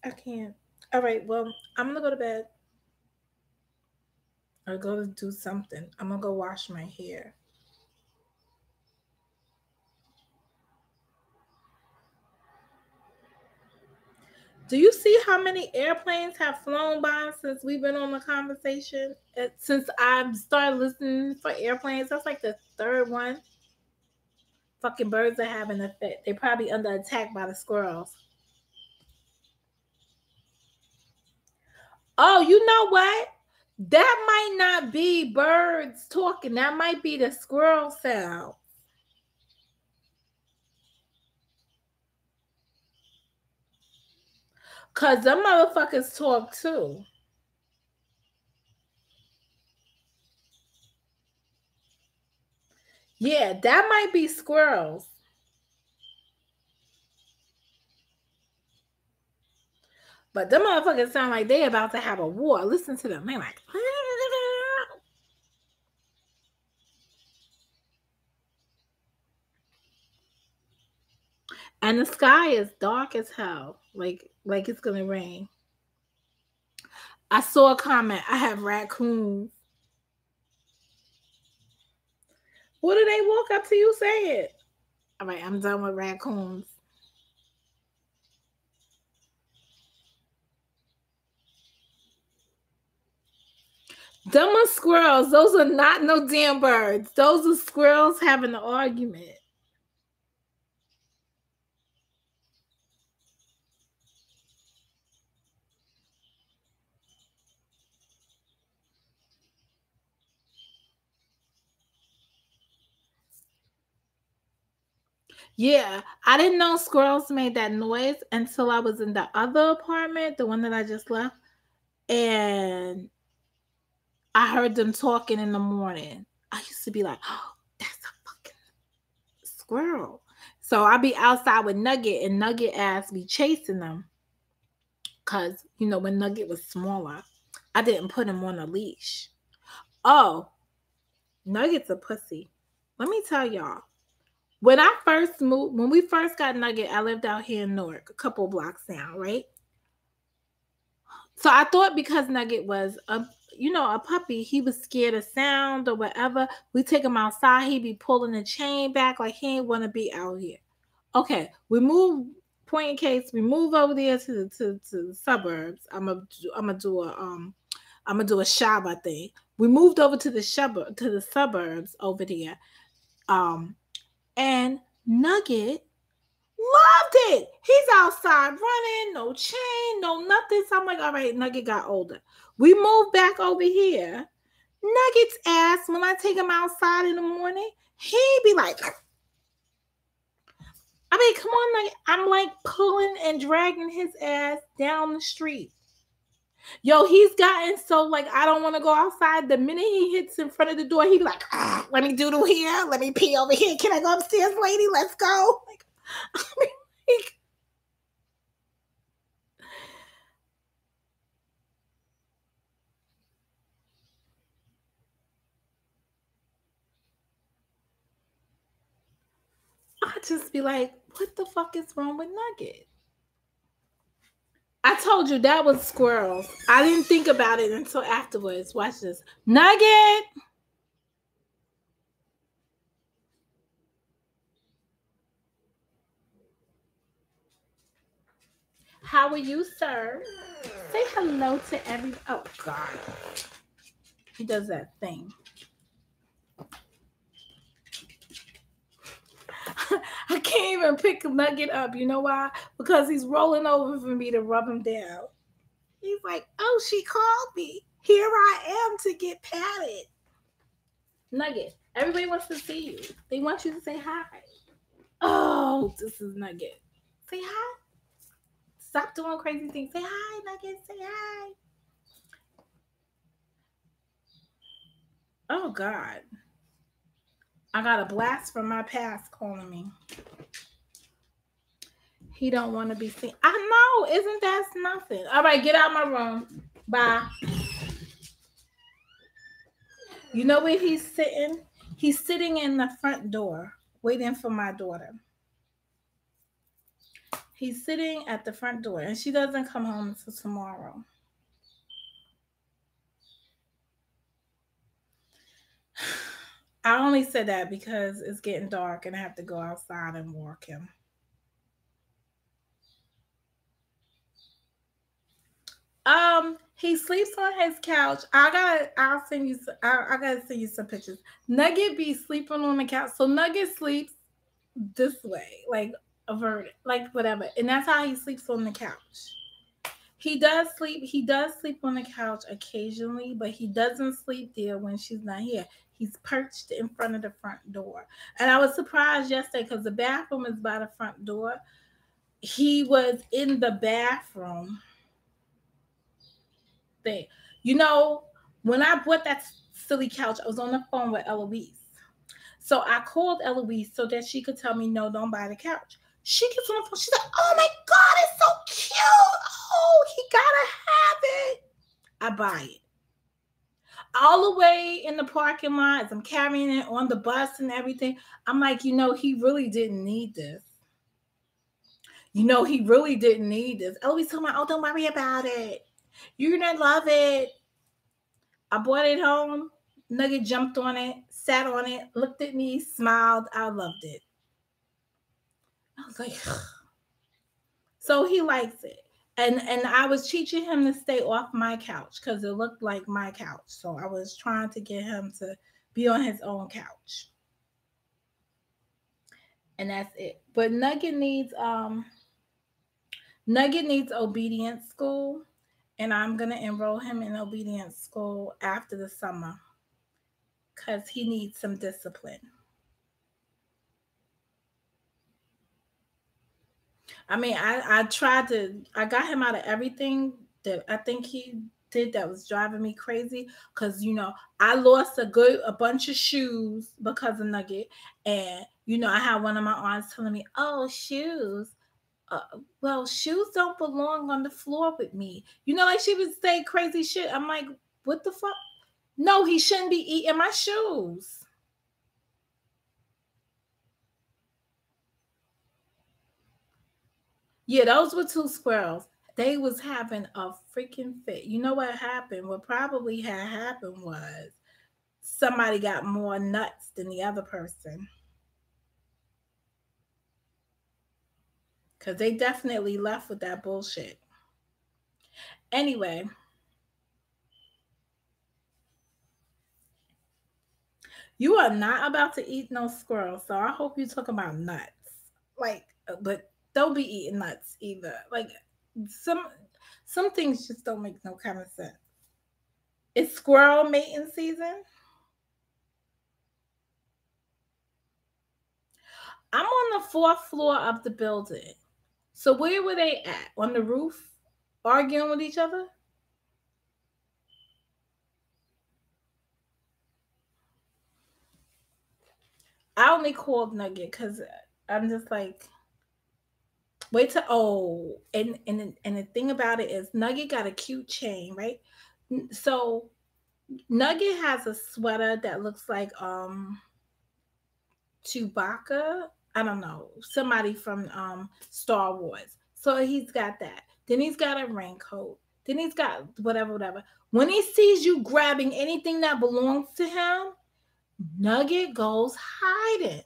I can't. All right, well, I'm going to go to bed. Or go to do something. I'm going to go wash my hair. Do you see how many airplanes have flown by since we've been on the conversation? Since I've started listening for airplanes, that's like the third one. Fucking birds are having a fit. They're probably under attack by the squirrels. Oh, you know what? That might not be birds talking. That might be the squirrel sound. Because them motherfuckers talk too. Yeah, that might be squirrels. But them motherfuckers sound like they about to have a war. Listen to them. They like... And the sky is dark as hell. Like it's gonna rain. I saw a comment. I have raccoons. What do they walk up to you say it? All right, I'm done with raccoons. Them are squirrels. Those are not no damn birds. Those are squirrels having an argument. Yeah, I didn't know squirrels made that noise until I was in the other apartment, the one that I just left, and I heard them talking in the morning. I used to be like, oh, that's a fucking squirrel. So I'd be outside with Nugget, and Nugget ass be chasing them. Because, you know, when Nugget was smaller, I didn't put him on a leash. Oh, Nugget's a pussy. Let me tell y'all. When we first got Nugget, I lived out here in Newark, a couple blocks down, right? So I thought because Nugget was a puppy, he was scared of sound or whatever. We take him outside, he be pulling the chain back like he ain't want to be out here. Okay, we move. Point in case, we move over there to the suburbs. I'm gonna do a Shaba thing. We moved over to the suburbs over there. And Nugget loved it. He's outside running, no chain, no nothing. So I'm like, all right, Nugget got older. We moved back over here. Nugget's ass, when I take him outside in the morning, he be like, I mean, come on, Nugget. I'm like pulling and dragging his ass down the street. Yo, he's gotten so like, I don't want to go outside. The minute he hits in front of the door, he be like, let me doodle here. Let me pee over here. Can I go upstairs, lady? Let's go. Like, I mean, I just be like, what the fuck is wrong with Nugget? I told you that was squirrels. I didn't think about it until afterwards. Watch this. Nugget! How are you, sir? Say hello to everybody. Oh, God. He does that thing. I can't even pick Nugget up. You know why? Because he's rolling over for me to rub him down. He's like, oh, she called me. Here I am to get patted. Nugget, everybody wants to see you. They want you to say hi. Oh, this is Nugget. Say hi. Stop doing crazy things. Say hi, Nugget. Say hi. Oh, God. I got a blast from my past calling me. He don't want to be seen. I know. Isn't that nothing? All right, get out of my room. Bye. You know where he's sitting? He's sitting in the front door waiting for my daughter. He's sitting at the front door, and she doesn't come home until tomorrow. I only said that because it's getting dark and I have to go outside and walk him. He sleeps on his couch. I'll send you. I gotta send you some pictures. Nugget be sleeping on the couch. So Nugget sleeps this way, like averted, like whatever, and that's how he sleeps on the couch. He does sleep. He does sleep on the couch occasionally, but he doesn't sleep there when she's not here. He's perched in front of the front door, and I was surprised yesterday because the bathroom is by the front door. He was in the bathroom thing. You know, when I bought that silly couch, I was on the phone with Eloise. So I called Eloise so that she could tell me, no, don't buy the couch. She gets on the phone. She's like, oh my God, it's so cute. Oh, he gotta have it. I buy it. All the way in the parking lot as I'm carrying it on the bus and everything. I'm like, he really didn't need this. He really didn't need this. Eloise told me, oh, don't worry about it. You're going to love it. I brought it home. Nugget jumped on it, sat on it, looked at me, smiled. I loved it. I was like, so he likes it. And I was teaching him to stay off my couch because it looked like my couch. So I was trying to get him to be on his own couch. And that's it. But Nugget needs obedience school. And I'm going to enroll him in obedience school after the summer because he needs some discipline. I mean, I got him out of everything that I think he did that was driving me crazy. Because, I lost a bunch of shoes because of Nugget. And, I had one of my aunts telling me, oh, shoes. Well, shoes don't belong on the floor with me. Like she would say crazy shit. I'm like, what the fuck? No, he shouldn't be eating my shoes. Yeah, those were two squirrels. They was having a freaking fit. You know what happened? What probably had happened was somebody got more nuts than the other person. Because they definitely left with that bullshit. Anyway. You are not about to eat no squirrel, so I hope you talk about nuts. But don't be eating nuts either. Like some things just don't make no kind of sense. It's squirrel mating season. I'm on the 4th floor of the building. So where were they at? On the roof? Arguing with each other? I only called Nugget because I'm just like, wait till and the thing about it is Nugget got a cute chain, right? So Nugget has a sweater that looks like Chewbacca. I don't know, somebody from Star Wars. So he's got that. Then he's got a raincoat. Then he's got whatever. When he sees you grabbing anything that belongs to him, Nugget goes hiding.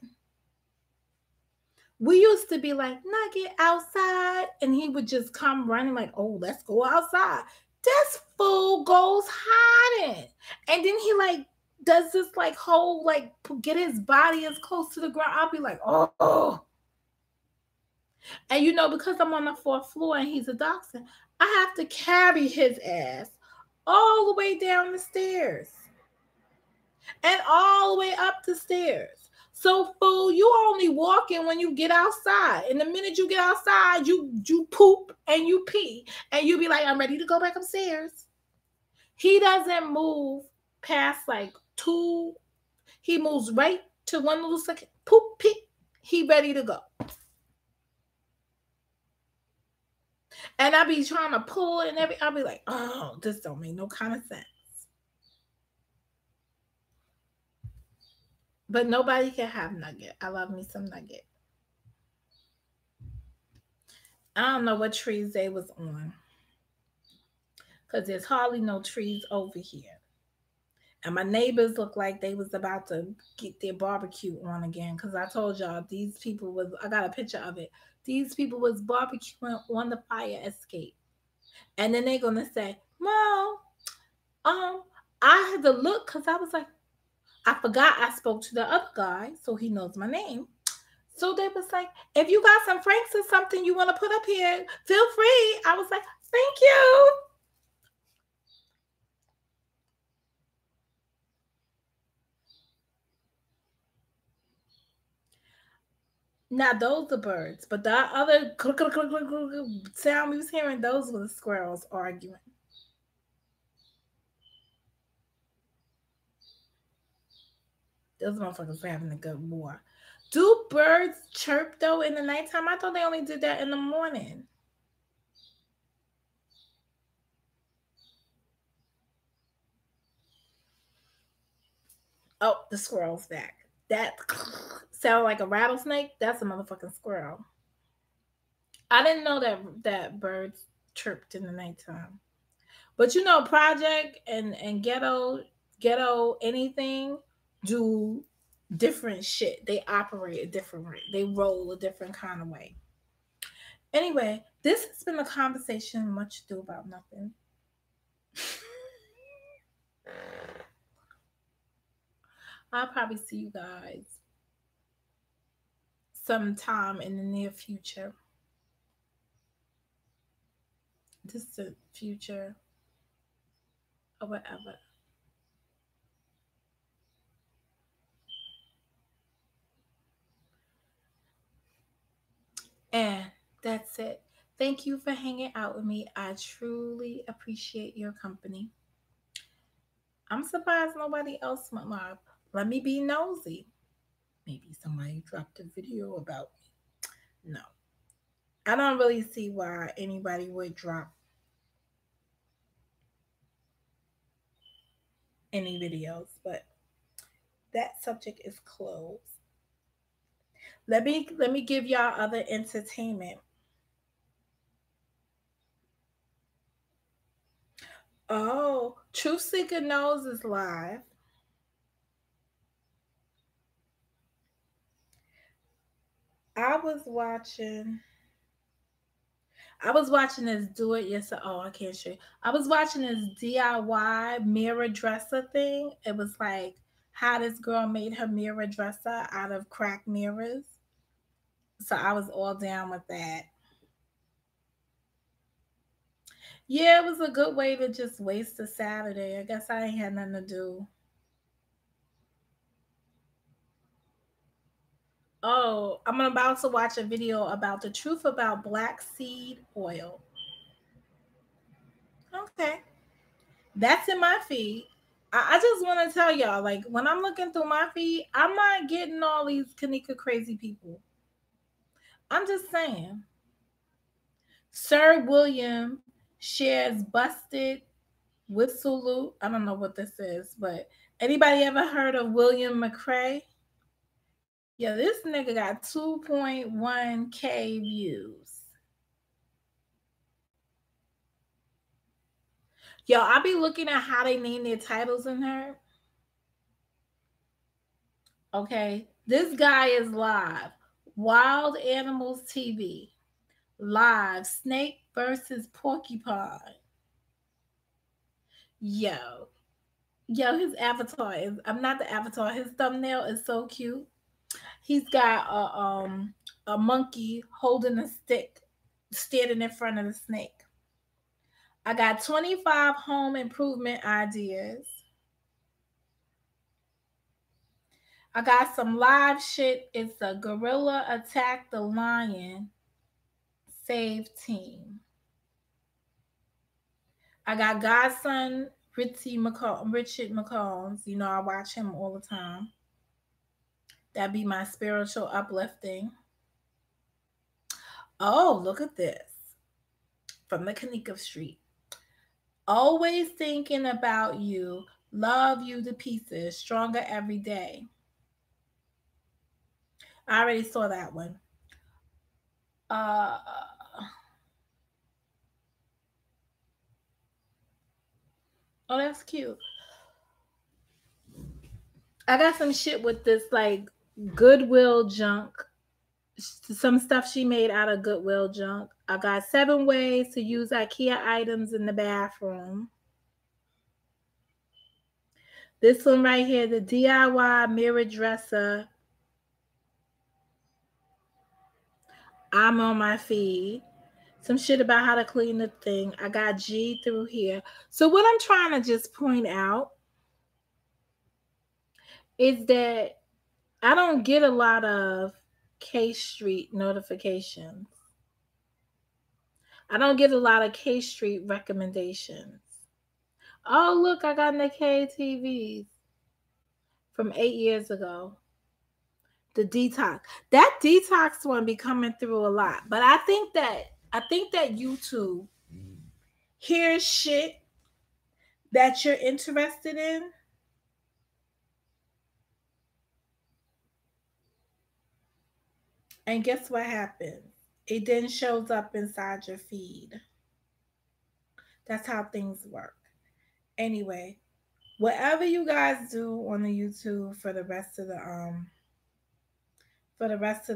We used to be like, Nugget outside, and he would just come running like, oh, let's go outside. This fool goes hiding. And then he does this whole get his body as close to the ground. I'll be like, oh. And because I'm on the 4th floor and he's a dachshund, I have to carry his ass all the way down the stairs and all the way up the stairs. So, fool, you only walking when you get outside. And the minute you get outside, you poop and you pee. And you be like, I'm ready to go back upstairs. He doesn't move past 2. He moves right to one little second. Poop, pee. He ready to go. And I be trying to pull and I'll be like, oh, this don't make no kind of sense. But nobody can have Nugget. I love me some Nugget. I don't know what trees they was on. Because there's hardly no trees over here. And my neighbors look like they was about to get their barbecue on again. Because I told y'all, these people I got a picture of it. These people was barbecuing on the fire escape. And then they're gonna say, well, I had to look because I was like, I forgot I spoke to the other guy, so he knows my name. So they was like, if you got some francs or something you want to put up here, feel free. I was like, thank you. Now those are birds, but the other sound we was hearing, those were the squirrels arguing. Those motherfuckers were having a good war. Do birds chirp though in the nighttime? I thought they only did that in the morning. Oh, the squirrel's back. That sound like a rattlesnake. That's a motherfucking squirrel. I didn't know that birds chirped in the nighttime. But you know, project and ghetto anything do different shit. They operate a different way. They roll a different kind of way. Anyway, this has been a conversation much ado about nothing. I'll probably see you guys sometime in the near future. Distant future or whatever. And that's it. Thank you for hanging out with me. I truly appreciate your company. I'm surprised nobody else went live. Let me be nosy. Maybe somebody dropped a video about me. No. I don't really see why anybody would drop any videos, but that subject is closed. Let me give y'all other entertainment. Oh, Truth Seeker Knows is live. I was watching this do it yourself. Oh, I can't show you. I was watching this DIY mirror dresser thing. It was like how this girl made her mirror dresser out of cracked mirrors. So I was all down with that. Yeah, it was a good way to just waste a Saturday. I guess I ain't had nothing to do. Oh, I'm about to watch a video about the truth about black seed oil. Okay. That's in my feed. I just want to tell y'all, like, when I'm looking through my feed, I'm not getting all these Kanika crazy people. I'm just saying. Sir William shares busted whistle loop. I don't know what this is, but anybody ever heard of William McCrae? Yeah, this nigga got 2.1K views. Yo, I be looking at how they name their titles in her. Okay, this guy is live. Wild Animals TV. Live. Snake versus Porcupine. Yo. Yo, his avatar is, I'm not the avatar. His thumbnail is so cute. He's got a monkey holding a stick, standing in front of the snake. I got 25 home improvement ideas. I got some live shit. It's a gorilla attack the lion save team. I got Godson Richard McCombs. You know, I watch him all the time. That'd be my spiritual uplifting. Oh, look at this. From the Kanika Street. Always thinking about you. Love you to pieces. Stronger every day. I already saw that one. Oh, that's cute. I got some shit with this like Goodwill junk. some stuff she made out of Goodwill junk. I got 7 ways to use IKEA items in the bathroom. This one right here, the DIY mirror dresser. I'm on my feed. Some shit about how to clean the thing. I got G through here. So what I'm trying to just point out is that I don't get a lot of K Street notifications. I don't get a lot of K Street recommendations. Oh, look, I got Nikkei TVs from 8 years ago. The detox. That detox one be coming through a lot. But I think that YouTube hears shit that you're interested in. And guess what happens? It then shows up inside your feed. That's how things work. Anyway, whatever you guys do on the YouTube for the rest of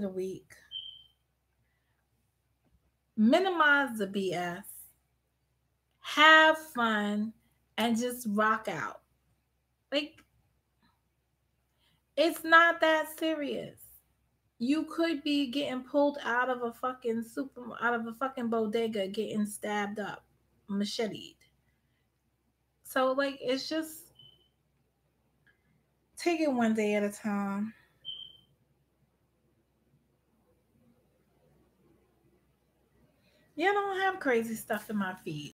the week, minimize the BS. Have fun and just rock out. Like, it's not that serious. You could be getting pulled out of a fucking bodega, getting stabbed up, macheted. So like, it's just take it one day at a time. Yeah, I don't have crazy stuff in my feed.